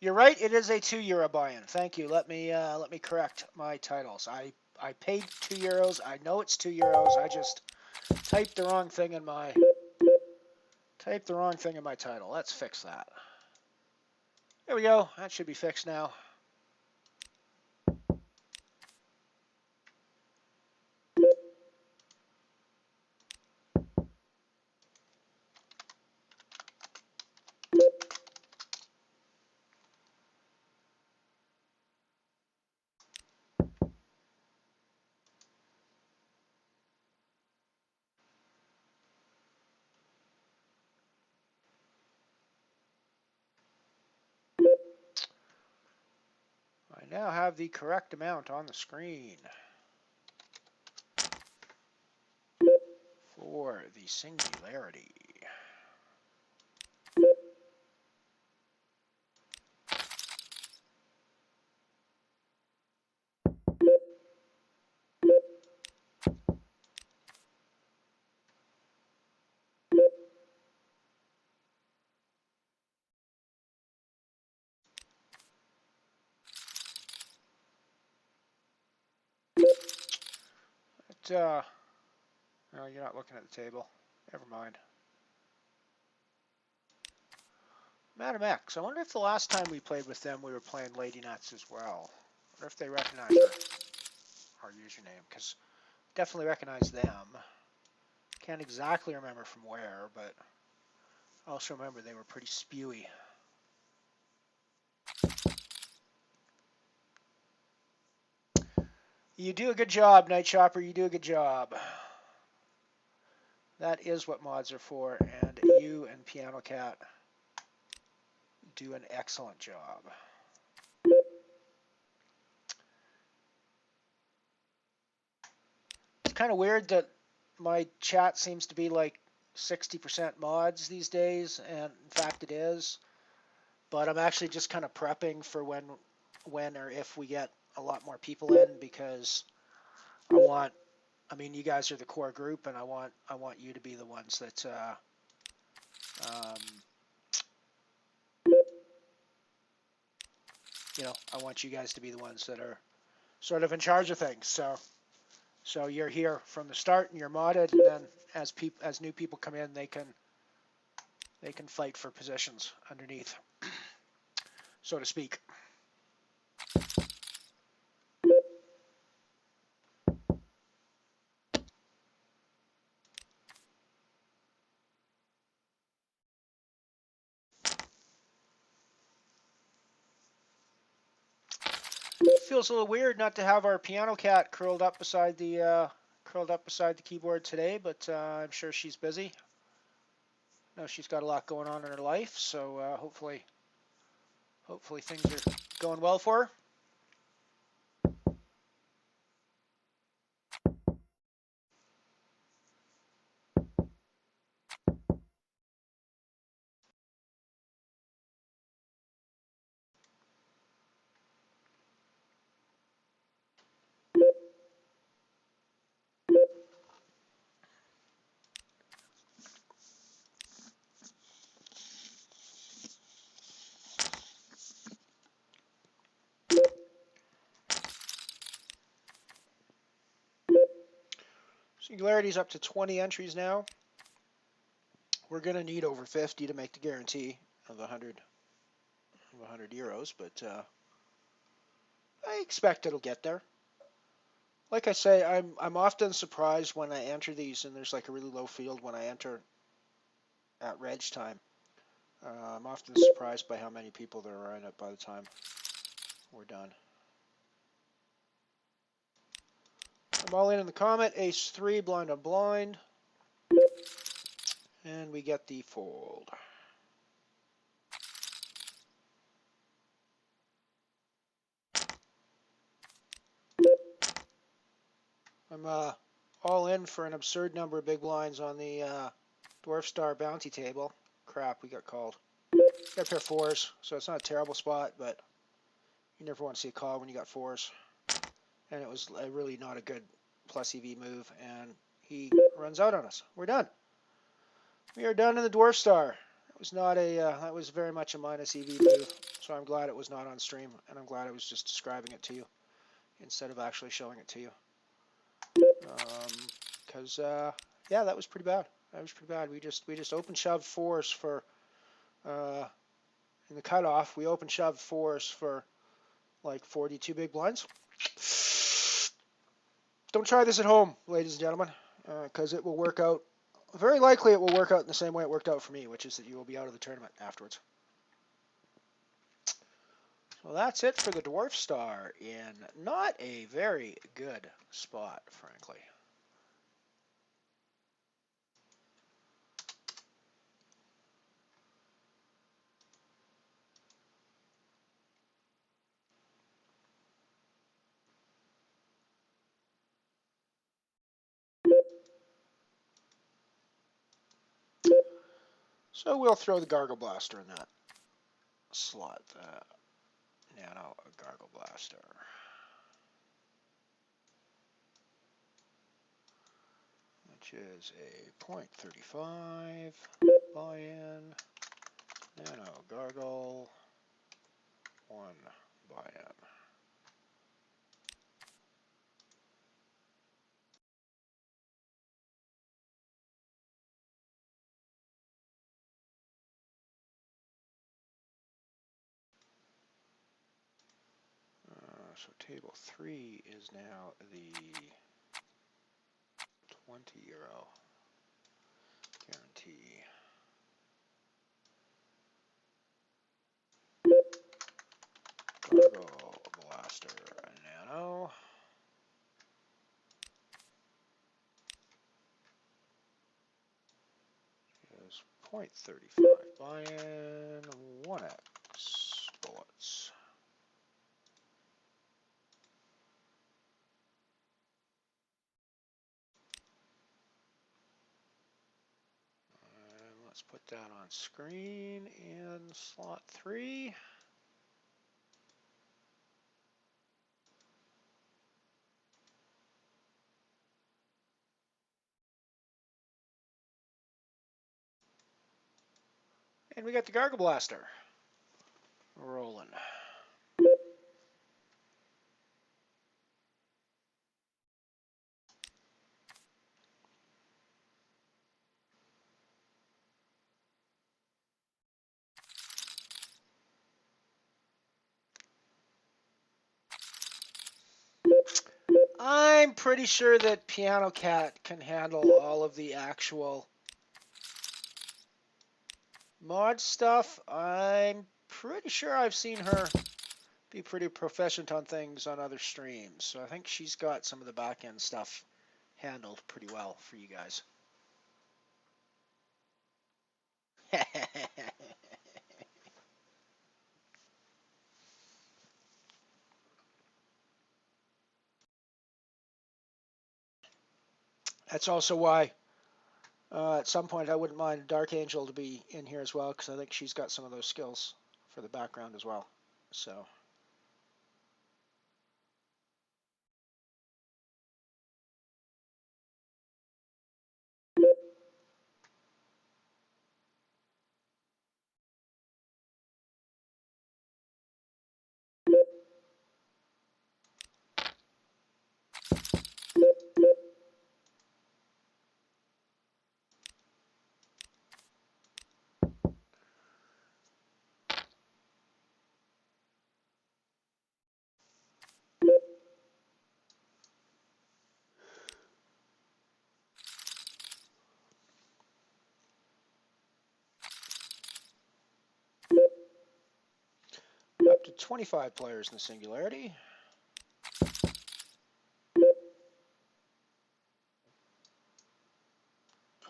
you're right. It is a €2 buy-in. Thank you. Let me correct my titles. I paid €2. I know it's €2. I just typed the wrong thing in my title. Let's fix that. There we go. That should be fixed now. I now have the correct amount on the screen for the singularity. No, you're not looking at the table. Never mind. Madam X, I wonder if the last time we played with them we were playing Lady Nuts as well. I wonder if they recognize our username, because definitely recognize them. Can't exactly remember from where, but I also remember they were pretty spewy. You do a good job, Night Chopper. You do a good job. That is what mods are for, and you and Piano Cat do an excellent job. It's kind of weird that my chat seems to be like 60% mods these days, and in fact it is. But I'm actually just kind of prepping for when or if we get a lot more people in, because I mean, you guys are the core group, and I want you to be the ones that you know, I want you guys to be the ones that are sort of in charge of things. So you're here from the start, and you're modded, and then as new people come in, they can fight for positions underneath, so to speak. It feels a little weird not to have our Piano Cat curled up beside the keyboard today, but I'm sure she's busy. No, she's got a lot going on in her life, so hopefully things are going well for her. Singularity's up to 20 entries now. We're going to need over 50 to make the guarantee of 100 euros, but I expect it'll get there. Like I say, I'm often surprised when I enter these and there's like a really low field when I enter at reg time. I'm often surprised by how many people there are in it by the time we're done. I'm all in the comet, ace 3, blind on blind. And we get the fold. I'm all in for an absurd number of big blinds on the Dwarf Star bounty table. Crap, we got called. Got a pair of fours, so it's not a terrible spot, but you never want to see a call when you got fours. And it was really not a good plus EV move, and he runs out on us. We're done. We are done in the Dwarf Star. It was not a, that was very much a minus EV move, so I'm glad it was not on stream, and I'm glad I was just describing it to you instead of actually showing it to you. Because yeah, that was pretty bad. That was pretty bad. We just open shoved fours for in the cutoff. We open shoved fours for like 42 big blinds. Don't try this at home, ladies and gentlemen, because it will work out. Very likely, it will work out in the same way it worked out for me, which is that you will be out of the tournament afterwards. So that's it for the Dwarf Star in not a very good spot, frankly. So we'll throw the Gargle Blaster in that slot. Nano Gargle Blaster. Which is a .35 buy-in. Nano Gargle. 1 buy-in. So table 3 is now the €20 guarantee. Gargle Blaster Nano. Is .35 buy-in 1X bullets. Let's put that on screen in slot 3. And we got the Gargle Blaster rolling. I'm pretty sure that Piano Cat can handle all of the actual mod stuff. I'm pretty sure I've seen her be pretty proficient on things on other streams. So I think she's got some of the back end stuff handled pretty well for you guys. That's also why at some point I wouldn't mind Dark Angel to be in here as well, because I think she's got some of those skills for the background as well. So. Up to 25 players in the Singularity.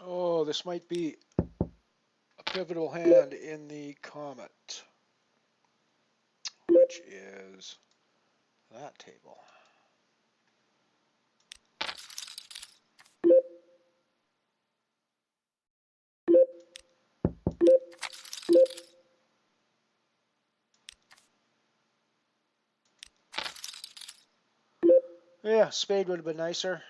Oh, this might be a pivotal hand in the Comet, which is that table. Yeah, spade would have been nicer.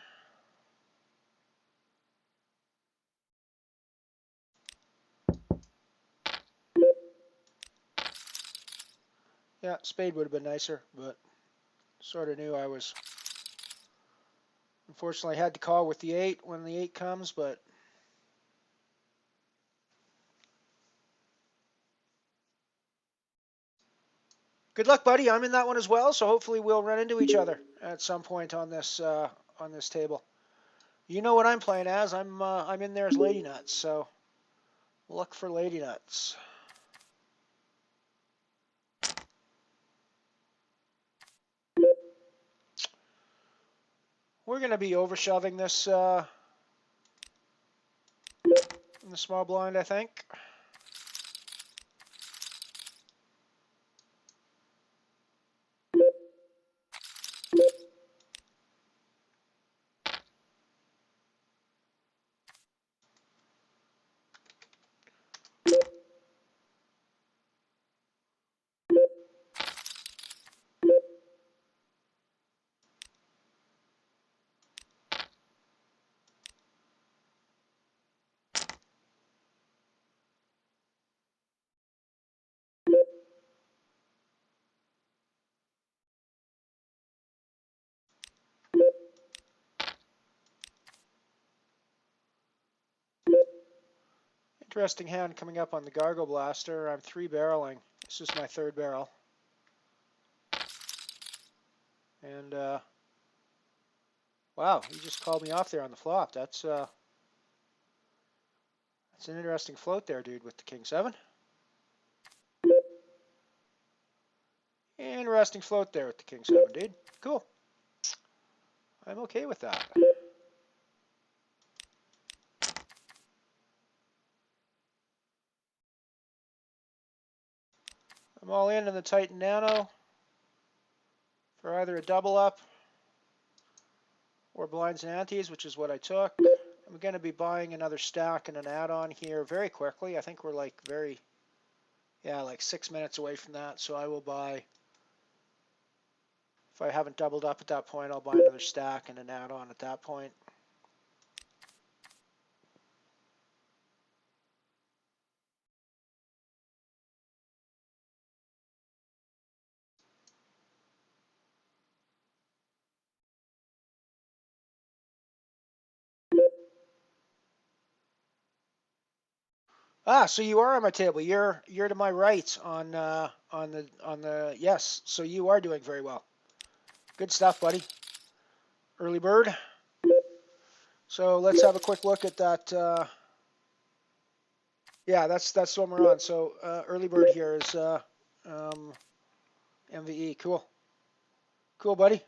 Yeah, spade would have been nicer, but sort of knew I was. Unfortunately, I had to call with the 8 when the 8 comes, but. Good luck, buddy. I'm in that one as well, so hopefully we'll run into each other at some point on this table. You know what I'm playing as. I'm in there as Lady Nuts, so look for Lady Nuts. We're going to be overshoving this in the small blind, I think. Interesting hand coming up on the Gargle Blaster. I'm 3-barreling. This is my 3rd barrel. And, wow, he just called me off there on the flop. That's an interesting float there, dude, with the King 7. Interesting float there with the King 7, dude. Cool. I'm okay with that. I'm all in the Titan Nano for either a double up or blinds and antes, which is what I took. I'm going to be buying another stack and an add-on here very quickly. I think we're like like 6 minutes away from that. So I will buy, if I haven't doubled up at that point, I'll buy another stack and an add-on at that point. Ah, so you are on my table. You're to my right on the yes. So you are doing very well. Good stuff, buddy. Early bird. So let's have a quick look at that. Yeah, that's what we're on. So early bird here is MVE. Cool. Cool, buddy.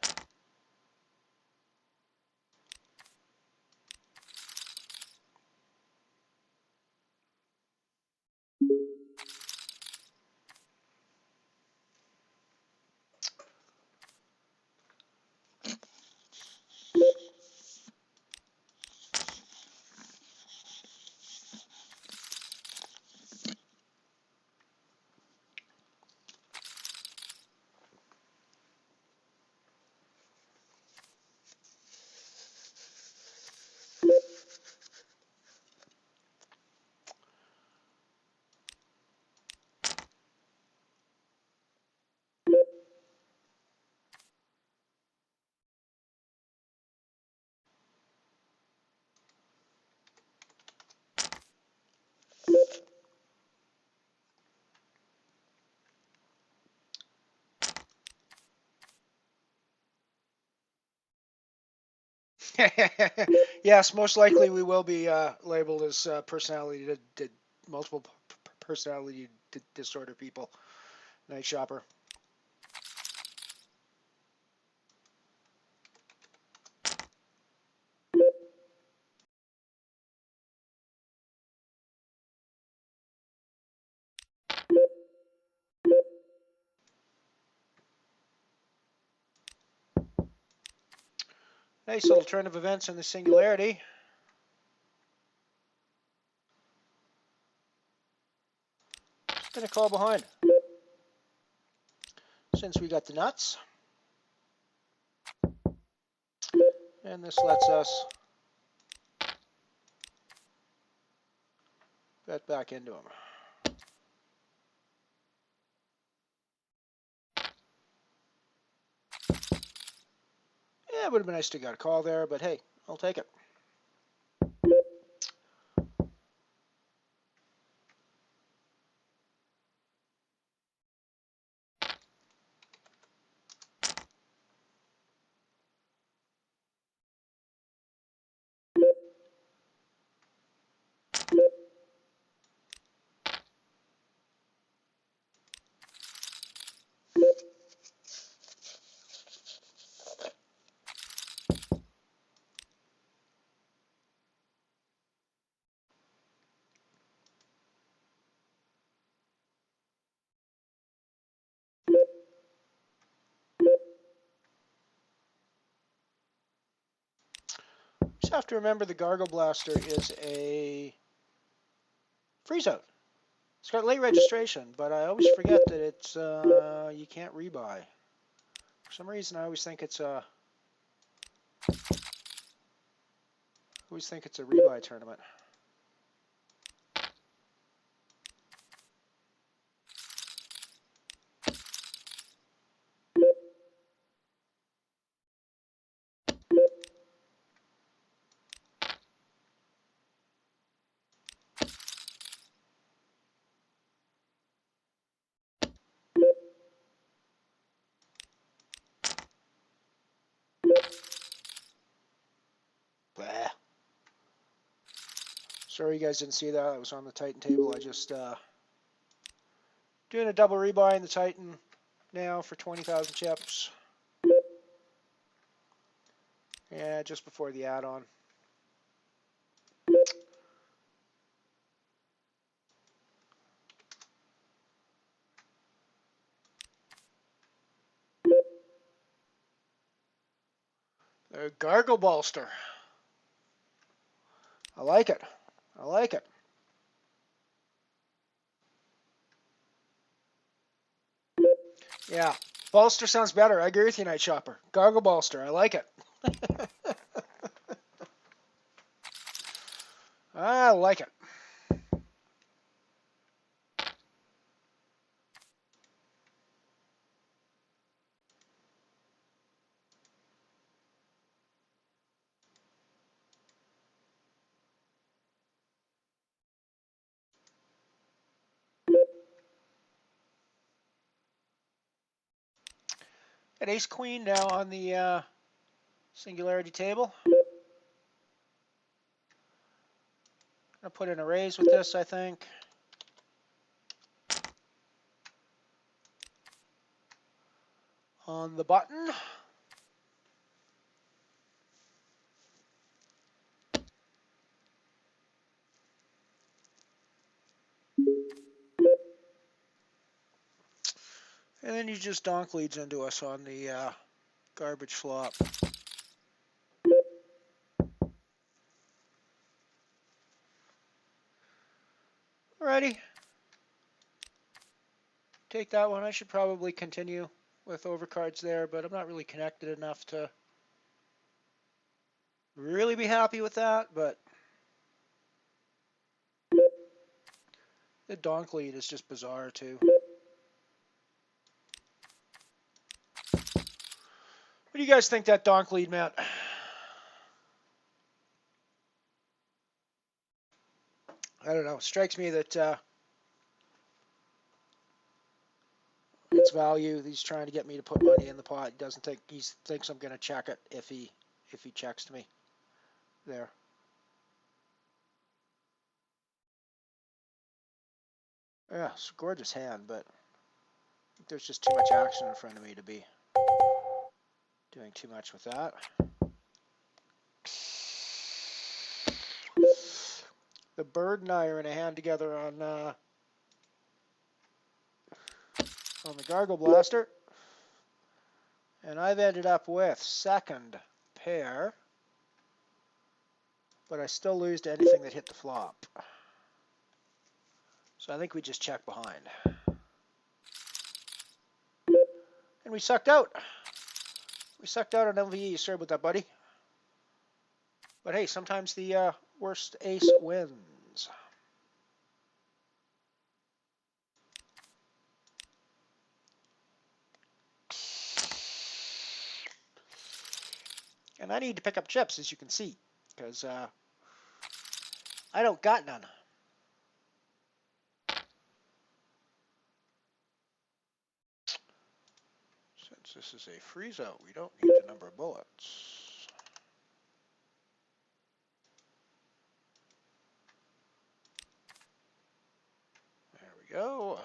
Yes, most likely we will be labeled as multiple personality disorder people. Night shopper. Nice little turn of events in the singularity. Just gonna call behind. Since we got the nuts. And this lets us bet back into him. Yeah, it would have been nice to got a call there, but hey, I'll take it. Just have to remember the Gargle Blaster is a freeze out. It's got late registration, but I always forget that it's you can't rebuy. For some reason, I always think it's a rebuy tournament. Sorry you guys didn't see that. I was on the Titan table. I just doing a double rebuy in the Titan now for 20,000 chips. Yeah, just before the add-on. The Gargle Bolster. I like it. I like it. Yeah, Bolster sounds better. I agree with you, Night Shopper. Gargle Bolster. I like it. I like it. Got Ace Queen now on the Singularity table. Gonna put in a raise with this, I think. On the button. And then you just donk leads into us on the garbage flop. Alrighty. Take that one. I should probably continue with overcards there, but I'm not really connected enough to really be happy with that. But the donk lead is just bizarre too. What do you guys think that donk lead meant? I don't know. It strikes me that its value. He's trying to get me to put money in the pot. He doesn't think he thinks I'm going to check it if he checks to me. There. Yeah, it's a gorgeous hand, but I think there's just too much action in front of me to be doing too much with that. The Bird and I are in a hand together on the Gargle Blaster. And I've ended up with second pair, but I still lose to anything that hit the flop. So I think we just check behind. And we sucked out. We sucked out on LVE. Sorry about that, buddy. But hey, sometimes the worst ace wins. And I need to pick up chips, as you can see, because I don't got none. Since this is a freeze out, we don't need the number of bullets. There we go.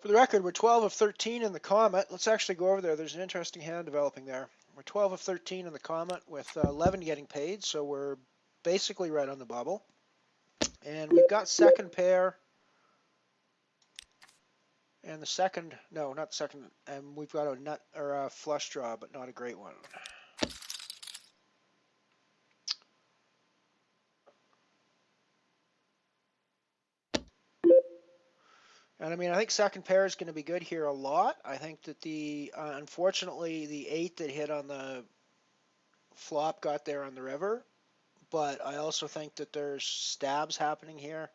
For the record, we're 12 of 13 in the Comet. Let's actually go over there. There's an interesting hand developing there. We're 12 of 13 in the Comet with 11 getting paid, so we're basically right on the bubble. And we've got second pair. And the second, no, not second, and we've got a nut or a flush draw, but not a great one. And I mean, I think second pair is going to be good here a lot. I think that unfortunately, the 8 that hit on the flop got there on the river. But I also think that there's stabs happening here.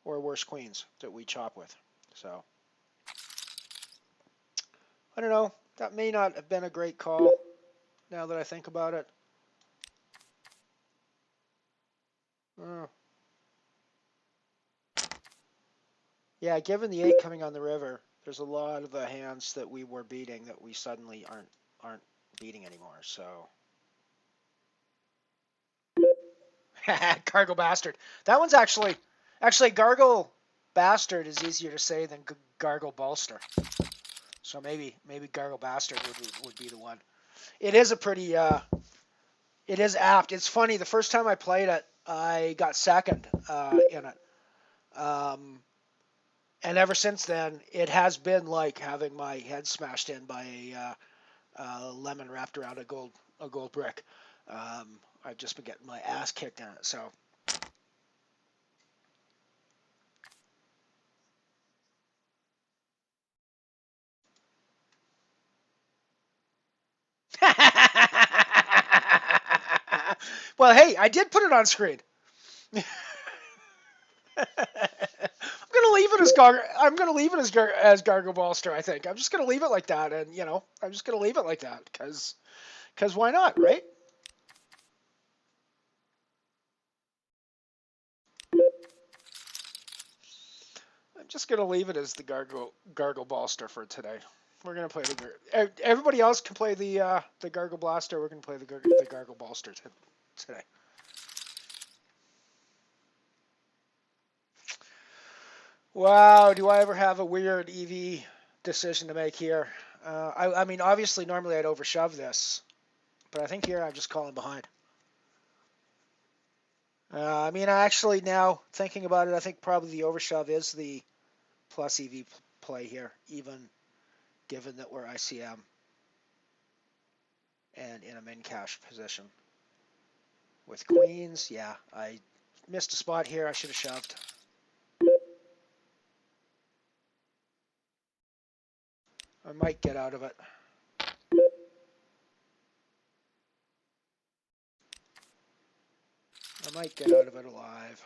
Or worse, queens that we chop with. So, I don't know. That may not have been a great call, now that I think about it. Yeah, given the 8 coming on the river, there's a lot of the hands that we were beating that we suddenly aren't beating anymore. So, Gargle Bastard. That one's actually Gargle Bastard is easier to say than Gargle Bolster. So maybe Gargle Bastard would be the one. It is a pretty it is apt. It's funny. The first time I played it, I got second in it. And ever since then, it has been like having my head smashed in by a lemon wrapped around a gold brick. I've just been getting my ass kicked in it. So. Well, hey, I did put it on screen. I'm gonna leave it as Gargle Bolster. I think I'm just gonna leave it like that, and I'm just gonna leave it like that because why not, right? I'm just gonna leave it as the Gargle Bolster for today. We're gonna play everybody else can play the Gargle Blaster. We're gonna play the Gargle Bolster today. Wow, do I ever have a weird EV decision to make here? I mean, obviously, normally I'd overshove this, but I think here I'm just calling behind. I mean, actually, now thinking about it, I think probably the overshove is the plus EV play here, even given that we're ICM and in a min cash position. With queens, yeah, I missed a spot here. I should have shoved. I might get out of it. I might get out of it alive.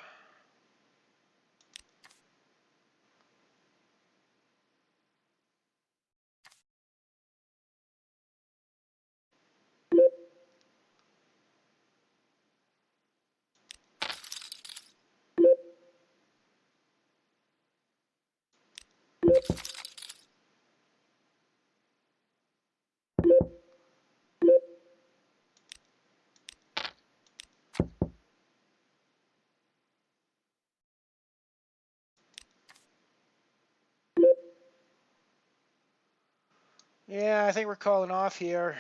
Yeah, I think we're calling off here.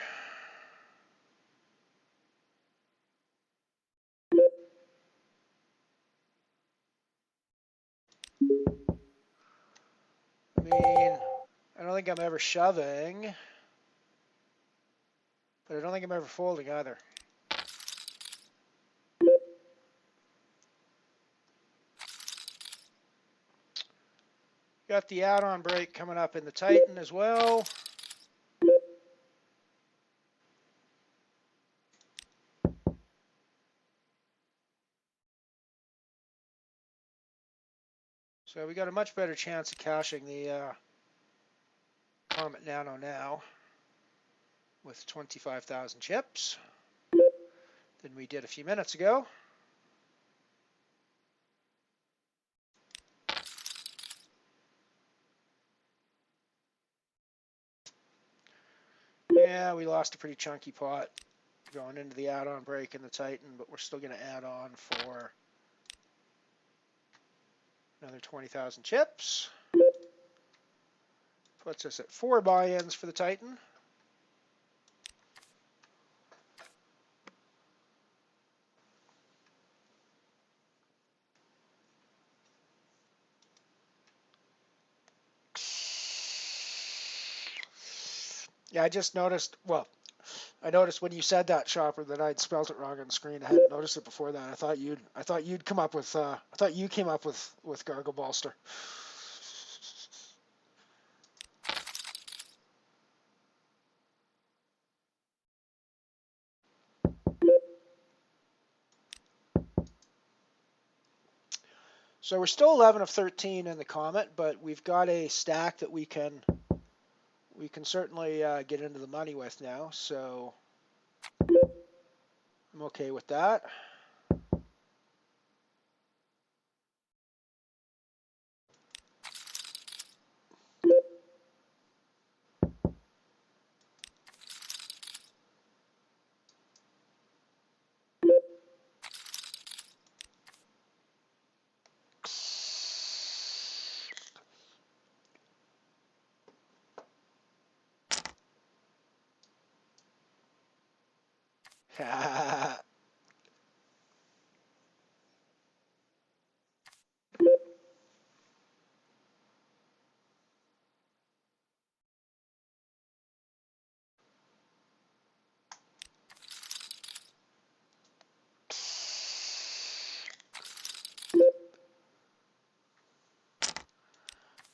I mean, I don't think I'm ever shoving, but I don't think I'm ever folding either. Got the add-on break coming up in the Titan as well. So we got a much better chance of cashing the Comet Nano now with 25,000 chips than we did a few minutes ago. Yeah, we lost a pretty chunky pot going into the add-on break in the Titan, but we're still going to add on for another 20,000 chips. Puts us at 4 buy-ins for the Titan. Yeah, I just noticed, well, I noticed when you said that, Shopper, that I'd spelled it wrong on the screen. I hadn't noticed it before that. I thought you'd come up with I thought you came up with Gargle Bolster. So we're still 11 of 13 in the Comet, but we've got a stack that we can certainly get into the money with now. So I'm okay with that.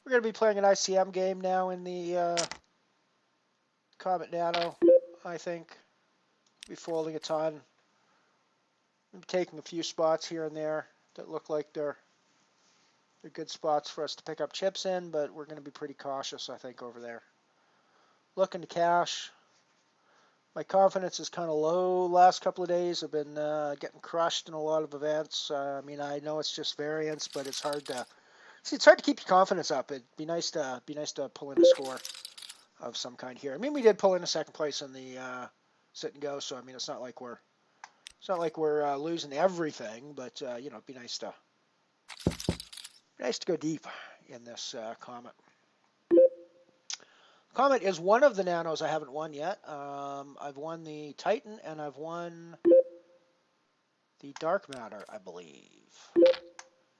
We're going to be playing an ICM game now in the Comet Nano, I think. Be folding a ton. I'm taking a few spots here and there that look like they're good spots for us to pick up chips in, but we're going to be pretty cautious, I think, over there. Looking to cash. My confidence is kind of low last couple of days. I've been getting crushed in a lot of events. I mean, I know it's just variance, but it's hard to keep your confidence up. It'd be nice to pull in a score of some kind here. I mean, we did pull in a second place in the sit and go, so I mean, it's not like we're losing everything, but you know, it'd be nice to go deep in this Comet. Comet is one of the nanos I haven't won yet. I've won the Titan and I've won the Dark Matter, I believe.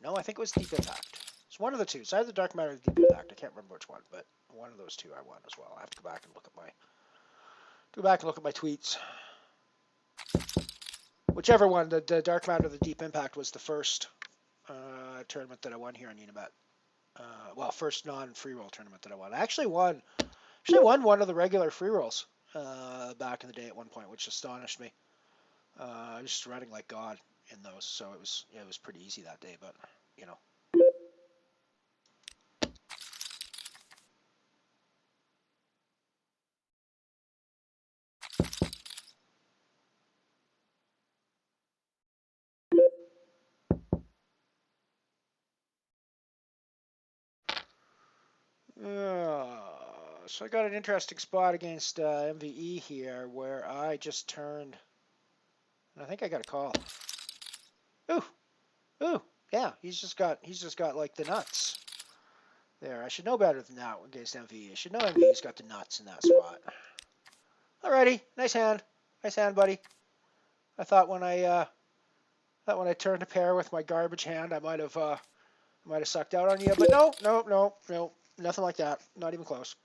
No, I think it was Deep Impact. It's one of the two. It's either Dark Matter or Deep Impact. I can't remember which one, but one of those two I won as well. I have to go back and look at my tweets. Whichever one, the Dark Matter or the Deep Impact was the first tournament that I won here on Unibet. Well, first non-free roll tournament that I won. I actually won one of the regular free rolls back in the day at one point, which astonished me. I was just running like God in those, so it was pretty easy that day. But you know. So I got an interesting spot against MVE here where I just turned, and I think I got a call. Ooh, yeah, he's just got like the nuts there. I should know better than that against MVE. I should know MVE's got the nuts in that spot. Alrighty, nice hand, buddy. I thought when I turned a pair with my garbage hand, I might have sucked out on you, but no, nothing like that. Not even close.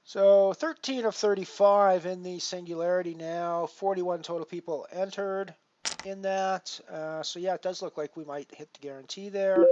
So 13 of 35 in the Singularity now. 41 total people entered in that. So yeah, it does look like we might hit the guarantee there.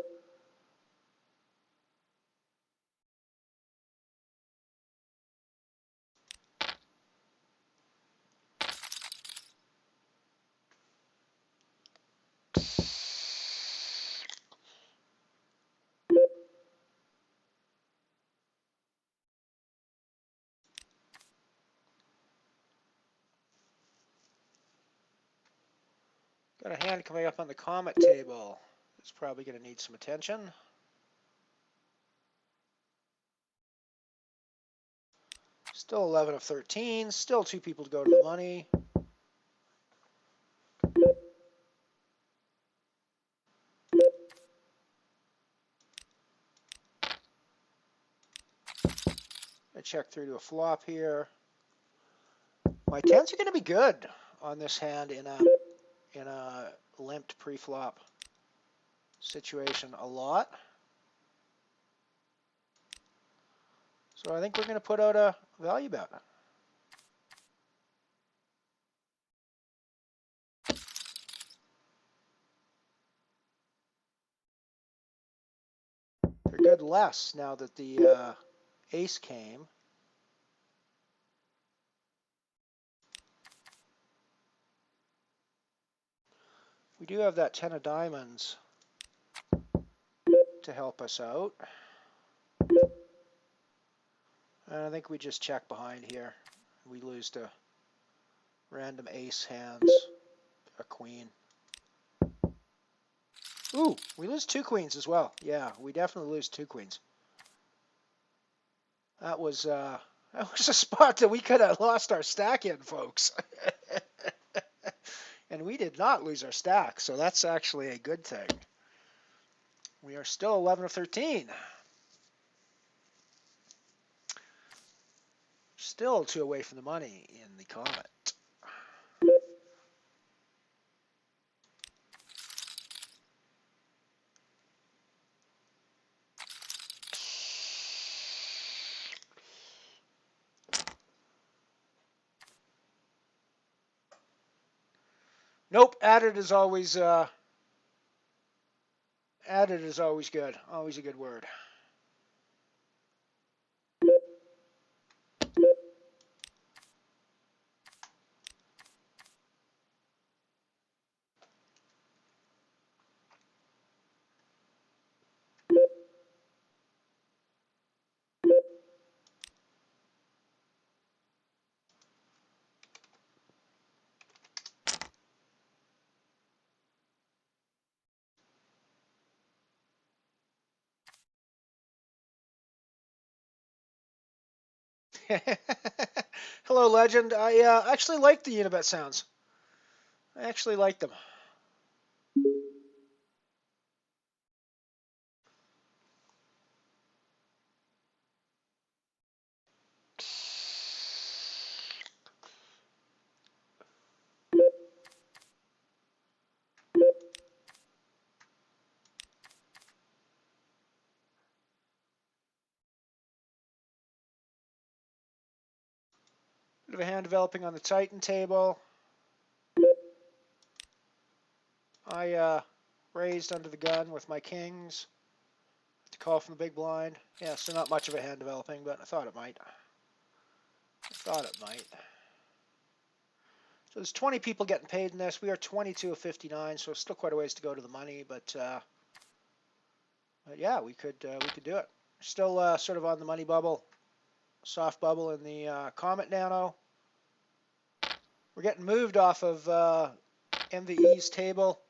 Got a hand coming up on the Comet table. It's probably going to need some attention. Still 11 of 13. Still 2 people to go to the money. I check through to a flop here. My 10s are going to be good on this hand in a limped pre-flop situation a lot. So I think we're going to put out a value bet. They're good less now that the ace came. We do have that 10 of diamonds to help us out. And I think we just check behind here. We lose to random ace hands, a queen. Ooh, we lose 2 queens as well. Yeah, we definitely lose 2 queens. That was a spot that we could have lost our stack in, folks. And we did not lose our stack, so that's actually a good thing. We are still 11 of 13. Still 2 away from the money in the Comet. Nope, added is always good. Always a good word. Hello, Legend. I actually like the Unibet sounds. I actually like them. Bit of a hand developing on the Titan table. I raised under the gun with my kings to call from the big blind. Yeah, so not much of a hand developing, but I thought it might. So there's 20 people getting paid in this. We are 22 of 59, so still quite a ways to go to the money, but yeah, we could do it. Still sort of on the money bubble, soft bubble in the Comet Nano. We're getting moved off of MVE's table.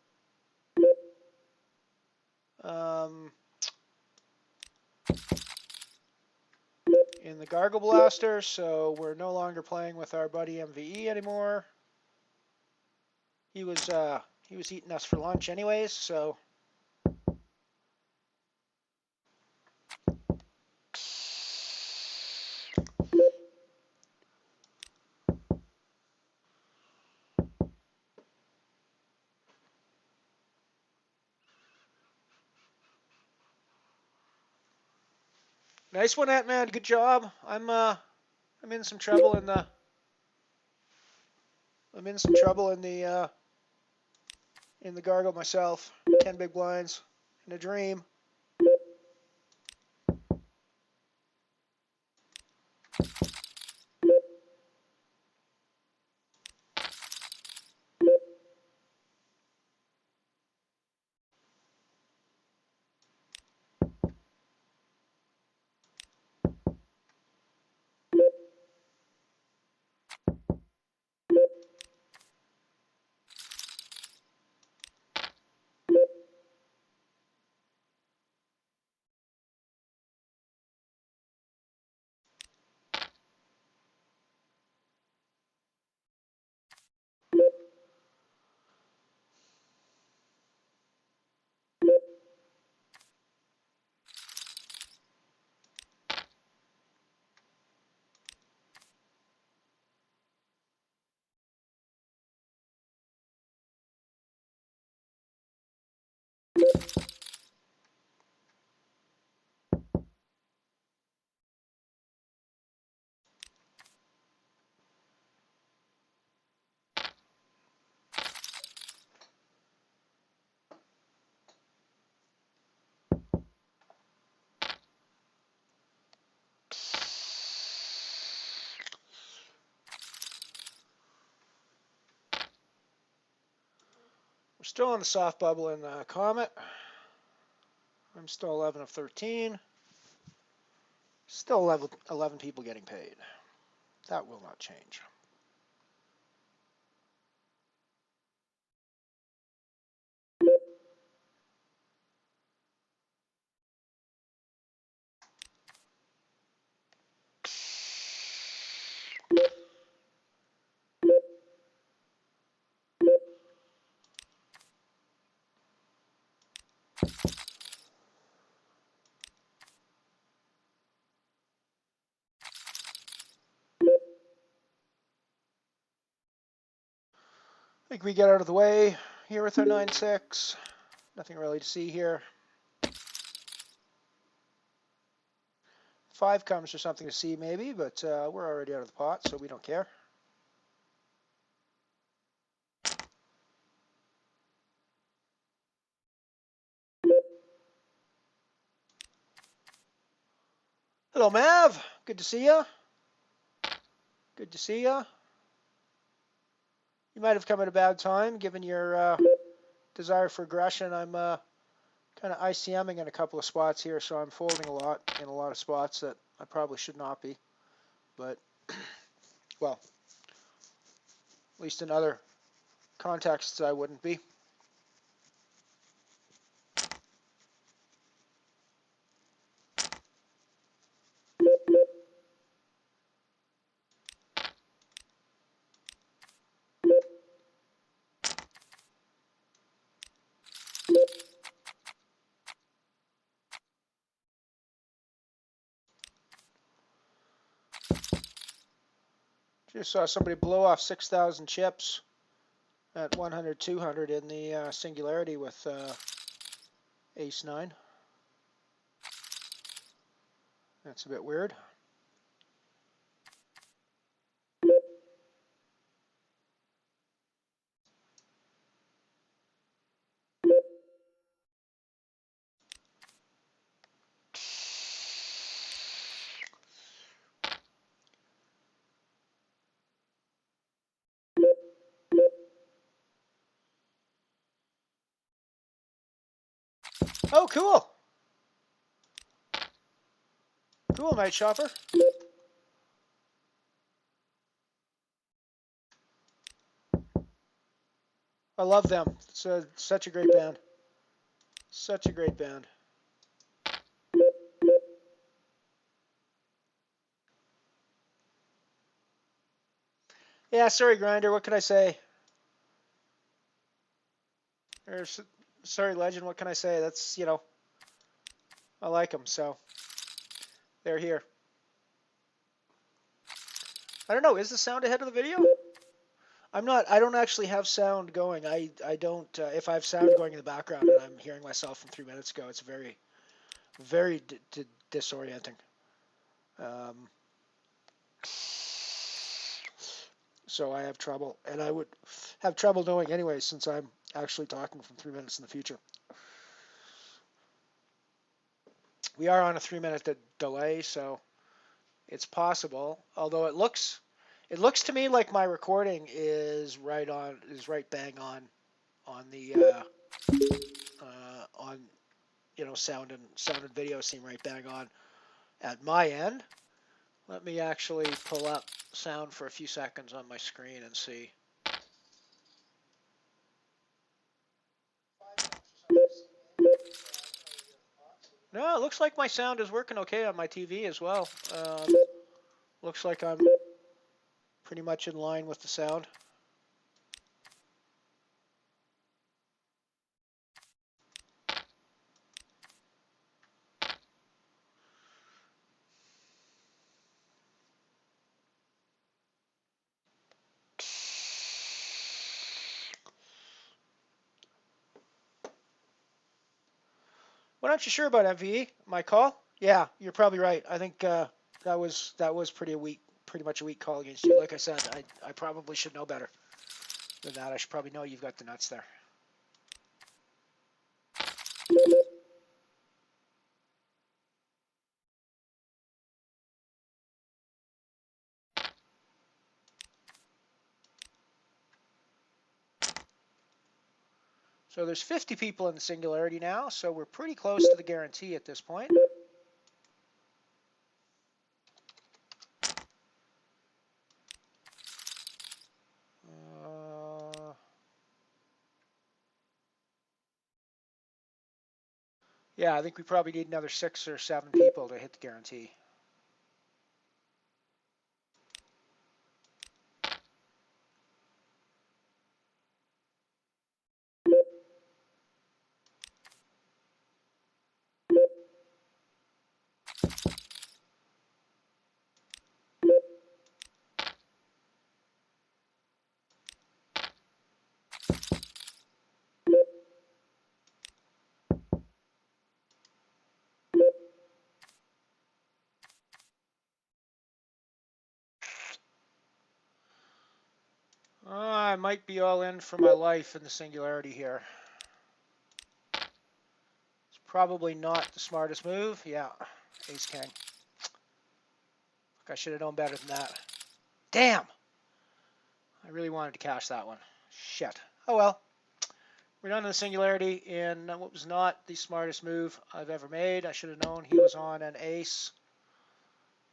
In the Gargle Blaster, so we're no longer playing with our buddy MVE anymore. He was eating us for lunch anyways, so nice one, Ant-Man. Good job. I'm in some trouble in the Gargle myself. 10 big blinds in a dream. We're still on the soft bubble in Comet. I'm still 11 of 13. Still 11 people getting paid. That will not change. I think we get out of the way here with our 9-6. Nothing really to see here. 5 comes for something to see maybe, but we're already out of the pot, so we don't care. Hello, Mav. Good to see you. Good to see you. You might have come at a bad time, given your desire for aggression. I'm kind of ICMing in a couple of spots here, so I'm folding a lot in a lot of spots that I probably should not be. But, well, at least in other contexts I wouldn't be. Just saw somebody blow off 6,000 chips at 100, 200 in the Singularity with Ace 9. That's a bit weird. Oh, cool. Cool, Night Shopper. I love them. It's such a great band. Such a great band. Yeah, sorry, Grinder. What can I say? Or, sorry, Legend. What can I say? That's, you know, I like them, so they're here. I don't know. Is the sound ahead of the video? I don't actually have sound going. I don't, if I have sound going in the background and I'm hearing myself from 3 minutes ago, it's very, very disorienting. So I have trouble, and I would have trouble knowing anyway, since I'm actually talking from 3 minutes in the future. We are on a 3-minute delay, so it's possible. Although it looks to me like my recording is right bang on the on, you know, sound and video seem right bang on at my end. Let me actually pull up sound for a few seconds on my screen and see. No, it looks like my sound is working okay on my TV as well. Looks like I'm pretty much in line with the sound. What aren't you sure about, MVE? My call? Yeah, you're probably right. I think that was pretty much a weak call against you. Like I said, I probably should know better than that. I should probably know you've got the nuts there. So there's 50 people in the Singularity now, so we're pretty close to the guarantee at this point. Yeah, I think we probably need another 6 or 7 people to hit the guarantee. I might be all in for my life in the Singularity here. It's probably not the smartest move. Yeah, Ace King. Look, I should have known better than that. Damn! I really wanted to cash that one. Shit. Oh well. We're done in the Singularity in what was not the smartest move I've ever made. I should have known he was on an ace.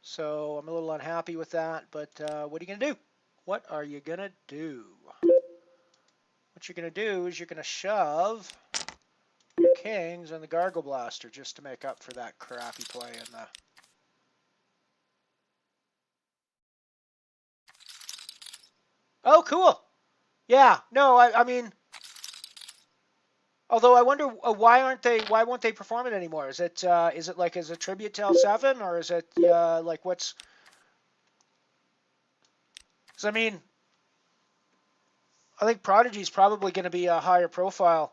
So I'm a little unhappy with that. But what are you going to do? What are you going to do? What you're going to do is you're going to shove your kings and the Gargle Blaster just to make up for that crappy play in the... Oh, cool. Yeah, no, I mean... Although I wonder why won't they perform it anymore? Is it like as a tribute to L7, or is it like what's? Because I mean, I think Prodigy is probably going to be a higher profile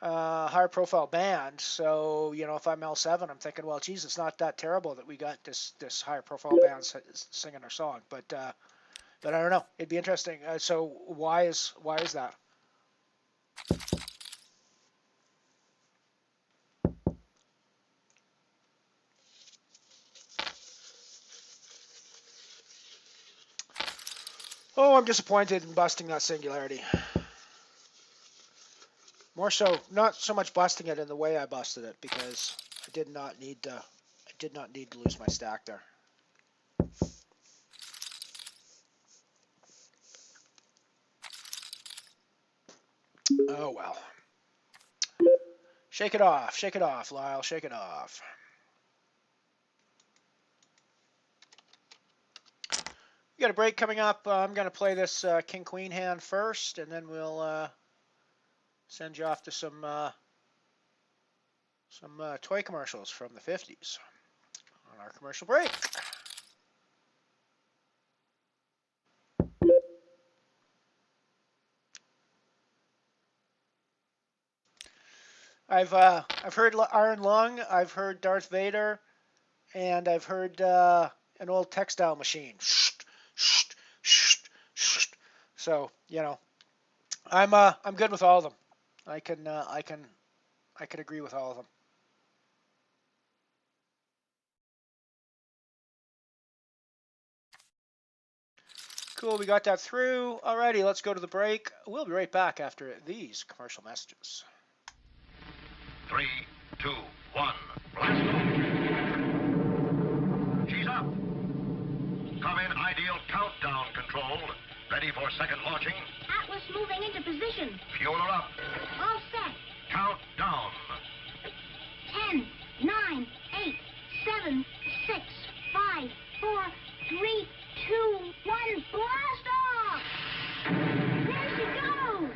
band. So you know, if I'm L7, I'm thinking, well, geez, it's not that terrible that we got this higher profile band singing our song. But I don't know. It'd be interesting. So why is that? Oh, I'm disappointed in busting that Singularity. More so, not so much busting it in the way I busted it, because I did not need to lose my stack there. Oh well. Shake it off, Lyle, shake it off. We got a break coming up. I'm going to play this King-Queen hand first, and then we'll send you off to some toy commercials from the 50s on our commercial break. I've heard Iron Lung, I've heard Darth Vader, and I've heard an old textile machine. So you know, I'm good with all of them. I can agree with all of them. Cool, we got that through. Alrighty, let's go to the break. We'll be right back after these commercial messages. 3, 2, 1, blast off. She's up. Come in ideal countdown control. Ready for second launching. Atlas moving into position. Fuel her up. All set. Count down. 10, 9, 8, 7, 6, 5, 4, 3, 2, 1, blast off! There she goes!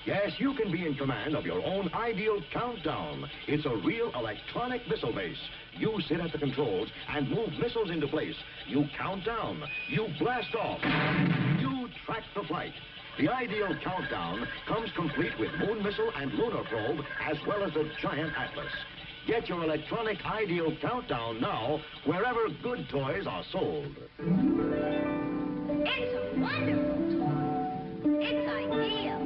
Yes, you can be in command of your own ideal countdown. It's a real electronic missile base. You sit at the controls and move missiles into place. You count down. You blast off. You track the flight. The ideal countdown comes complete with moon missile and lunar probe, as well as a giant atlas. Get your electronic ideal countdown now, wherever good toys are sold. It's a wonderful toy. It's ideal.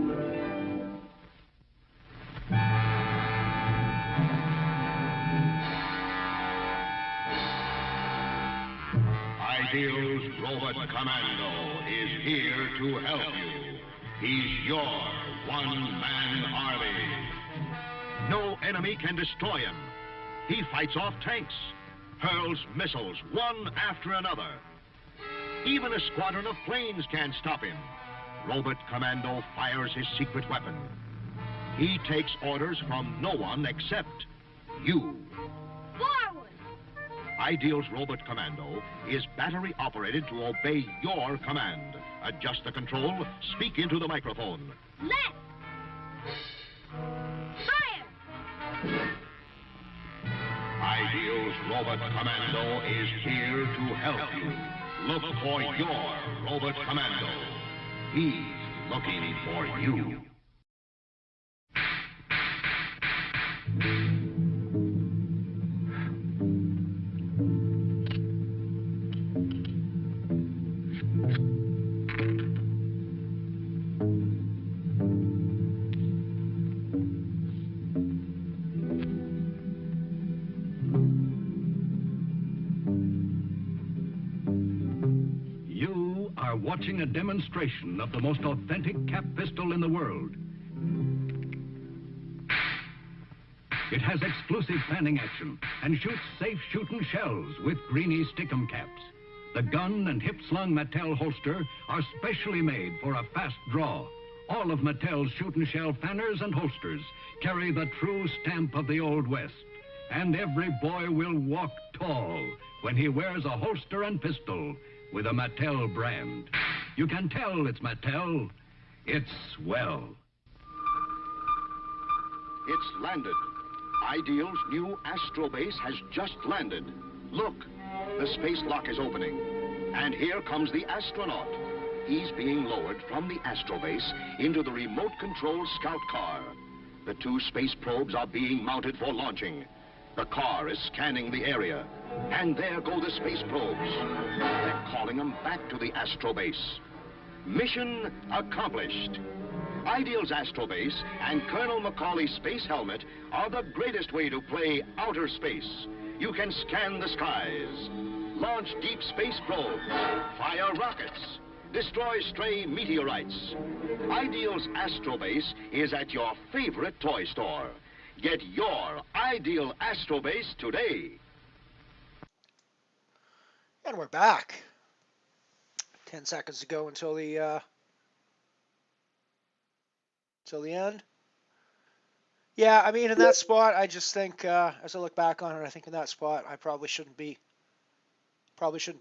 Ideal's Robot Commando is here to help you. He's your one-man army. No enemy can destroy him. He fights off tanks, hurls missiles one after another. Even a squadron of planes can't stop him. Robot Commando fires his secret weapon. He takes orders from no one except you. Forward! Ideal's Robot Commando is battery operated to obey your command. Adjust the control, speak into the microphone. Left! Fire! Ideal's Robot Commando is here to help you. Look for your Robot Commando. He's looking for you. You are watching a demonstration of the most authentic cap pistol in the world. It has exclusive fanning action and shoots safe shooting shells with greeny stickum caps. The gun and hip-slung Mattel holster are specially made for a fast draw. All of Mattel's shooting shell fanners and holsters carry the true stamp of the Old West. And every boy will walk tall when he wears a holster and pistol with a Mattel brand. You can tell it's Mattel. It's swell. It's landed. Ideal's new Astro Base has just landed. Look, the space lock is opening. And here comes the astronaut. He's being lowered from the Astro Base into the remote-controlled scout car. The two space probes are being mounted for launching. The car is scanning the area. And there go the space probes. They're calling them back to the Astro Base. Mission accomplished. Ideal's Astro Base and Colonel Macaulay's space helmet are the greatest way to play outer space. You can scan the skies, launch deep space probes, fire rockets, destroy stray meteorites. Ideal's Astro Base is at your favorite toy store. Get your Ideal Astro Base today. And we're back. 10 seconds to go until the end. Yeah, I mean, in that spot, I just think, as I look back on it, I think in that spot, I probably shouldn't be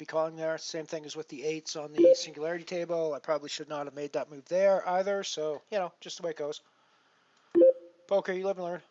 calling there. Same thing as with the 8s on the singularity table. I probably should not have made that move there either. So, you know, just the way it goes. Poker, you live and learn.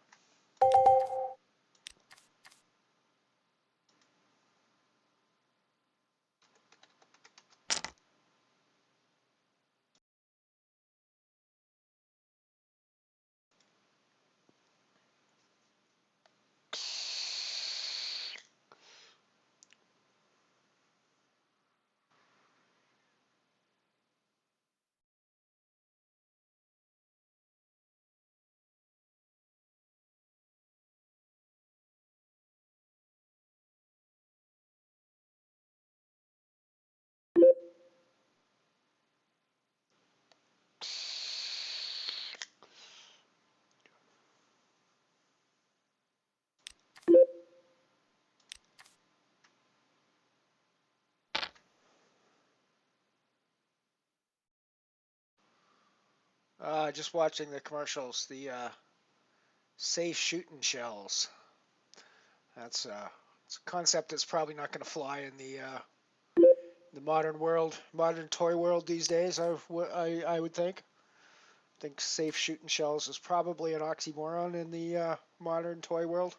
Just watching the commercials, the safe shooting shells. It's a concept that's probably not going to fly in the modern world, modern toy world these days. I would think. I think safe shooting shells is probably an oxymoron in the modern toy world.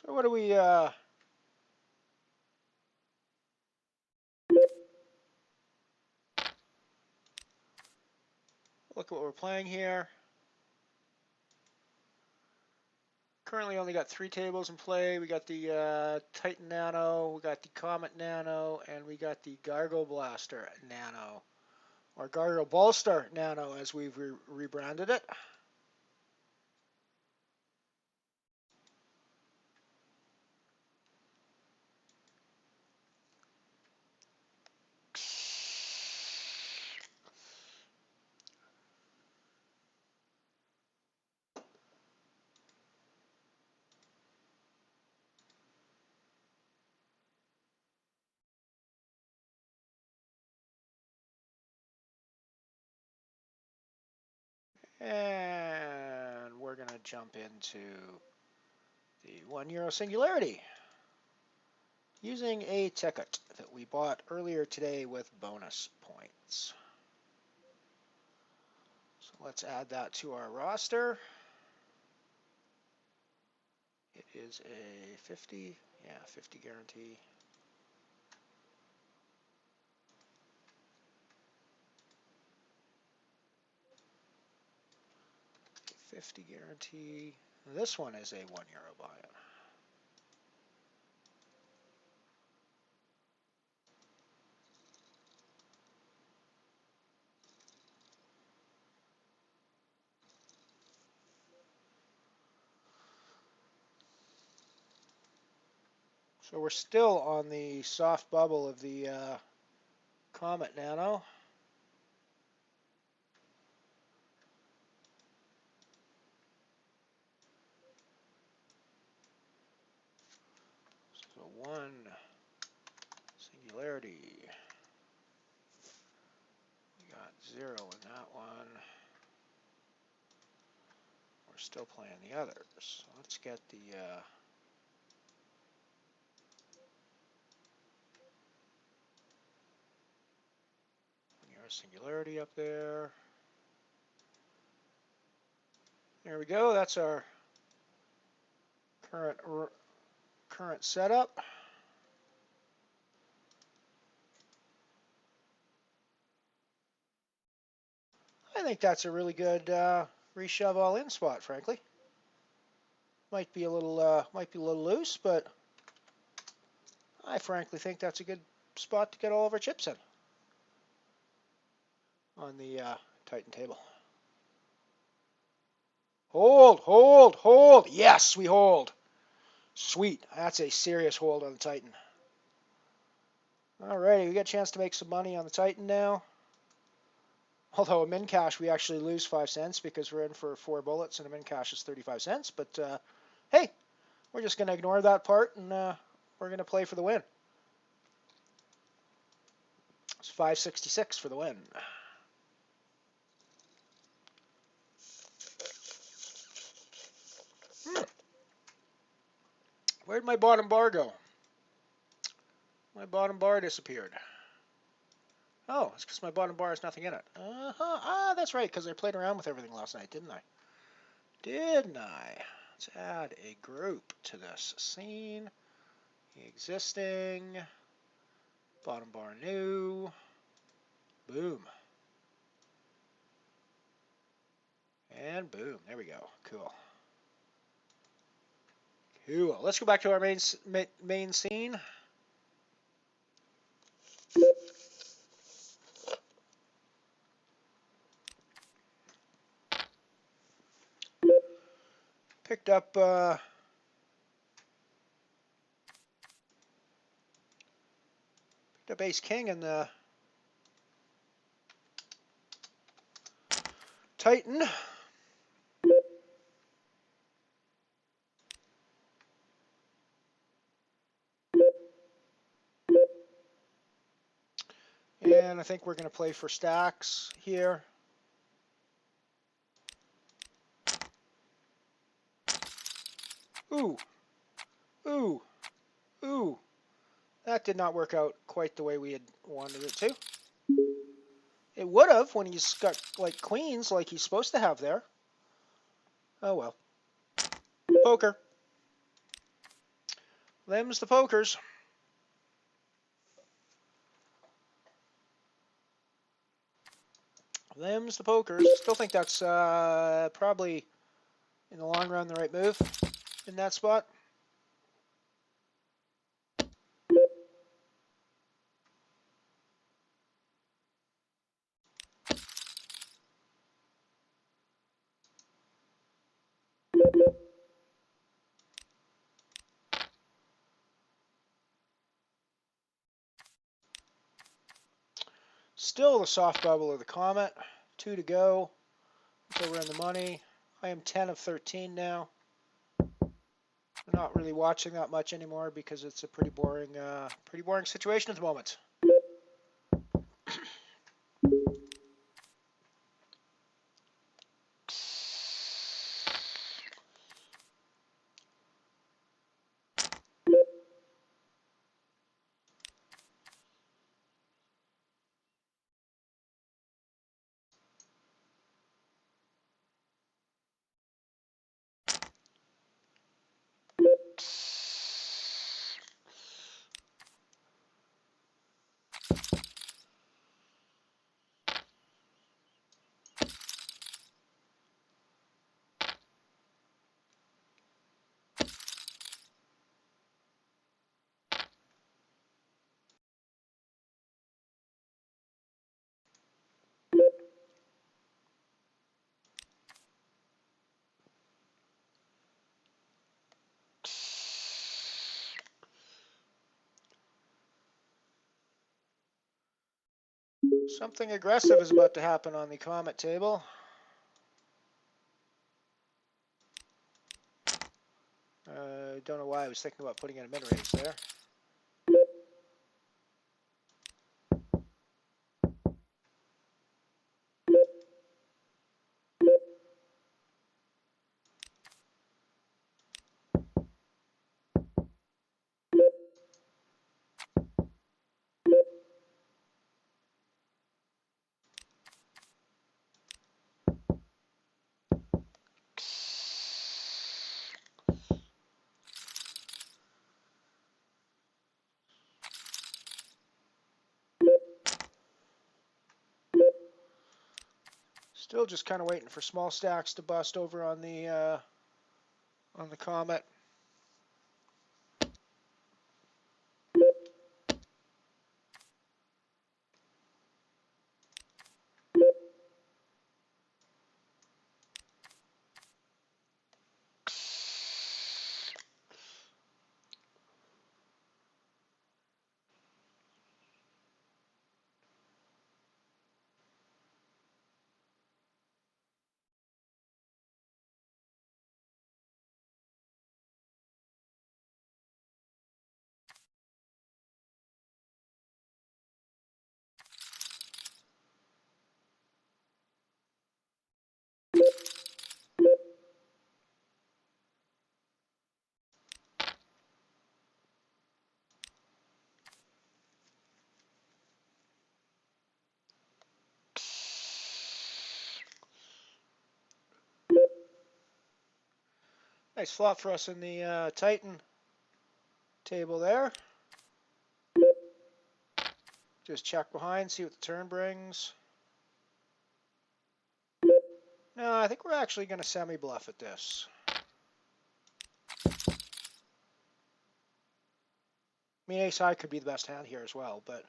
So what do we look at what we're playing here. Currently only got 3 tables in play. We got the Titan Nano, we got the Comet Nano, and we got the Gargle Blaster Nano. Or Gargle Ballstar Nano as we've rebranded it. And we're going to jump into the €1 Singularity using a ticket that we bought earlier today with bonus points. So let's add that to our roster. It is a 50, yeah, 50 guarantee. $50 guarantee. This one is a €1 buy-in. So we're still on the soft bubble of the Comet Nano. So 1 Singularity. We got 0 in that one. We're still playing the others. So let's get the Singularity up there. There we go. That's our current setup. I think that's a really good reshove all in spot, frankly. Might be a little loose, but I frankly think that's a good spot to get all of our chips in on the Titan table. Hold, hold, hold. Yes, we hold. Sweet. That's a serious hold on the Titan. Alrighty, we got a chance to make some money on the Titan now. Although a min cash, we actually lose 5 cents because we're in for 4 bullets and a min cash is 35 cents. But hey, we're just going to ignore that part and we're going to play for the win. It's 566 for the win. Where'd my bottom bar go? My bottom bar disappeared. Oh, it's because my bottom bar has nothing in it. Ah, that's right, because I played around with everything last night, didn't I? Didn't I? Let's add a group to this scene. Existing. Bottom bar new. Boom. And boom. There we go. Cool. Cool. Let's go back to our main scene. Picked up ace king in the Titan. And I think we're going to play for stacks here. Ooh. Ooh. Ooh. That did not work out quite the way we had wanted it to. It would have when he's got like queens like he's supposed to have there. Oh well. Poker. Them's the pokers. Them's the pokers. Still think that's probably, in the long run, the right move in that spot. Still the soft bubble of the Comet. 2 to go until we're in the money. I am 10 of 13 now. I'm not really watching that much anymore because it's a pretty boring situation at the moment. Something aggressive is about to happen on the Comet table. Don't know why I was thinking about putting in a mid-raise there. Still just kind of waiting for small stacks to bust over on the Comet. Nice flop for us in the Titan table there. Just check behind, see what the turn brings. No, I think we're actually going to semi-bluff at this. I mean, ace high could be the best hand here as well, but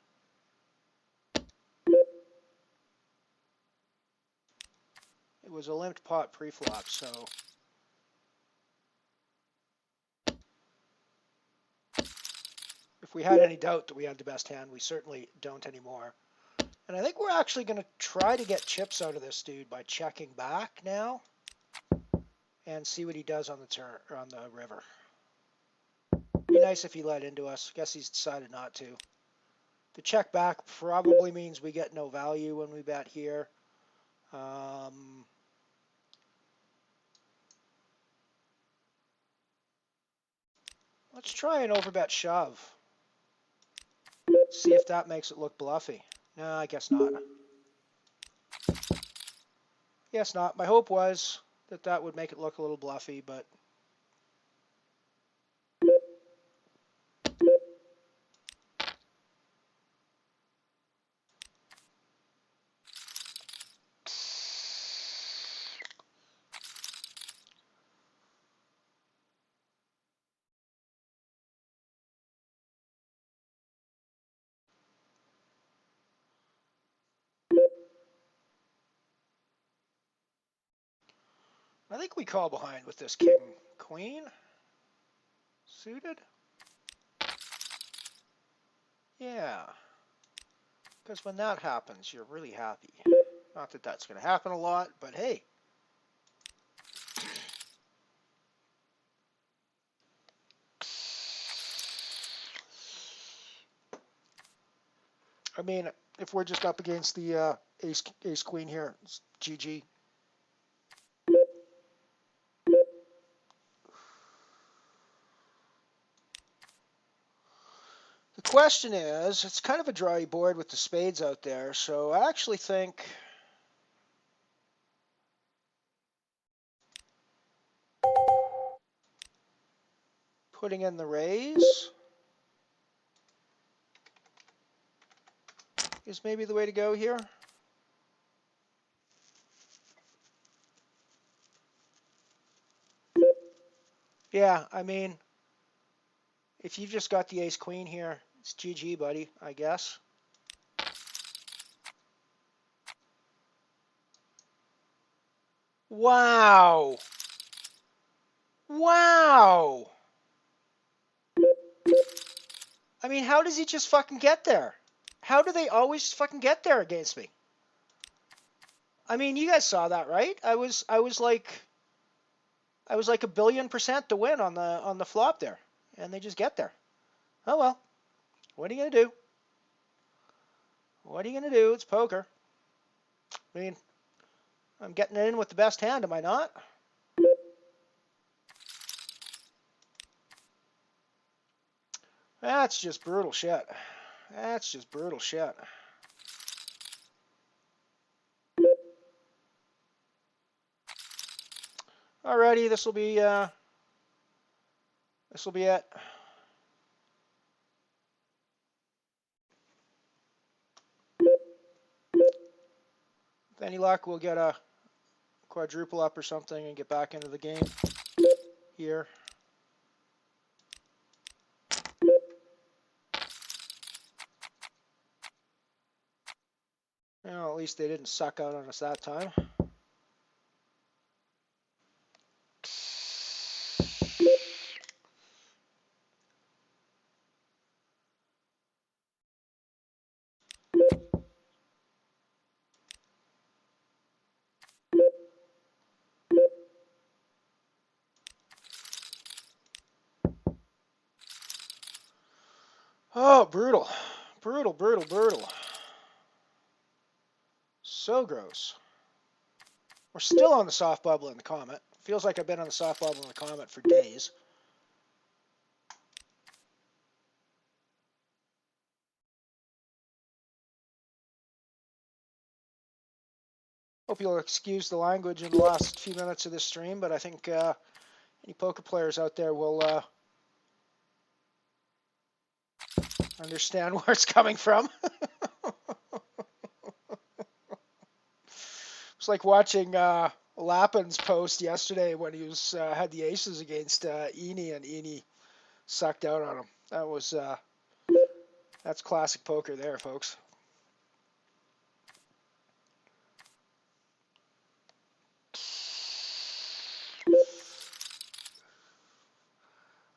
it was a limped pot pre-flop, so if we had any doubt that we had the best hand, we certainly don't anymore. And I think we're actually going to try to get chips out of this dude by checking back now and see what he does on the turn or on the river. Be nice if he let into us. Guess he's decided not to. The check back probably means we get no value when we bet here. Let's try an overbet shove. See if that makes it look bluffy. No, I guess not. Guess not. My hope was that that would make it look a little bluffy, but I think we call behind with this king, queen, suited. Yeah, because when that happens, you're really happy. Not that that's going to happen a lot, but hey. I mean, if we're just up against the ace queen here, it's GG. The question is, it's kind of a dry board with the spades out there, so I actually think putting in the raise is maybe the way to go here. Yeah, I mean, if you've just got the ace queen here, it's GG, buddy, I guess. Wow. Wow. I mean, how does he just fucking get there? How do they always fucking get there against me? I mean, you guys saw that, right? I was like a billion% to win on the flop there, and they just get there. Oh well. What are you gonna do? What are you gonna do? It's poker. I mean, I'm getting it in with the best hand, am I not? That's just brutal shit. That's just brutal shit. Alrighty, this will be it. With any luck, we'll get a quadruple up or something and get back into the game here. Well, at least they didn't suck out on us that time. Oh, brutal. Brutal, brutal, brutal. So gross. We're still on the soft bubble in the Comet. Feels like I've been on the soft bubble in the Comet for days. Hope you'll excuse the language in the last few minutes of this stream, but I think any poker players out there will understand where it's coming from. It's like watching Lappin's post yesterday when he was had the aces against Eni, and Eni sucked out on him. That was that's classic poker there, folks.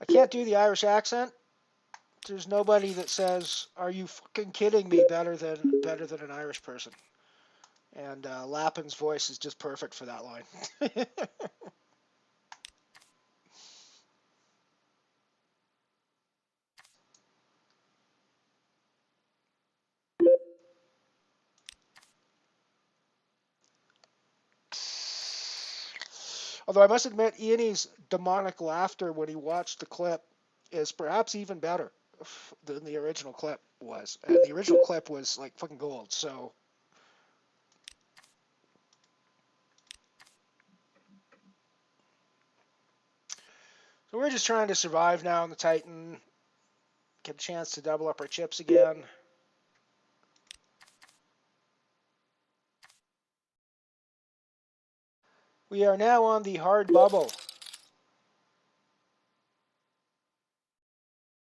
I can't do the Irish accent. There's nobody that says, "Are you fucking kidding me?" better than an Irish person. And Lappin's voice is just perfect for that line. Although I must admit, Ian's demonic laughter when he watched the clip is perhaps even better than the original clip was. And the original clip was like fucking gold, so... So we're just trying to survive now on the Titan, get a chance to double up our chips again. We are now on the hard bubble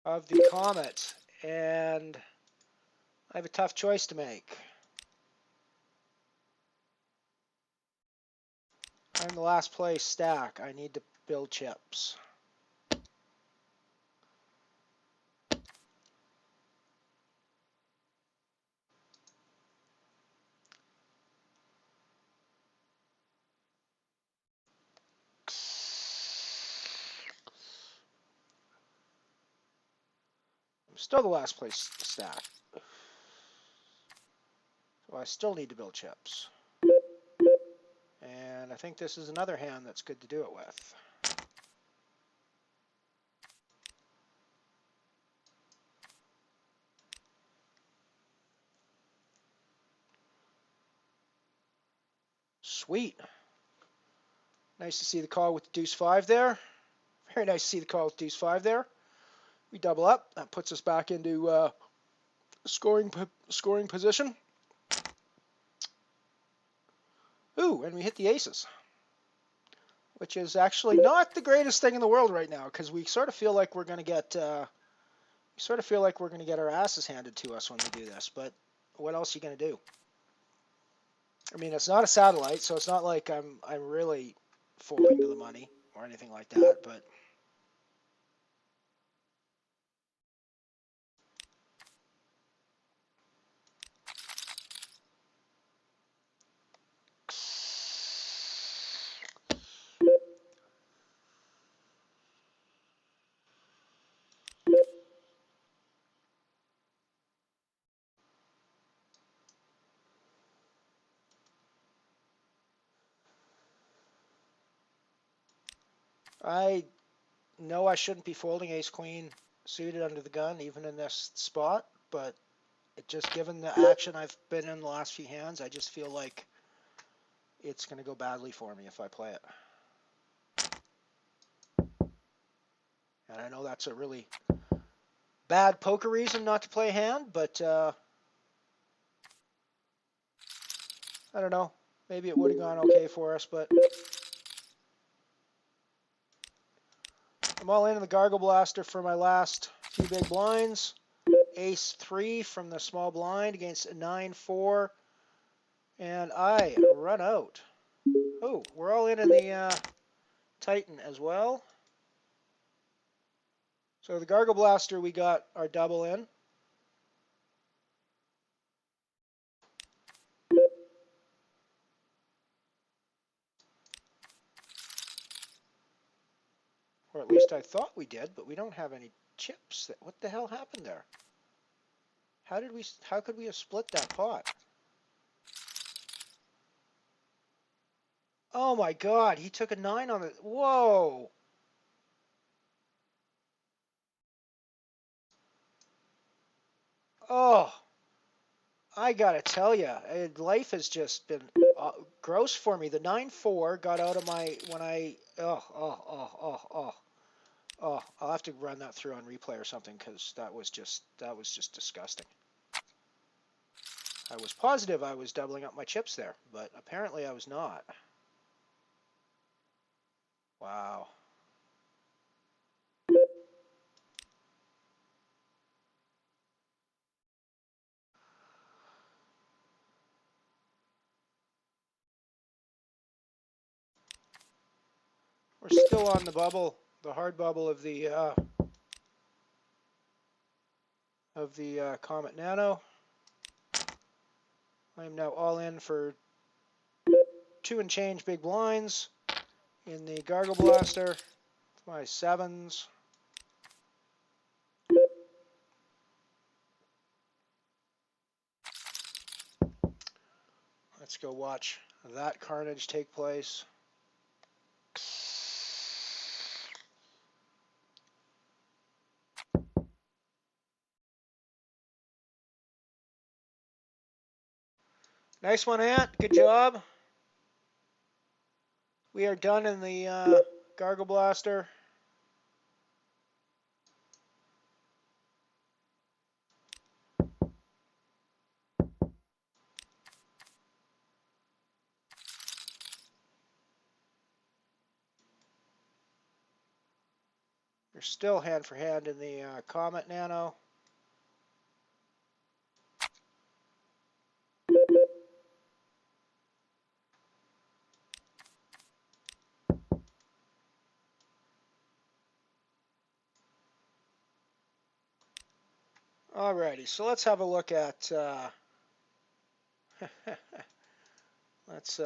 of the Comet, and I have a tough choice to make. I'm the last place stack. I need to build chips. I'm still the last place stack. So I still need to build chips. And I think this is another hand that's good to do it with. Sweet. Nice to see the call with the deuce 5 there. Very nice to see the call with deuce 5 there. We double up. That puts us back into scoring position. Ooh, and we hit the aces, which is actually not the greatest thing in the world right now, because we sort of feel like we're going to get our asses handed to us when we do this. But what else are you going to do? I mean, it's not a satellite, so it's not like I'm really folding to the money or anything like that. But I know I shouldn't be folding ace-queen suited under the gun, even in this spot, but given the action I've been in the last few hands, I just feel like it's going to go badly for me if I play it. And I know that's a really bad poker reason not to play a hand, but I don't know. Maybe it would have gone okay for us, but I'm all in the Gargle Blaster for my last few big blinds. Ace 3 from the small blind against a 9-4, and I run out. Oh, we're all in the Titan as well. So the Gargle Blaster, we got our double in. Or at least I thought we did, but we don't have any chips. What the hell happened there? How could we have split that pot? Oh my God, he took a 9 on it. Whoa. Oh, I gotta tell you, life has just been gross for me. The 9-4 got out of my, I'll have to run that through on replay or something, because that was just disgusting. I was positive I was doubling up my chips there, but apparently I was not. Wow. We're still on the bubble, the hard bubble of the Comet Nano. I am now all in for 2 and change big blinds in the Gargle Blaster with my 7s. Let's go watch that carnage take place. Nice one, Ant. Good job. We are done in the Gargle Blaster. We're still hand for hand in the Comet Nano. Alrighty, so let's have a look at, let's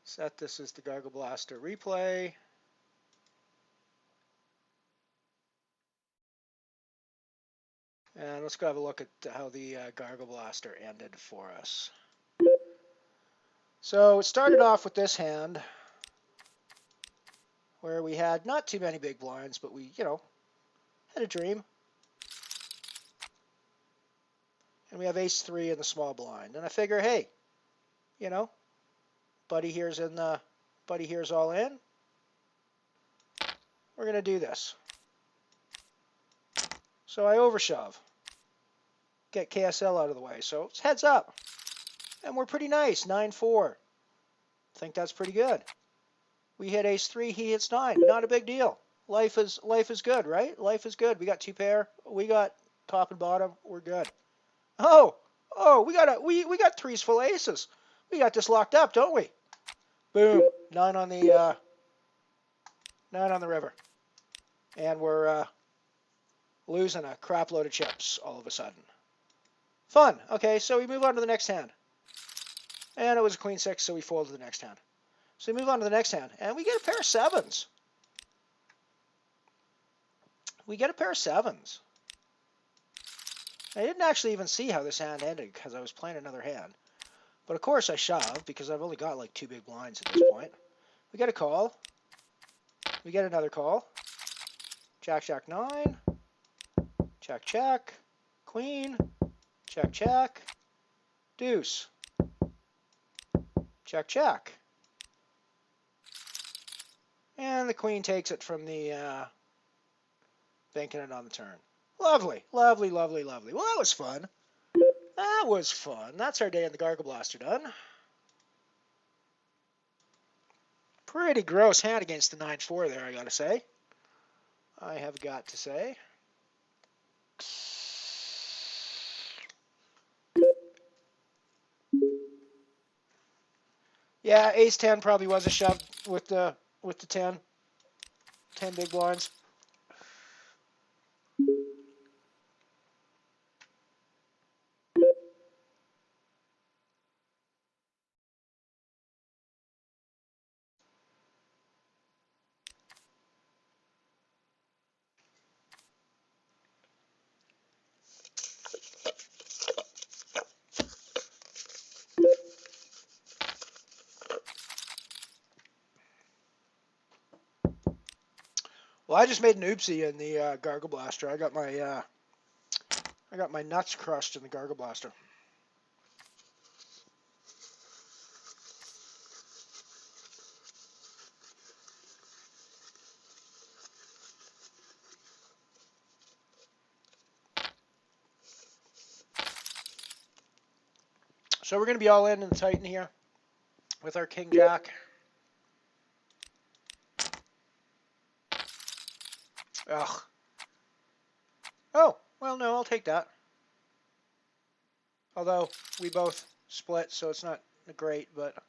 set this as the Gargle Blaster replay. And let's go have a look at how the Gargle Blaster ended for us. So it started off with this hand, where we had not too many big blinds, but we, you know, had a dream. And we have ace-3 in the small blind. And I figure, hey, you know, buddy here's all in. We're going to do this. So I overshove. Get KSL out of the way. So it's heads up. And we're pretty nice, 9-4. Think that's pretty good. We hit ace-3, he hits 9. Not a big deal. Life is good, right? Life is good. We got 2 pair. We got top and bottom. We're good. Oh, we got 3's full aces. We got this locked up, don't we? Boom. 9 on the river. And we're losing a crap load of chips all of a sudden. Fun. Okay, so we move on to the next hand. And it was a queen 6, so we fold to the next hand. So we move on to the next hand, and we get a pair of 7s. We get a pair of 7s. I didn't actually even see how this hand ended because I was playing another hand. But of course I shove because I've only got like 2 big blinds at this point. We get a call. We get another call. Jack, Jack, 9. Check, check. Queen. Check, check. Deuce. Check, check. And the queen takes it from the banking it on the turn. Lovely, lovely, lovely, lovely. Well, that was fun. That was fun. That's our day in the Gargle Blaster done. Pretty gross hand against the 9-4 there, I gotta say. I have got to say. Yeah, ace-10 probably was a shove with the 10. 10 big blinds. Well, I just made an oopsie in the Gargle Blaster. I got my nuts crushed in the Gargle Blaster. So we're going to be all in the Titan here with our King Jack. Ugh. Oh, well, no, I'll take that. Although we both split, so it's not great, but at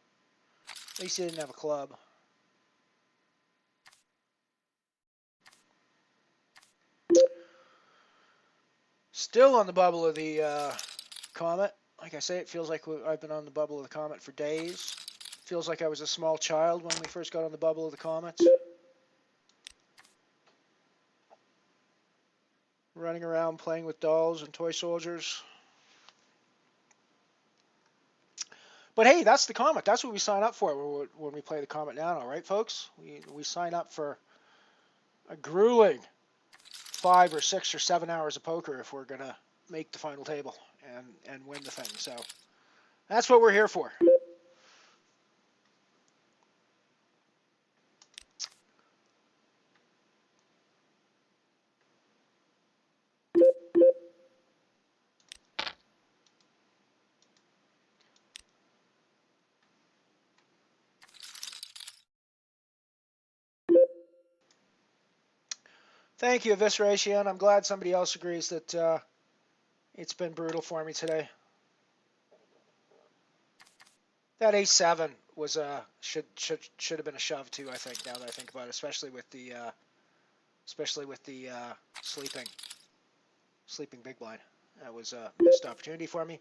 least he didn't have a club. Still on the bubble of the Comet. Like I say, it feels like I've been on the bubble of the Comet for days. Feels like I was a small child when we first got on the bubble of the Comet. Running around playing with dolls and toy soldiers. But hey, that's the Comet. That's what we sign up for when we play the Comet Nano, right, folks? We sign up for a grueling 5 or 6 or 7 hours of poker if we're going to make the final table and win the thing. So that's what we're here for. Thank you, Evisceration. I'm glad somebody else agrees that it's been brutal for me today. That ace-7 was should have been a shove too. I think, now that I think about it, especially with the sleeping. Sleeping big blind. That was a missed opportunity for me.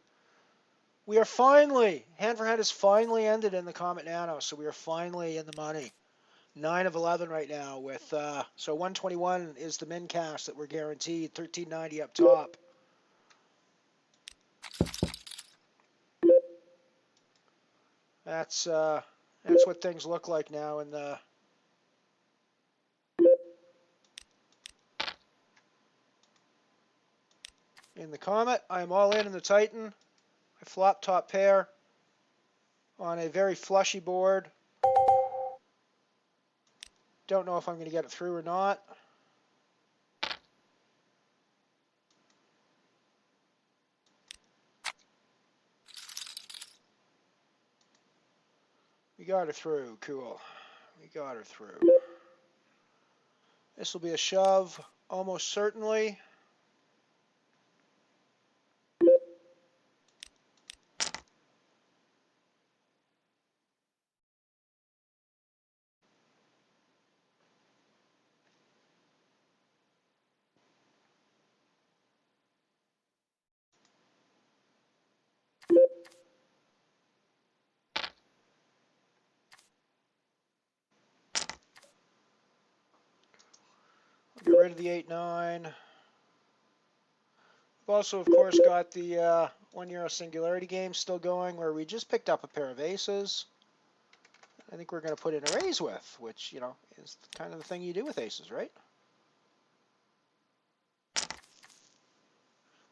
We are finally, hand for hand has finally ended in the Comet Nano, so we are finally in the money. 9 of 11 right now with, so 121 is the min cash that we're guaranteed, 1390 up top. That's what things look like now in the Comet. I'm all in the Titan. I flop top pair on a very flushy board. Don't know if I'm going to get it through or not. We got her through. Cool. We got her through. This will be a shove, almost certainly. Get rid of the 8-9. We've also, of course, got the €1 Singularity game still going, where we just picked up a pair of aces. I think we're going to put in a raise with, which, you know, is kind of the thing you do with aces, right?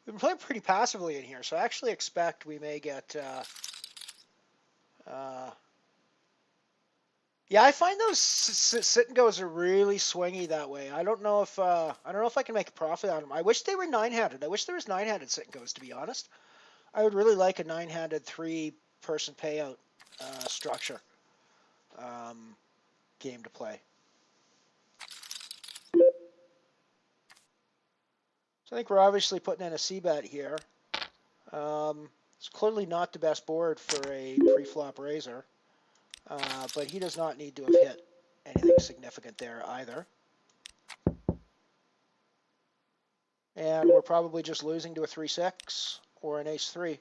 We've been playing pretty passively in here, so I actually expect we may get... yeah, I find those sit and goes are really swingy that way. I don't know if I can make a profit on them. I wish they were 9-handed. I wish there was 9-handed sit and goes, to be honest. I would really like a 9-handed 3-person payout structure game to play. So I think we're obviously putting in a C-bet here. It's clearly not the best board for a pre-flop raiser. But he does not need to have hit anything significant there either. And we're probably just losing to a 3-6 or an ace-3.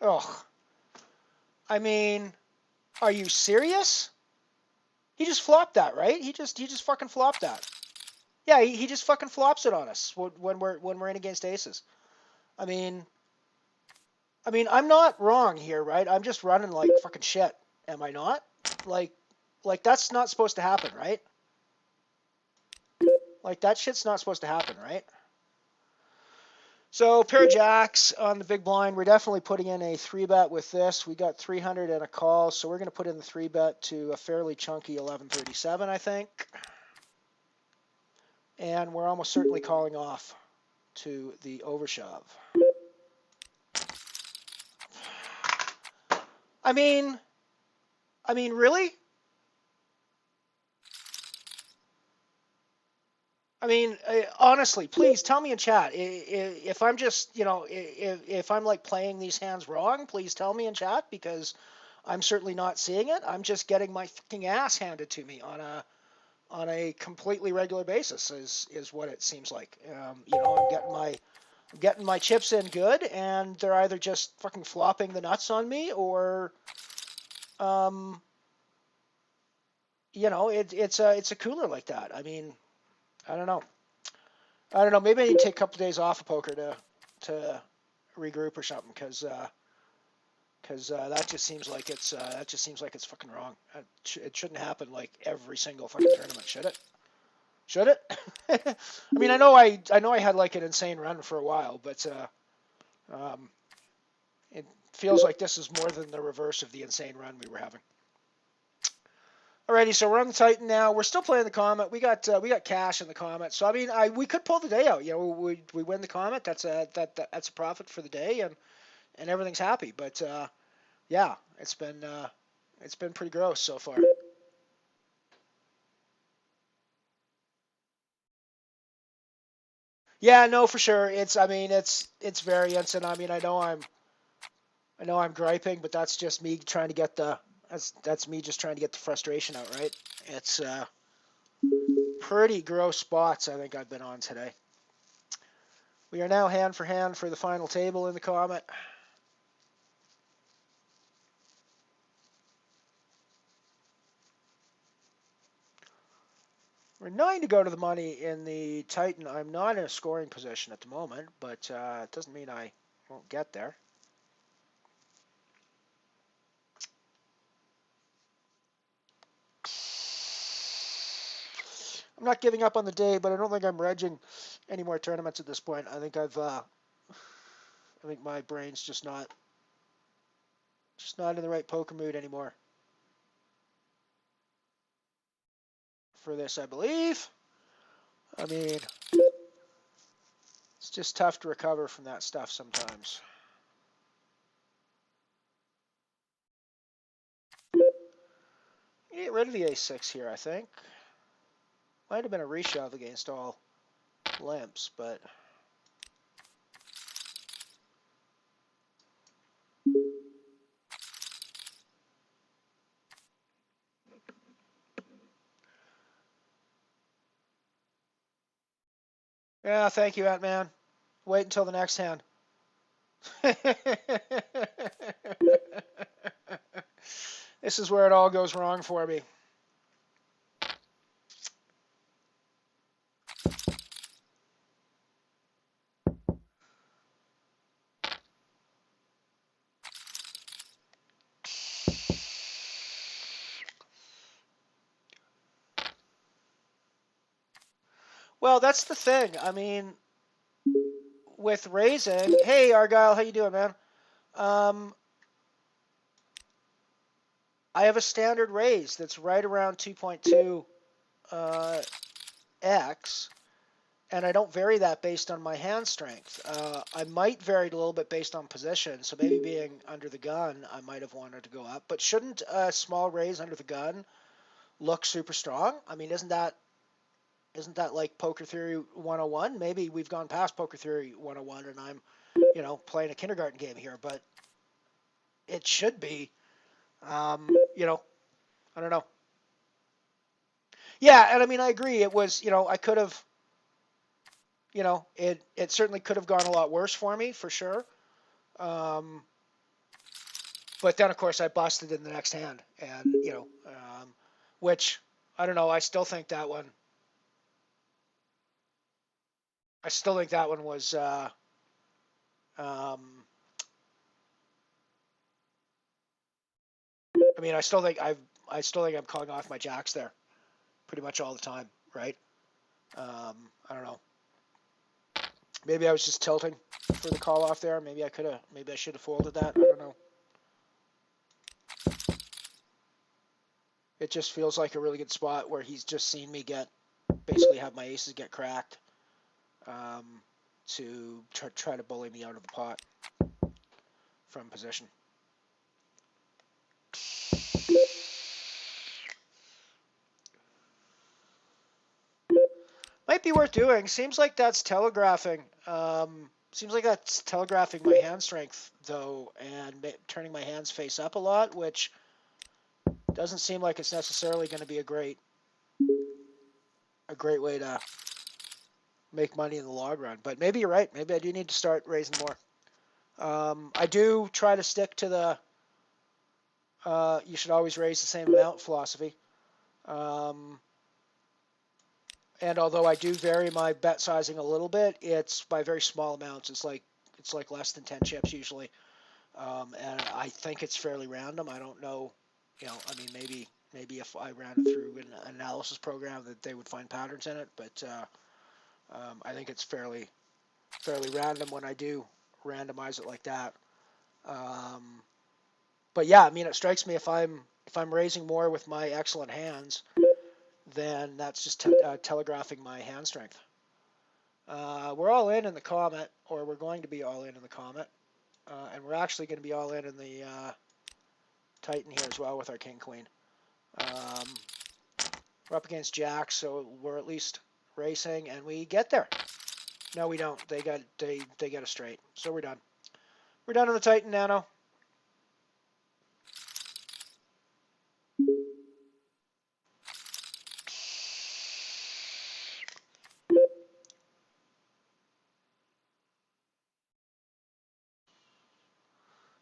Ugh. I mean, are you serious? He just flopped that, right? He just fucking flopped that. Yeah, he just fucking flops it on us when we're in against aces. I mean, I'm not wrong here, right? I'm just running like fucking shit. Am I not? Like that's not supposed to happen, right? Like that shit's not supposed to happen, right? So pair of jacks on the big blind. We're definitely putting in a 3-bet with this. We got 300 and a call, so we're going to put in the 3-bet to a fairly chunky 1137, I think. And we're almost certainly calling off to the overshove. I mean, really? I mean, honestly, please tell me in chat if I'm just, you know, if I'm like playing these hands wrong. Please tell me in chat, because I'm certainly not seeing it. I'm just getting my fucking ass handed to me on a completely regular basis. Is what it seems like. You know, I'm getting my chips in good, and they're either just fucking flopping the nuts on me, or you know, it's a cooler like that. I mean, I don't know. Maybe I need to take a couple of days off of poker to regroup or something, because that just seems like it's fucking wrong. It shouldn't happen like every single fucking tournament, should it? Should it? I mean, I know I had like an insane run for a while, but it feels like this is more than the reverse of the insane run we were having. Alrighty, so we're on the Titan now. We're still playing the Comet. We got cash in the Comet. So I mean, we could pull the day out. You know, we win the Comet. That's a profit for the day, and everything's happy. But yeah, it's been pretty gross so far. Yeah, no, for sure. It's variance, and I mean, I know I'm griping, but that's just me trying to get the That's me just trying to get the frustration out, right? It's pretty gross spots I think I've been on today. We are now hand for hand for the final table in the Comet. We're 9 to go to the money in the Titan. I'm not in a scoring position at the moment, but it doesn't mean I won't get there. I'm not giving up on the day, but I don't think I'm regging any more tournaments at this point. I think I think my brain's just not in the right poker mood anymore for this, I believe. I mean, it's just tough to recover from that stuff sometimes. Get rid of the A6 here, I think. Might have been a reshove against all limps, but yeah, thank you, Ant-Man. Wait until the next hand. This is where it all goes wrong for me. Well, that's the thing. I mean, with raising, hey Argyle, how you doing, man? I have a standard raise that's right around 2.2 X, and I don't vary that based on my hand strength. I might vary it a little bit based on position, so maybe being under the gun, I might have wanted to go up. But shouldn't a small raise under the gun look super strong? I mean, isn't that like Poker Theory 101? Maybe we've gone past Poker Theory 101 and I'm, playing a kindergarten game here, but it should be, I don't know. Yeah, and I mean, I agree. It was, I could have, it certainly could have gone a lot worse for me, for sure. But then, of course, I busted in the next hand, and, which, I don't know, I still think that one was, I mean, I still think I'm calling off my jacks there pretty much all the time, right? I don't know. Maybe I was just tilting for the call off there. Maybe I should have folded that. I don't know. It just feels like a really good spot where he's just seen me basically have my aces get cracked to try to bully me out of the pot from position. Might be worth doing. Seems like that's telegraphing. My hand strength, though, and turning my hands face up a lot, which doesn't seem like it's necessarily going to be a great way to make money in the long run. But maybe you're right. Maybe I do need to start raising more. I do try to stick to the you should always raise the same amount philosophy. And although I do vary my bet sizing a little bit, it's by very small amounts. It's like less than 10 chips usually. And I think it's fairly random. I don't know, I mean, maybe if I ran it through an analysis program that they would find patterns in it, but I think it's fairly random when I do randomize it like that. But yeah, I mean, it strikes me if I'm raising more with my excellent hands, then that's just telegraphing my hand strength. We're all in the Comet, or we're going to be all in the Comet, and we're actually going to be all in the Titan here as well with our King Queen. We're up against Jack, so we're at least racing, and we get there. No, we don't. They got a straight, so we're done. We're done on the Titan Nano.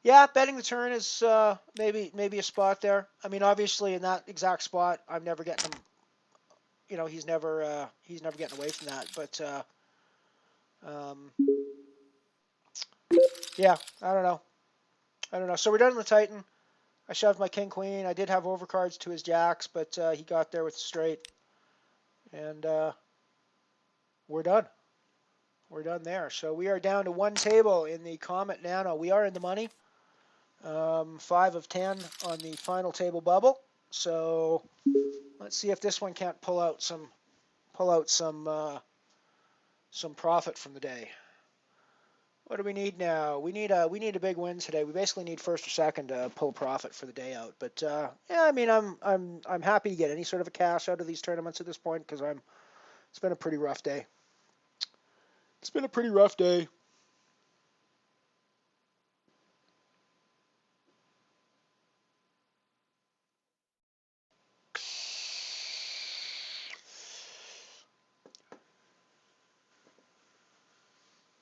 Yeah, betting the turn is maybe a spot there. I mean, obviously in that exact spot, I'm never getting him. You know, he's never getting away from that. But yeah, I don't know. So we're done in the Titan. I shoved my king queen. I did have overcards to his jacks, but he got there with the straight, and we're done. We're done there. So we are down to one table in the Comet Nano. We are in the money. 5 of 10 on the final table bubble. So let's see if this one can't pull out some profit from the day. What do we need now? We need a big win today. We basically need first or second to pull profit for the day out. But yeah, I mean, I'm happy to get any sort of a cash out of these tournaments at this point because it's been a pretty rough day. It's been a pretty rough day.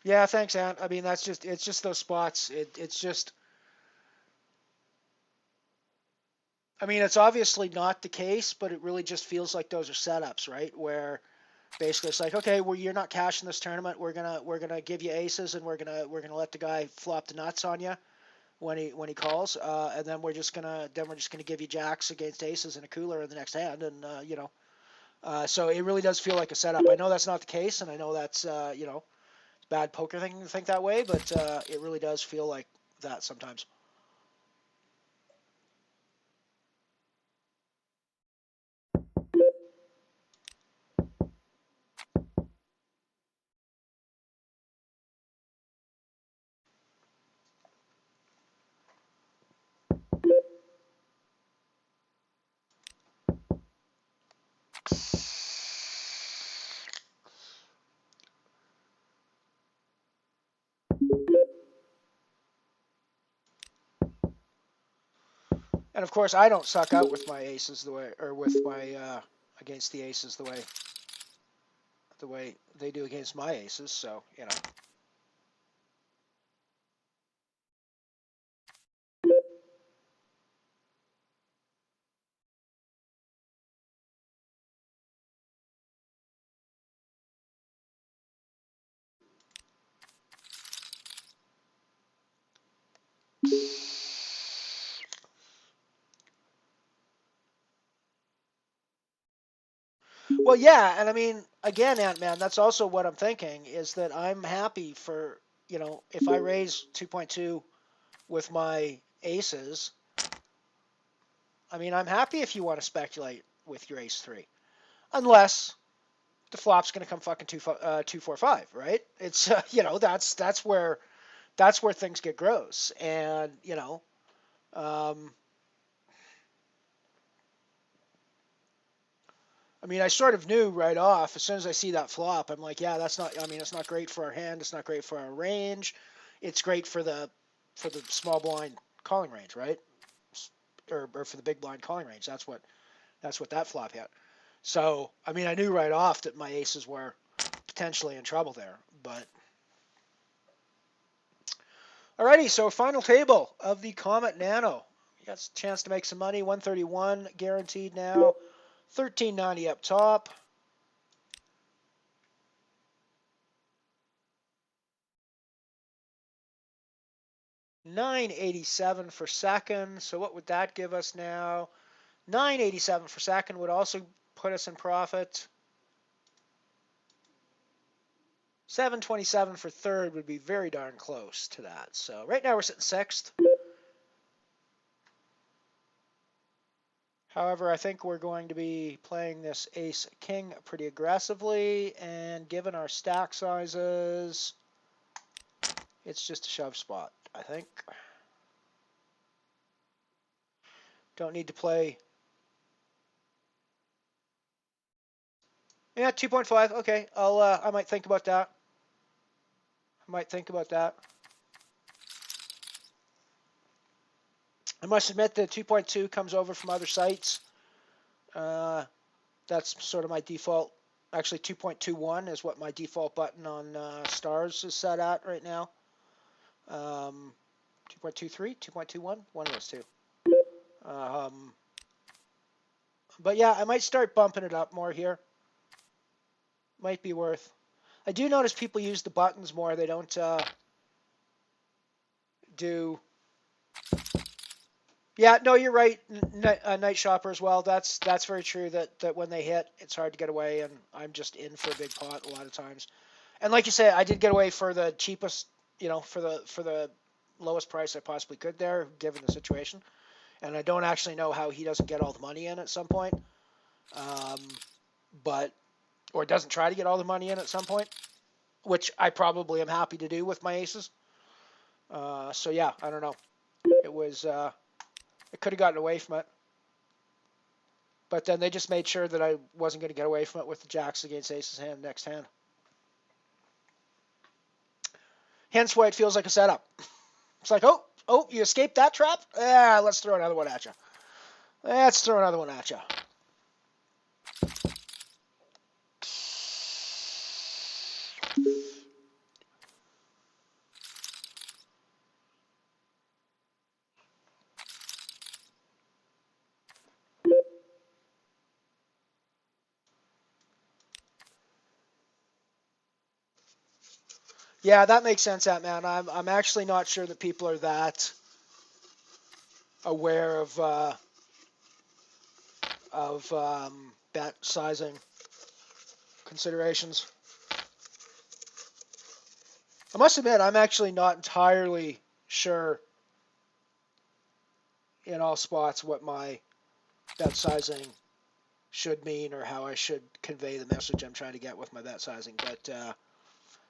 Yeah, thanks, Ant. I mean, it's just those spots. It's just, I mean, it's obviously not the case, but it really just feels like those are setups, right? Where basically it's like, okay, well, you're not cashing this tournament. We're gonna give you aces, and we're gonna let the guy flop the nuts on you when he calls, and then we're just gonna give you jacks against aces and a cooler in the next hand, and so it really does feel like a setup. I know that's not the case, and I know that's bad poker thing to think that way, but it really does feel like that sometimes. And of course, I don't suck out with my aces the way, or with my against the aces the way they do against my aces. So Well, yeah, and I mean, again, Ant-Man, that's also what I'm thinking is that I'm happy for if I raise 2.2 with my aces. I mean, I'm happy if you want to speculate with your ace 3, unless the flop's going to come fucking 2-4-5, right? It's that's where things get gross, and I mean, I sort of knew right off as soon as I see that flop. I'm like, yeah, that's not. I mean, it's not great for our hand. It's not great for our range. It's great for the small blind calling range, right? Or for the big blind calling range. That's what that flop hit. So, I mean, I knew right off that my aces were potentially in trouble there. But alrighty, so final table of the Comet Nano. You got a chance to make some money. 131 guaranteed now. 1390 up top. $9.87 for second. So what would that give us now? $9.87 for second would also put us in profit. $7.27 for third would be very darn close to that. So right now we're sitting sixth. However, I think we're going to be playing this ace-king pretty aggressively, and given our stack sizes, it's just a shove spot, I think. Don't need to play. Yeah, 2.5. Okay, I might think about that. I must admit that 2.2 comes over from other sites. That's sort of my default. Actually, 2.21 is what my default button on Stars is set at right now. 2.23, 2.21, one of those two. But yeah, I might start bumping it up more here. Might be worth. I do notice people use the buttons more. They don't do. Yeah, no, you're right, Night Shopper as well. That's very true. That when they hit, it's hard to get away, and I'm just in for a big pot a lot of times. And like you say, I did get away for the cheapest, for the lowest price I possibly could there, given the situation. And I don't actually know how he doesn't get all the money in at some point, or doesn't try to get all the money in at some point, which I probably am happy to do with my aces. So yeah, I don't know. It was, I could have gotten away from it, but then they just made sure that I wasn't going to get away from it with the jacks against aces hand next hand. Hence why it feels like a setup. It's like, oh, you escaped that trap? Yeah, let's throw another one at you. Let's throw another one at you. Yeah, that makes sense, that man. I'm actually not sure that people are that aware of bet sizing considerations. I must admit, I'm actually not entirely sure in all spots what my bet sizing should mean or how I should convey the message I'm trying to get with my bet sizing. But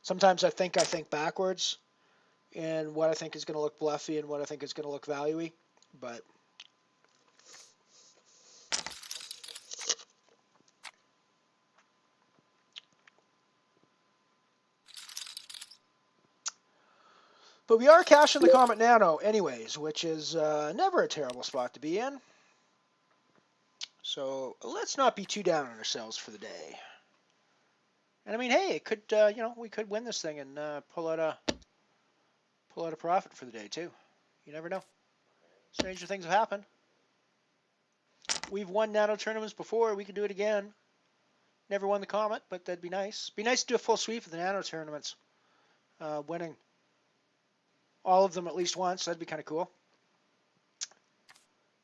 sometimes I think backwards in what I think is going to look bluffy and what I think is going to look value-y. But we are cashing the Comet Nano anyways, which is never a terrible spot to be in. So let's not be too down on ourselves for the day. And I mean, hey, it could, we could win this thing and pull out a profit for the day too. You never know. Stranger things have happened. We've won Nano tournaments before. We could do it again. Never won the Comet, but that'd be nice. Be nice to do a full sweep of the Nano tournaments, winning all of them at least once. That'd be kind of cool.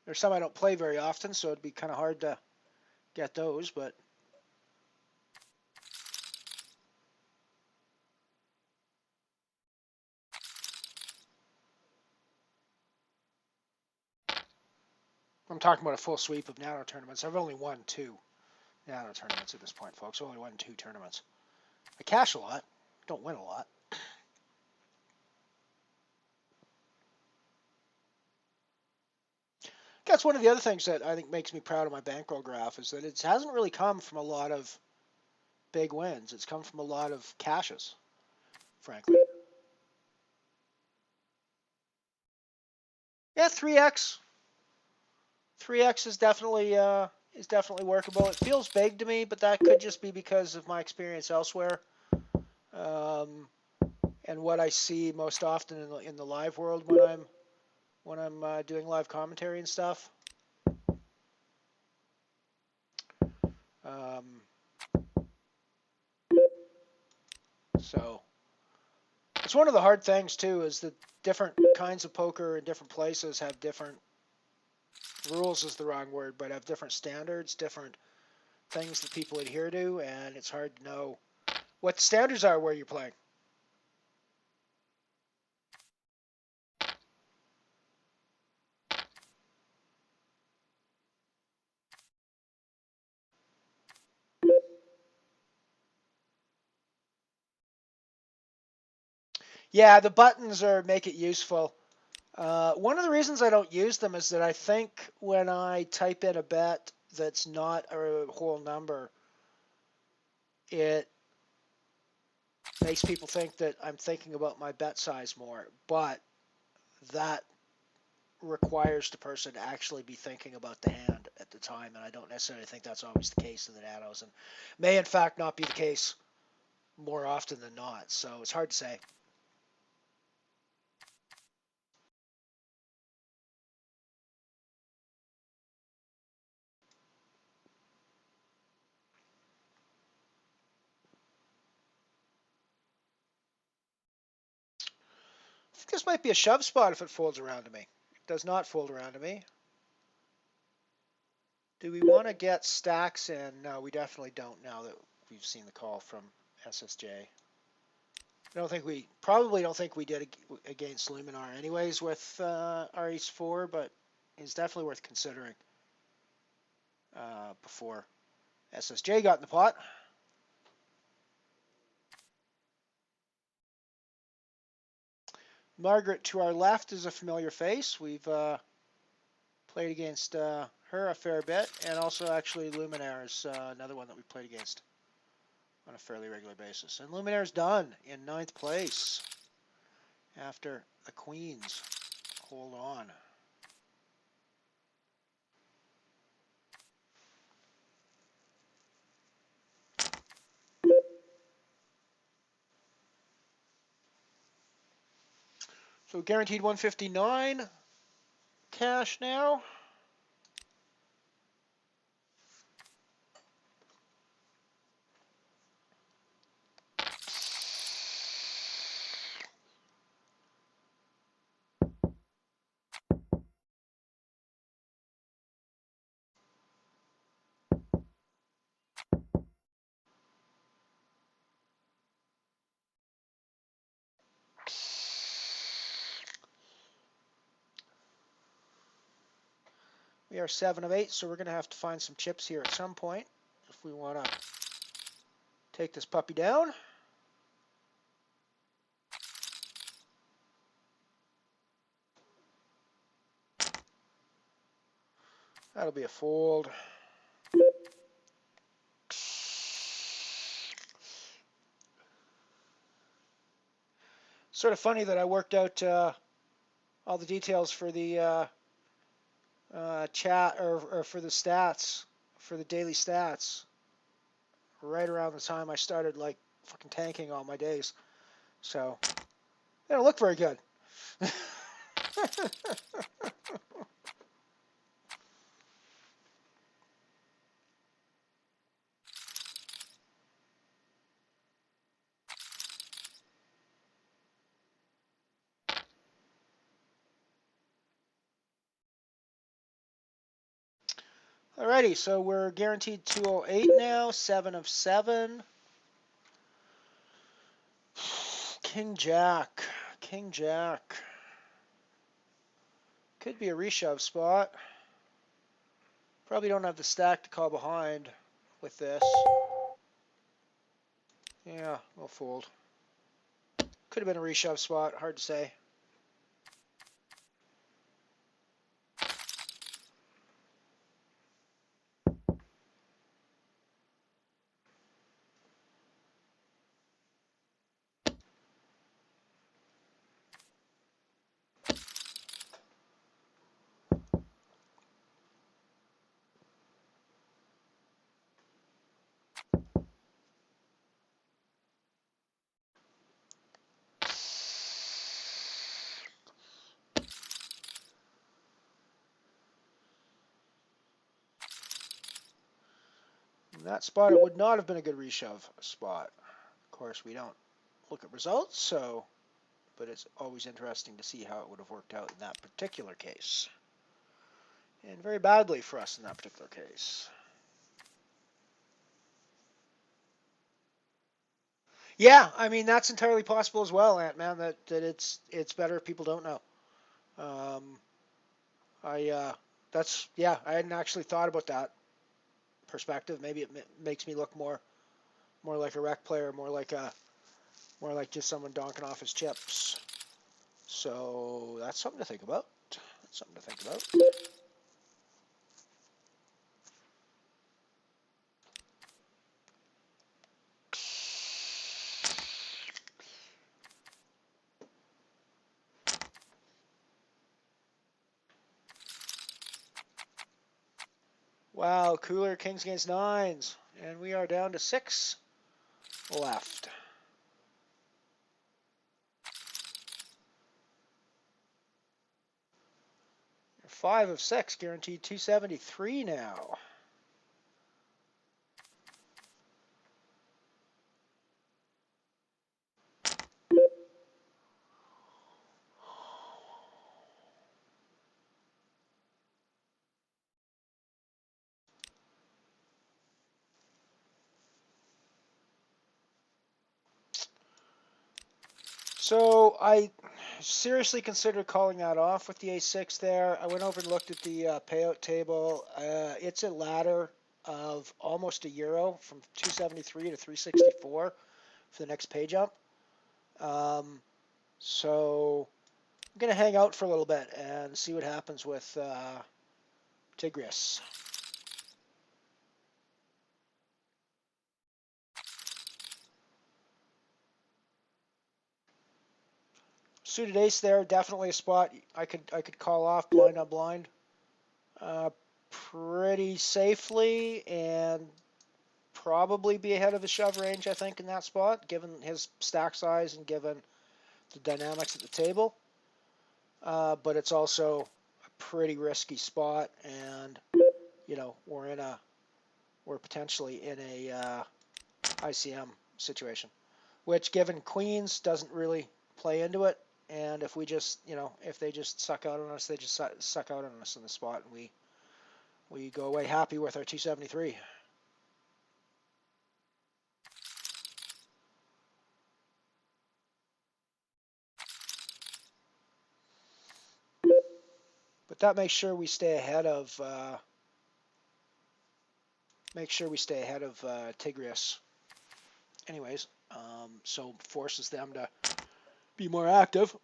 There's some I don't play very often, so it'd be kind of hard to get those, but I'm talking about a full sweep of Nano tournaments. I've only won 2 Nano tournaments at this point, folks. I've only won 2 tournaments. I cash a lot. Don't win a lot. That's one of the other things that I think makes me proud of my bankroll graph is that it hasn't really come from a lot of big wins. It's come from a lot of cashes, frankly. Yeah, 3x. 3x is definitely workable. It feels big to me, but that could just be because of my experience elsewhere, and what I see most often in the live world when I'm doing live commentary and stuff. So it's one of the hard things too, is that different kinds of poker in different places have different rules is the wrong word, but have different standards, different things that people adhere to, and it's hard to know what the standards are where you're playing. Yeah, the buttons make it useful. One of the reasons I don't use them is that I think when I type in a bet that's not a whole number, it makes people think that I'm thinking about my bet size more. But that requires the person to actually be thinking about the hand at the time, and I don't necessarily think that's always the case in the nanos, and may in fact not be the case more often than not. So it's hard to say. think this might be a shove spot if it folds around to me. It does not fold around to me. Do we want to get stacks in? No, we definitely don't now that we've seen the call from SSJ. Probably don't think we did against Luminar anyways with our Ace 4, but it's definitely worth considering before SSJ got in the pot. Margaret to our left is a familiar face. We've played against her a fair bit, and also actually Luminaire is another one that we played against on a fairly regular basis. And Luminaire's done in 9th place after the Queens. Hold on. So guaranteed 159 cash now. We are 7 of 8, so we're going to have to find some chips here at some point if we want to take this puppy down. That'll be a fold. Sort of funny that I worked out all the details for the chat or for the stats, for the daily stats, right around the time I started like fucking tanking all my days. So they don't look very good. Alrighty, so we're guaranteed 208 now, 7 of 7. King Jack. King Jack. Could be a reshove spot. Probably don't have the stack to call behind with this. Yeah, we'll fold. Could have been a reshove spot, hard to say. In that spot, it would not have been a good reshove spot. Of course, we don't look at results, so, but it's always interesting to see how it would have worked out in that particular case. And very badly for us in that particular case. Yeah, I mean, that's entirely possible as well, Ant-Man, that it's better if people don't know. I hadn't actually thought about that perspective. Maybe it makes me look more like a rec player, more like just someone donking off his chips. So that's something to think about. That's something to think about. Wow, cooler kings against nines, and we are down to 6 left. 5 of 6, guaranteed 273 now. So I seriously considered calling that off with the A6 there. I went over and looked at the payout table. It's a ladder of almost €1 from 273 to 364 for the next pay jump. So I'm going to hang out for a little bit and see what happens with Tigris. Suited ace there, definitely a spot I could call off blind on blind pretty safely and probably be ahead of his shove range, I think, in that spot, given his stack size and given the dynamics at the table. But it's also a pretty risky spot, and you know we're potentially in a ICM situation, which given queens doesn't really play into it. And if we just, if they just suck out on us, they just suck out on us in the spot, and we go away happy with our 273. But that makes sure we stay ahead of Tigris. Anyways, so forces them to be more active.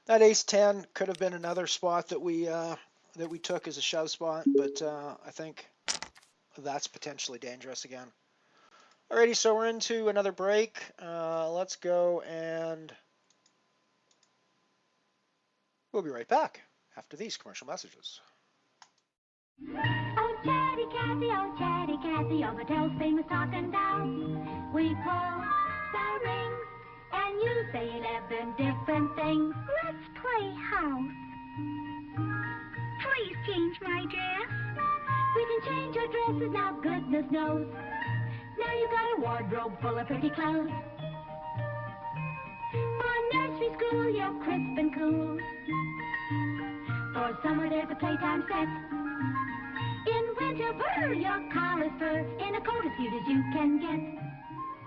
That ace-10 could have been another spot that we took as a shove spot, but I think that's potentially dangerous again. Alrighty, so we're into another break. Let's go, and we'll be right back after these commercial messages. Oh, Chatty Cathy, all the tales famous talking down. We pull the rings, and you say 11 different things. Let's play house. Please change my dress. We can change your dresses now, goodness knows. Now you got a wardrobe full of pretty clothes. For nursery school, you're crisp and cool. For summer, there's a playtime set. In winter, brr, your collar's fur. In a coat as cute as you can get.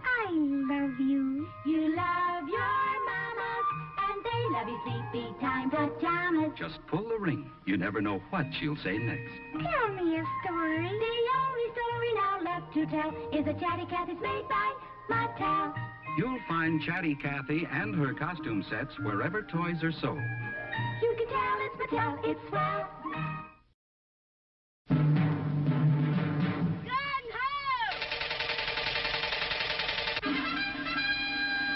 I love you. You love your mamas, and they love you sleepy time pajamas. Just pull the ring. You never know what she'll say next. Tell me a story. The only story now left to tell is a Chatty Cathy's made by Mattel. You'll find Chatty Cathy and her costume sets wherever toys are sold. You can tell it's Mattel, it's swell.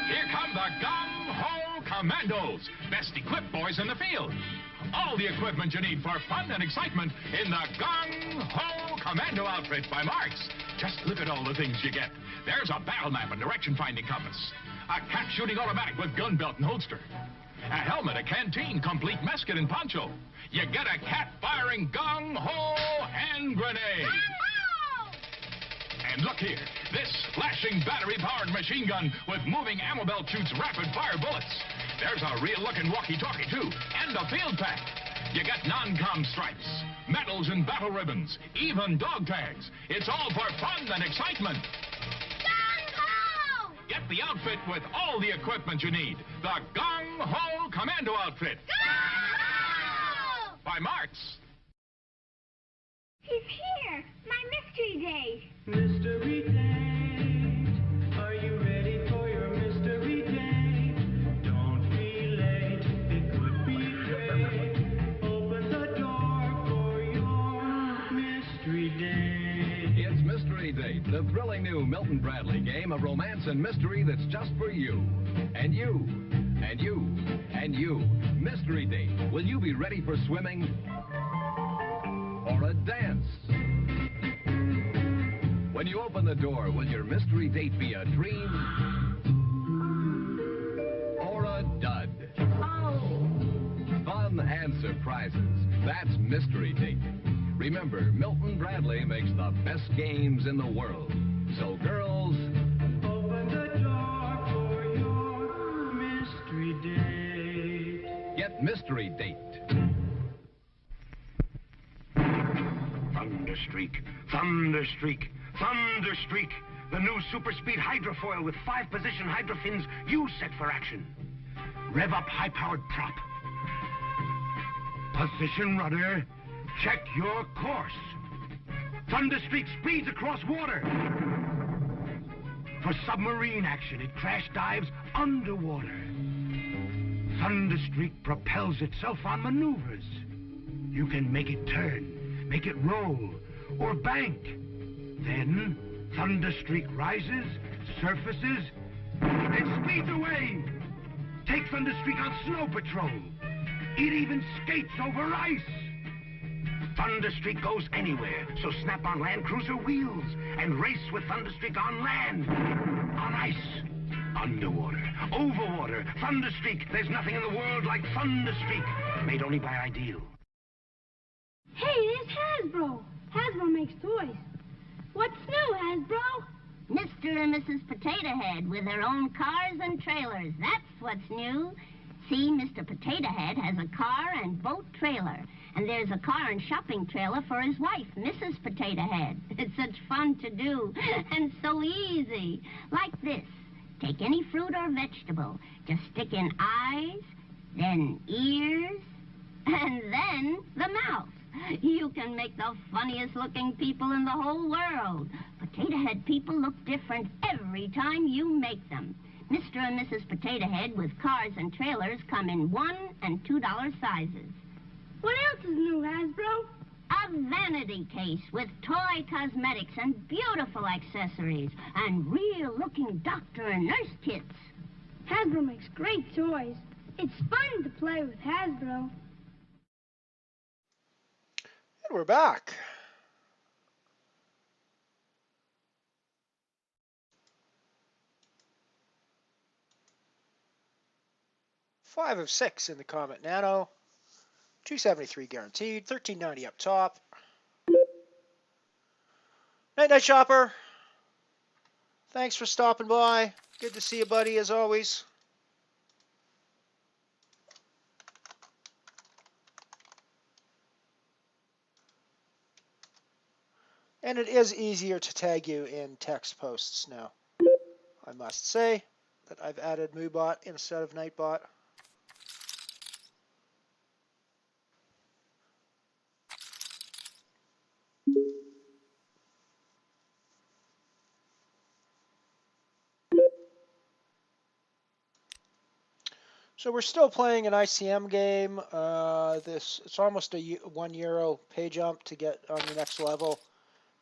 Here come the Gung-Ho Commandos, best equipped boys in the field. All the equipment you need for fun and excitement in the Gung-Ho Commando outfit by Marks. Just look at all the things you get. There's a battle map and direction-finding compass, a cat-shooting automatic with gun belt and holster, a helmet, a canteen, complete mess kit, and poncho. You get a cat-firing Gung-Ho hand grenade. And look here, this flashing battery-powered machine gun with moving ammo belt shoots rapid-fire bullets. There's a real-looking walkie-talkie, too, and a field pack. You get non-com stripes, medals and battle ribbons, even dog tags. It's all for fun and excitement. Gung-Ho! Get the outfit with all the equipment you need. The Gung-Ho Commando outfit. Gung-Ho! By Marks. He's here, my mystery date. Mystery date. Are you ready for your mystery date? Don't be late. It could be great. Open the door for your mystery date. It's Mystery Date, the thrilling new Milton Bradley game of romance and mystery that's just for you. And you. And you. And you. Mystery Date. Will you be ready for swimming? Or a dance? When you open the door, will your mystery date be a dream? Or a dud? Fun and surprises. That's Mystery Date. Remember, Milton Bradley makes the best games in the world. So, girls, Open the door for your mystery date. get Mystery Date. Thunderstreak, Thunderstreak, Thunderstreak, the new super speed hydrofoil with 5-position hydro fins you set for action. Rev up high-powered prop. Position rudder. Check your course. Thunderstreak speeds across water. For submarine action, it crash dives underwater. Thunderstreak propels itself on maneuvers. You can make it turn, make it roll, or bank. Then, Thunderstreak rises, surfaces, and speeds away. Take Thunderstreak on snow patrol. It even skates over ice. Thunderstreak goes anywhere, so snap on Land Cruiser wheels and race with Thunderstreak on land, on ice, underwater, overwater. Thunderstreak, there's nothing in the world like Thunderstreak, made only by Ideal. Hey, it's Hasbro. Hasbro makes toys. What's new, Hasbro? Mr. and Mrs. Potato Head with their own cars and trailers. That's what's new. See, Mr. Potato Head has a car and boat trailer. And there's a car and shopping trailer for his wife, Mrs. Potato Head. It's such fun to do and so easy. Like this. Take any fruit or vegetable. Just stick in eyes, then ears, and then the mouth. You can make the funniest looking people in the whole world. Potato Head people look different every time you make them. Mr. and Mrs. Potato Head with cars and trailers come in $1 and $2 sizes. What else is new, Hasbro? A vanity case with toy cosmetics and beautiful accessories and real-looking doctor and nurse kits. Hasbro makes great toys. It's fun to play with Hasbro. And we're back. Five of 6 in the Comet Nano. 273 guaranteed. 1390 up top. Night Night Shopper. Thanks for stopping by. Good to see you, buddy, as always. And it is easier to tag you in text posts now. I must say that I've added MooBot instead of Nightbot. So we're still playing an ICM game. It's almost a €1 pay jump to get on the next level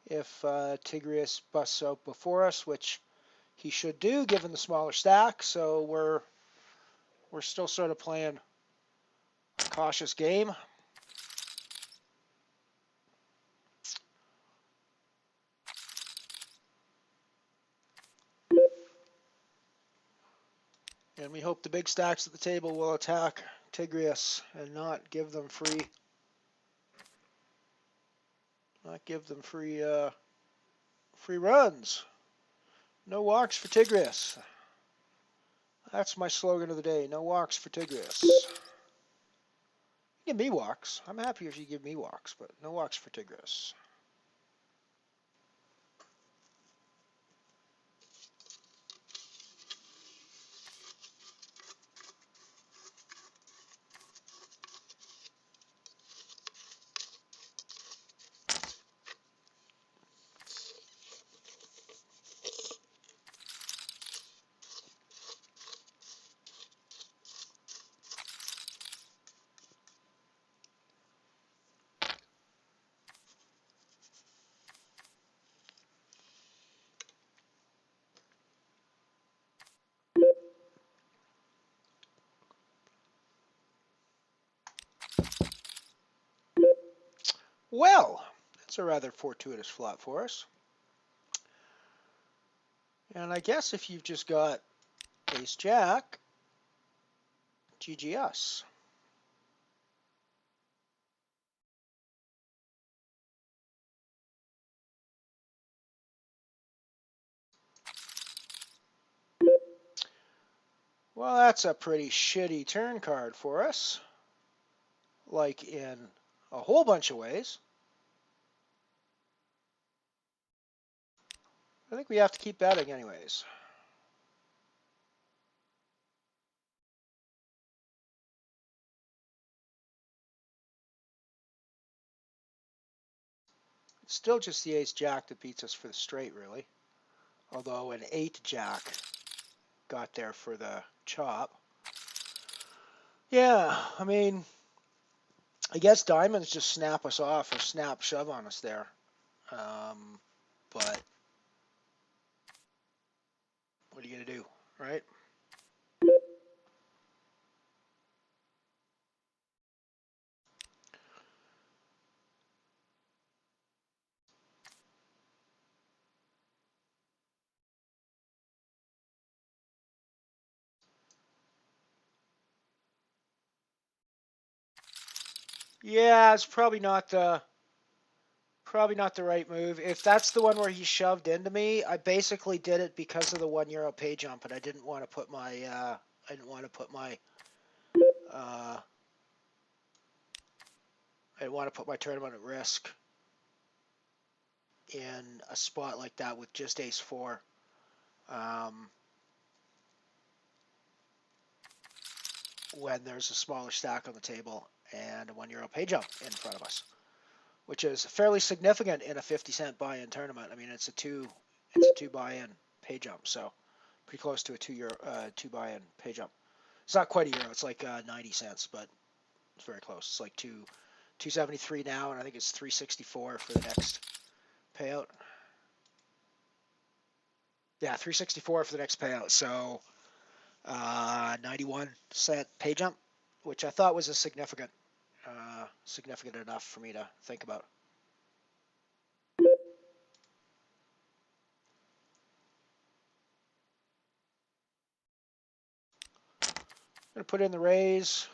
if Tigrius busts out before us, which he should do given the smaller stack. So we're still sort of playing a cautious game. And we hope the big stacks at the table will attack Tigrius and not give them free runs. No walks for Tigrius. That's my slogan of the day. No walks for Tigrius. Give me walks. I'm happy if you give me walks, but no walks for Tigrius. Well, that's a rather fortuitous flop for us. And I guess if you've just got Ace-Jack, GGS. Well, that's a pretty shitty turn card for us, like in a whole bunch of ways. I think we have to keep betting anyways. It's still just the ace-jack that beats us for the straight, really. Although an 8-jack got there for the chop. Yeah, I mean, I guess diamonds just snap us off or snap shove on us there. But what are you going to do, right? Yeah, it's probably not the right move. If that's the one where he shoved into me, I basically did it because of the €1 pay jump, and I didn't want to put my tournament at risk in a spot like that with just ace-4. When there's a smaller stack on the table and a €1 pay jump in front of us, which is fairly significant in a 50-cent buy-in tournament. I mean, it's a two buy-in pay jump, so pretty close to a two buy-in pay jump. It's not quite a euro. It's like 90 cents, but it's very close. It's like 273 now, and I think it's 364 for the next payout. Yeah, 364 for the next payout. So 91-cent pay jump, which I thought was a significant enough for me to think about. I'm going to put in the raise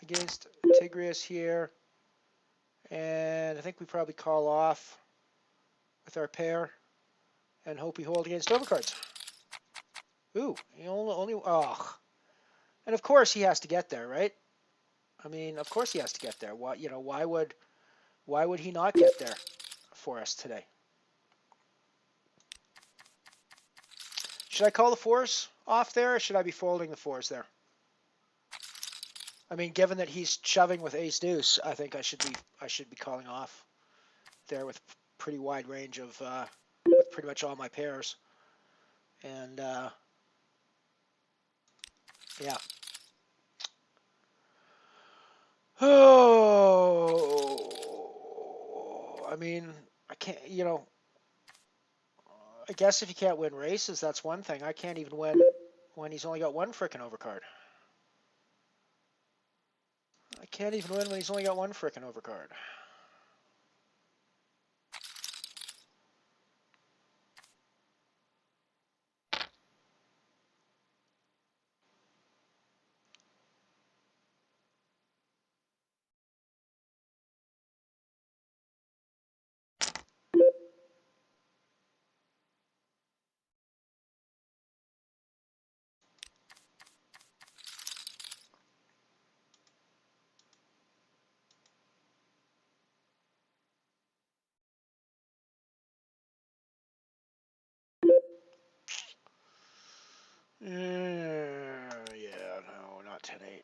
against Tigrius here, and I think we probably call off with our pair and hope we hold against overcards. Ooh, he only oh. And of course he has to get there, right? I mean, of course he has to get there. Why would he not get there for us today? Should I call the 4s off there, or should I be folding the 4s there? I mean, given that he's shoving with ace deuce, I think I should be calling off there with pretty wide range of with pretty much all my pairs. And yeah. Oh, I mean, I can't, I guess if you can't win races, that's one thing. I can't even win when he's only got one frickin' overcard. I can't even win when he's only got one frickin' overcard. Yeah, no, not 10-8.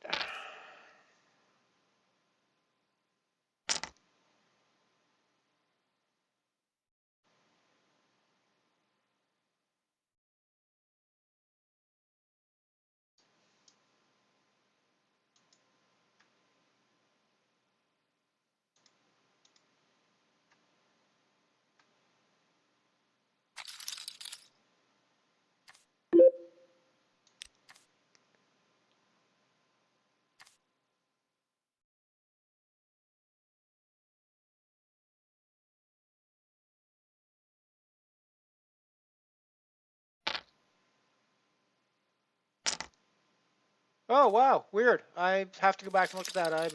Oh, wow, weird. I have to go back and look at that. I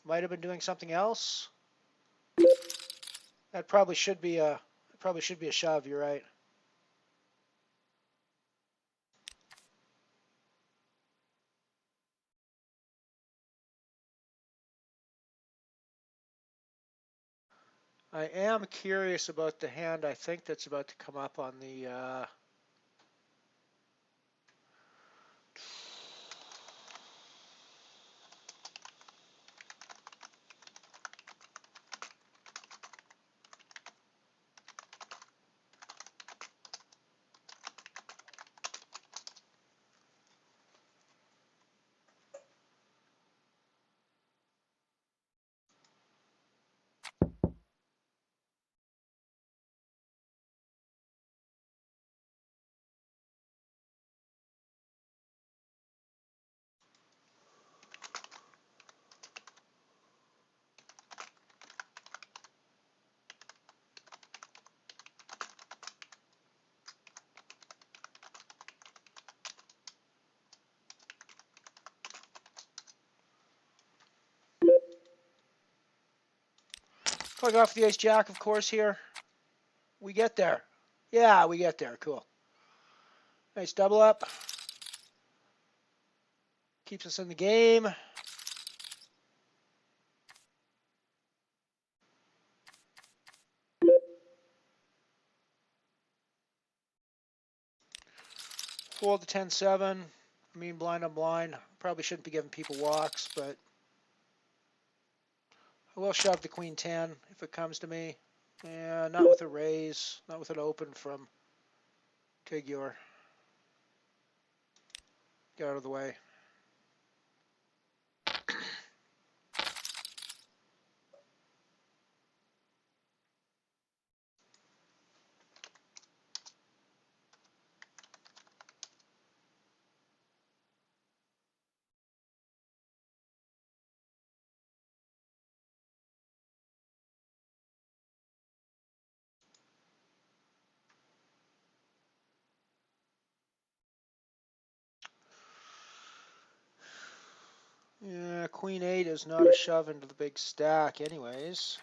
might have been doing something else. That probably should be a shove, you're right. I am curious about the hand I think that's about to come up on the plug off the ace jack, of course, here. We get there. Yeah, we get there. Cool. Nice double up. Keeps us in the game. Fold the 10-7. I mean, blind on blind. Probably shouldn't be giving people walks, but I will shove the queen 10 if it comes to me. Yeah, not with a raise, not with an open from Tigor. Get out of the way. Yeah, queen 8 is not a shove into the big stack anyways.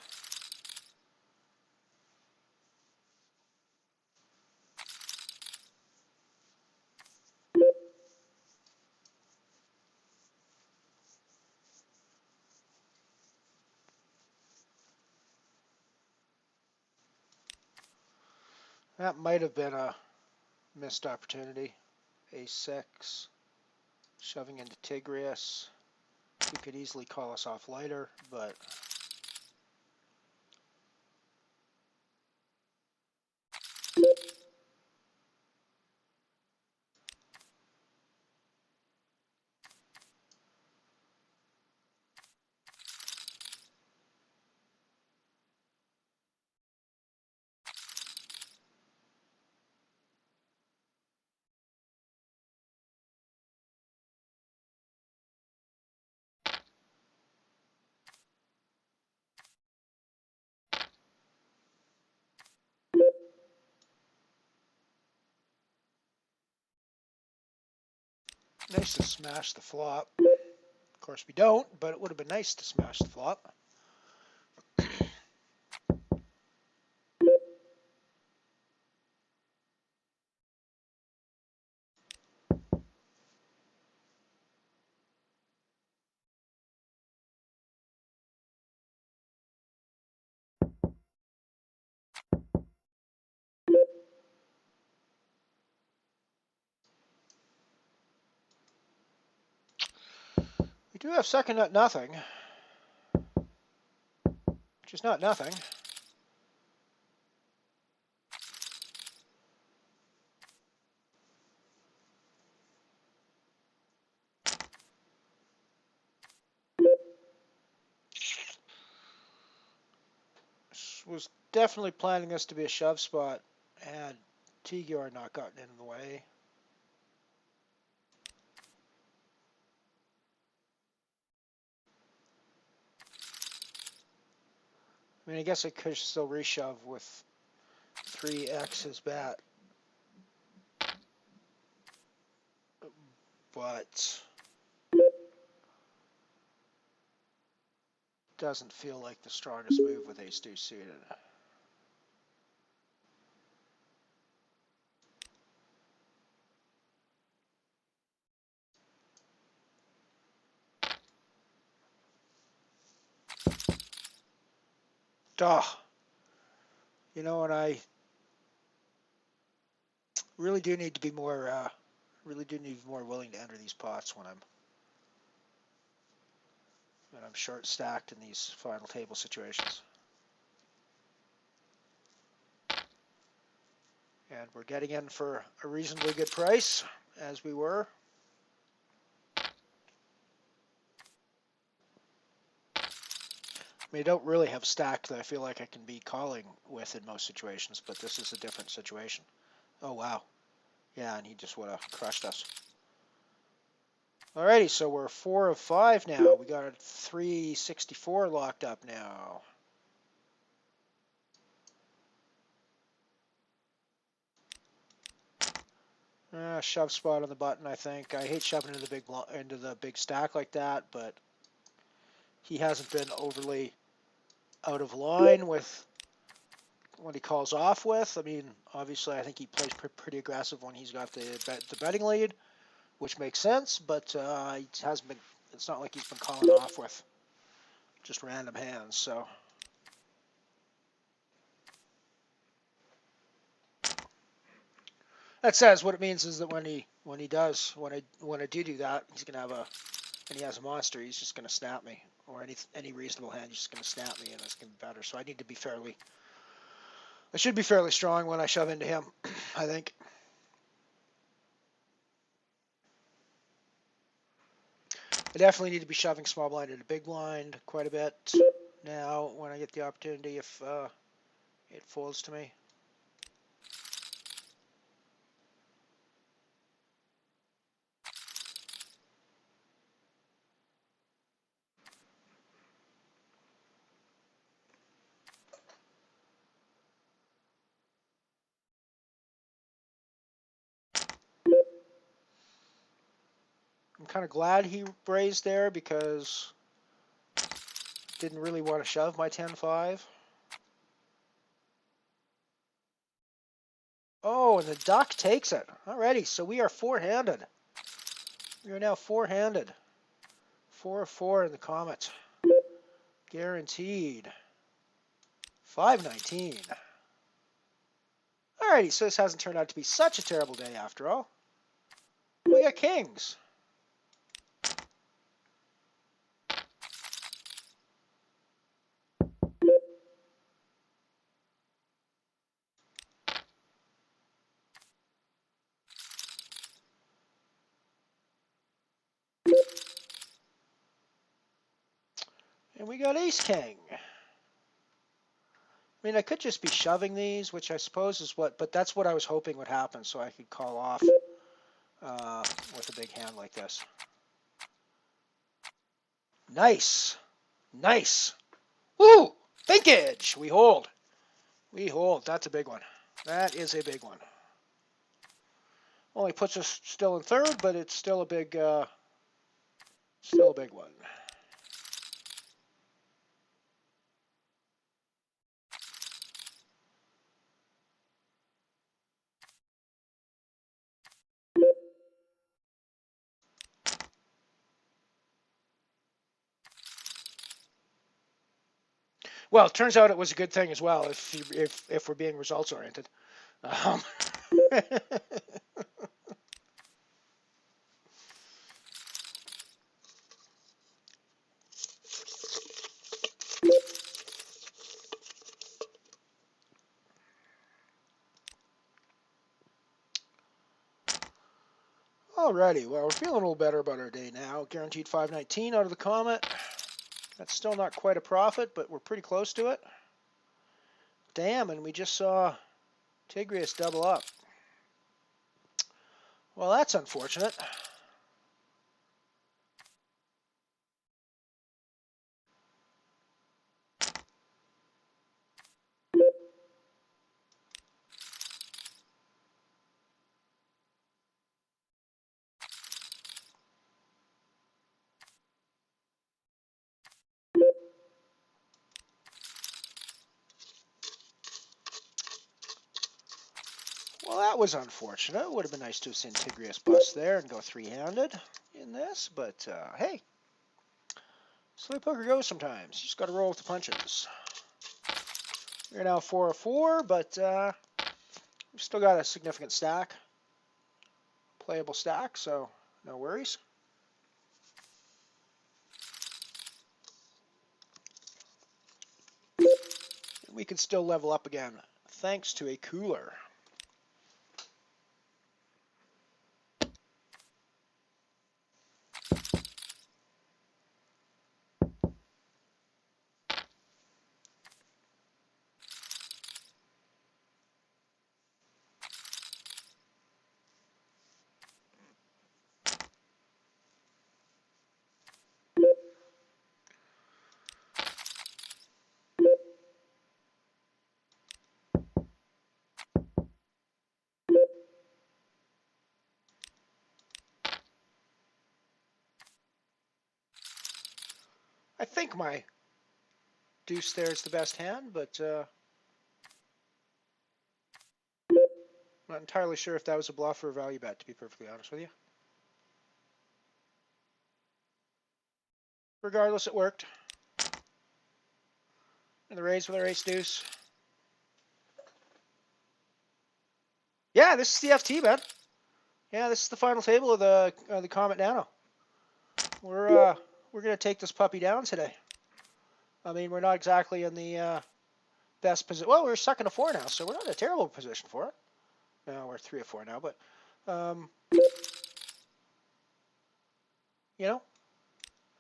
That might have been a missed opportunity. A6, shoving into Tigris. He could easily call us off later, but nice to smash the flop. Of course we don't, but it would have been nice to smash the flop. We do have second nut nothing, which is not nothing. This was definitely planning this to be a shove spot had Tigor not gotten in the way. I mean, I guess I could still reshove with 3x his bet, but doesn't feel like the strongest move with ace-2 suited. Duh. You know, and I really do need to be more, more willing to enter these pots when I'm short stacked in these final table situations. And we're getting in for a reasonably good price, as we were. I mean, I don't really have stack that I feel like I can be calling with in most situations, but this is a different situation. Oh, wow. Yeah, and he just would have crushed us. Alrighty, so we're 4 of 5 now. We got a 364 locked up now. Shove spot on the button, I think. I hate shoving into the big stack like that, but he hasn't been overly out of line with what he calls off with. I mean, obviously, I think he plays pretty aggressive when he's got the betting lead, which makes sense. But he hasn't been. It's not like he's been calling off with just random hands. So. That says what it means is that when I do that, he's gonna have and he has a monster, he's just gonna snap me, or any reasonable hand, he's just gonna snap me, and it's gonna be better. So I need to be I should be fairly strong when I shove into him, I think. I definitely need to be shoving small blind into big blind quite a bit now when I get the opportunity if it folds to me. I'm kind of glad he raised there because didn't really want to shove my 10-5. Oh, and the duck takes it. Alrighty, so we are four-handed. We are now four-handed. 4 of 4 in the Comet. Guaranteed. 519. Alrighty, so this hasn't turned out to be such a terrible day after all. We got kings. And we got ace-king. I mean, I could just be shoving these, which I suppose is but that's what I was hoping would happen, so I could call off with a big hand like this. Nice. Nice. Woo! Binkage! We hold. We hold. That's a big one. That is a big one. Only puts us still in third, but it's still a big one. Well, it turns out it was a good thing as well if we're being results oriented. Alrighty, well, we're feeling a little better about our day now. Guaranteed 519 out of the Comet. That's still not quite a profit, but we're pretty close to it. Damn, and we just saw Tigrius double up. Well, that's unfortunate. Well, that was unfortunate. It would have been nice to have seen Tigrius bust there and go three-handed in this, but hey, that's the way poker goes sometimes. You just got to roll with the punches. We're now 404, but we've still got a significant stack, playable stack, so no worries. We can still level up again, thanks to a cooler. I think my deuce there is the best hand, but I'm not entirely sure if that was a bluff or a value bet, to be perfectly honest with you. Regardless, it worked. And the raise with our ace deuce. Yeah, this is the FT, man. Yeah, this is the final table of the Comet Nano. We're gonna take this puppy down today. I mean, we're not exactly in the best position. Well, we're second to 4 now, so we're not in a terrible position for it. No, we're 3 of 4 now, but you know,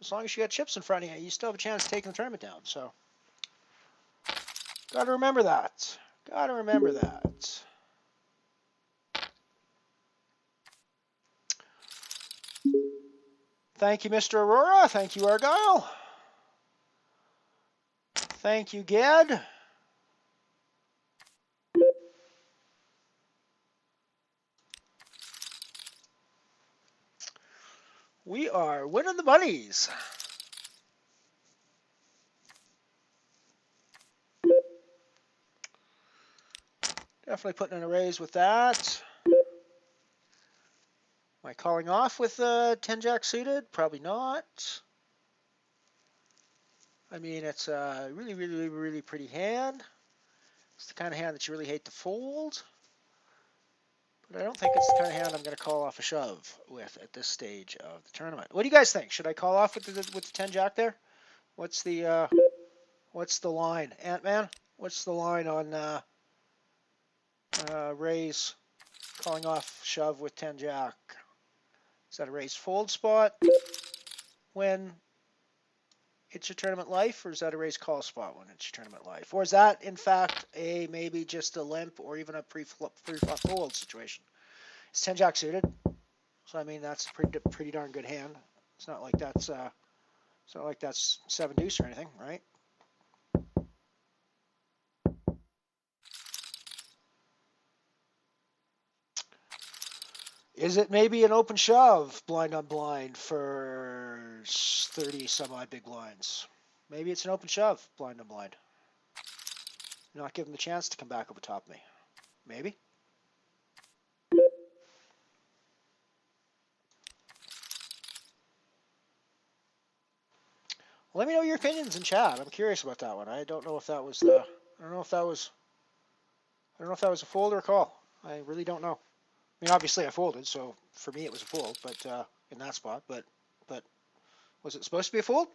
as long as you got chips in front of you, you still have a chance of taking the tournament down. So, gotta remember that. Gotta remember that. Thank you, Mr. Aurora. Thank you, Argyle. Thank you, Ged. We are winning the bunnies. Definitely putting in a raise with that. Am I calling off with 10-jack suited? Probably not. I mean, it's a really, really, really pretty hand. It's the kind of hand that you really hate to fold. But I don't think it's the kind of hand I'm going to call off a shove with at this stage of the tournament. What do you guys think? Should I call off with the 10-jack there? What's the line? Ant-Man? What's the line on raise calling off shove with 10-jack? Is that a raise fold spot when it's your tournament life, or is that a raise call spot when it's your tournament life? Or is that, in fact, maybe just a limp or even a pre-flop fold situation? It's 10-jack suited, so I mean that's a pretty darn good hand. It's not like that's 7 deuce or anything, right? Is it maybe an open shove, blind on blind, for 30 some odd big blinds? Maybe it's an open shove, blind on blind. Not give them the chance to come back over top of me. Maybe. Let me know your opinions in chat. I'm curious about that one. I don't know if that was I don't know if that was a fold or a call. I really don't know. I mean, obviously I folded, so for me it was a fold, but in that spot. But was it supposed to be a fold?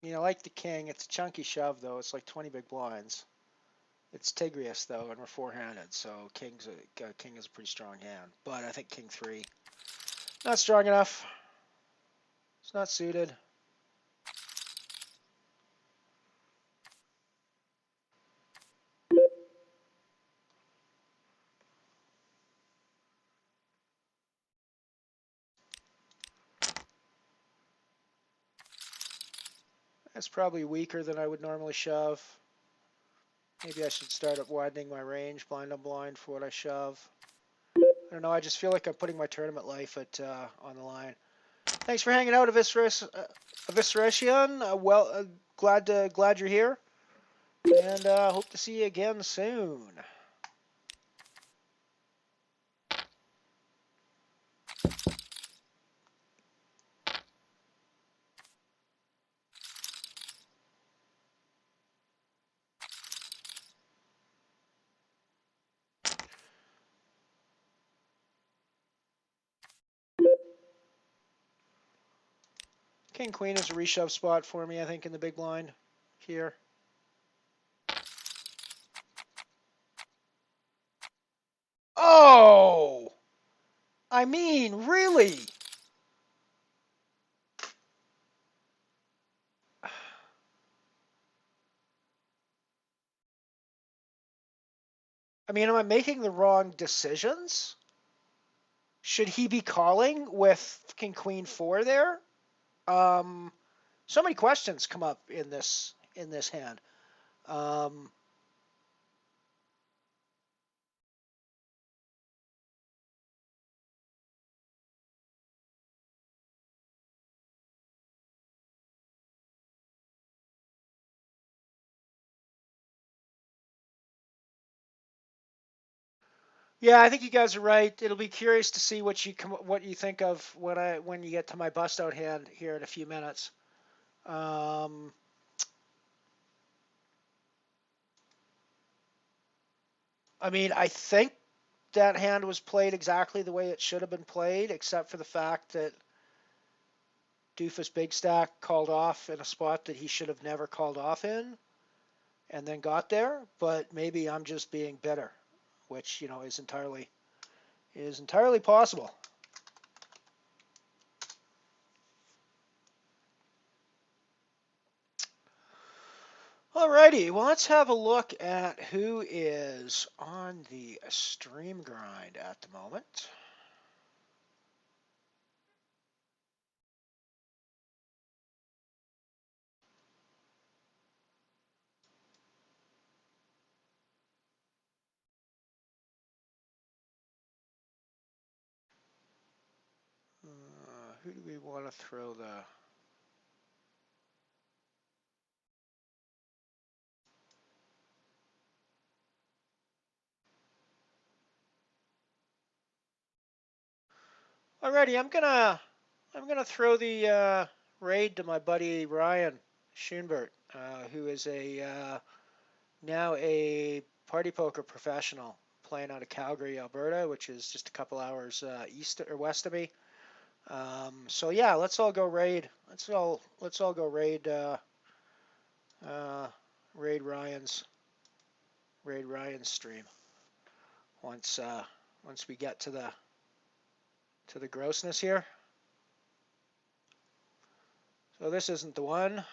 You know, like the king, it's a chunky shove though. It's like 20 big blinds. It's Tigrius though, and we're four-handed, so king is a pretty strong hand. But I think king 3, not strong enough. It's not suited. That's probably weaker than I would normally shove. Maybe I should start up widening my range blind on blind for what I shove. I don't know. I just feel like I'm putting my tournament life on the line. Thanks for hanging out, Evisceration. Glad you're here, and hope to see you again soon. King Queen is a reshove spot for me, I think, in the big blind here. Oh! I mean, really? I mean, am I making the wrong decisions? Should he be calling with King Queen 4 there? So many questions come up in this hand. Yeah, I think you guys are right. It'll be curious to see what you think of when you get to my bust out hand here in a few minutes. I mean, I think that hand was played exactly the way it should have been played, except for the fact that Doofus Big Stack called off in a spot that he should have never called off in, and then got there. But maybe I'm just being bitter, which is entirely possible. Alrighty, well, let's have a look at who is on the stream grind at the moment. Who do we want to throw the... Alrighty, I'm gonna throw the raid to my buddy Ryan Schoenbert, who is now a party poker professional playing out of Calgary, Alberta, which is just a couple hours east or west of me. So yeah, let's all go raid. Let's all go raid Ryan's stream once we get to the grossness here. So this isn't the one.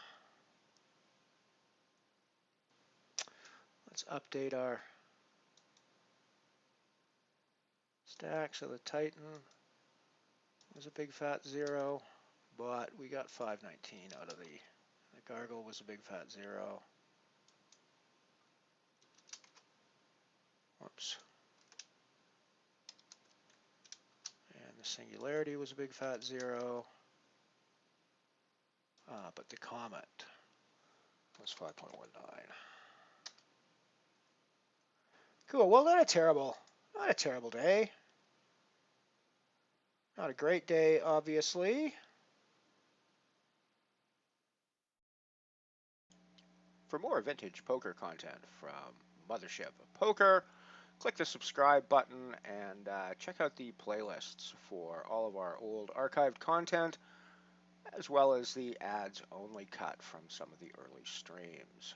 Let's update our stack. So the Titan was a big fat 0, but we got 519 out of the Gargle was a big fat 0. Whoops. And the Singularity was a big fat 0. But the Comet was 5.19. Cool. Well, not a terrible day. Not a great day, obviously. For more vintage poker content from MotherShip Poker, click the subscribe button and check out the playlists for all of our old archived content, as well as the ads only cut from some of the early streams.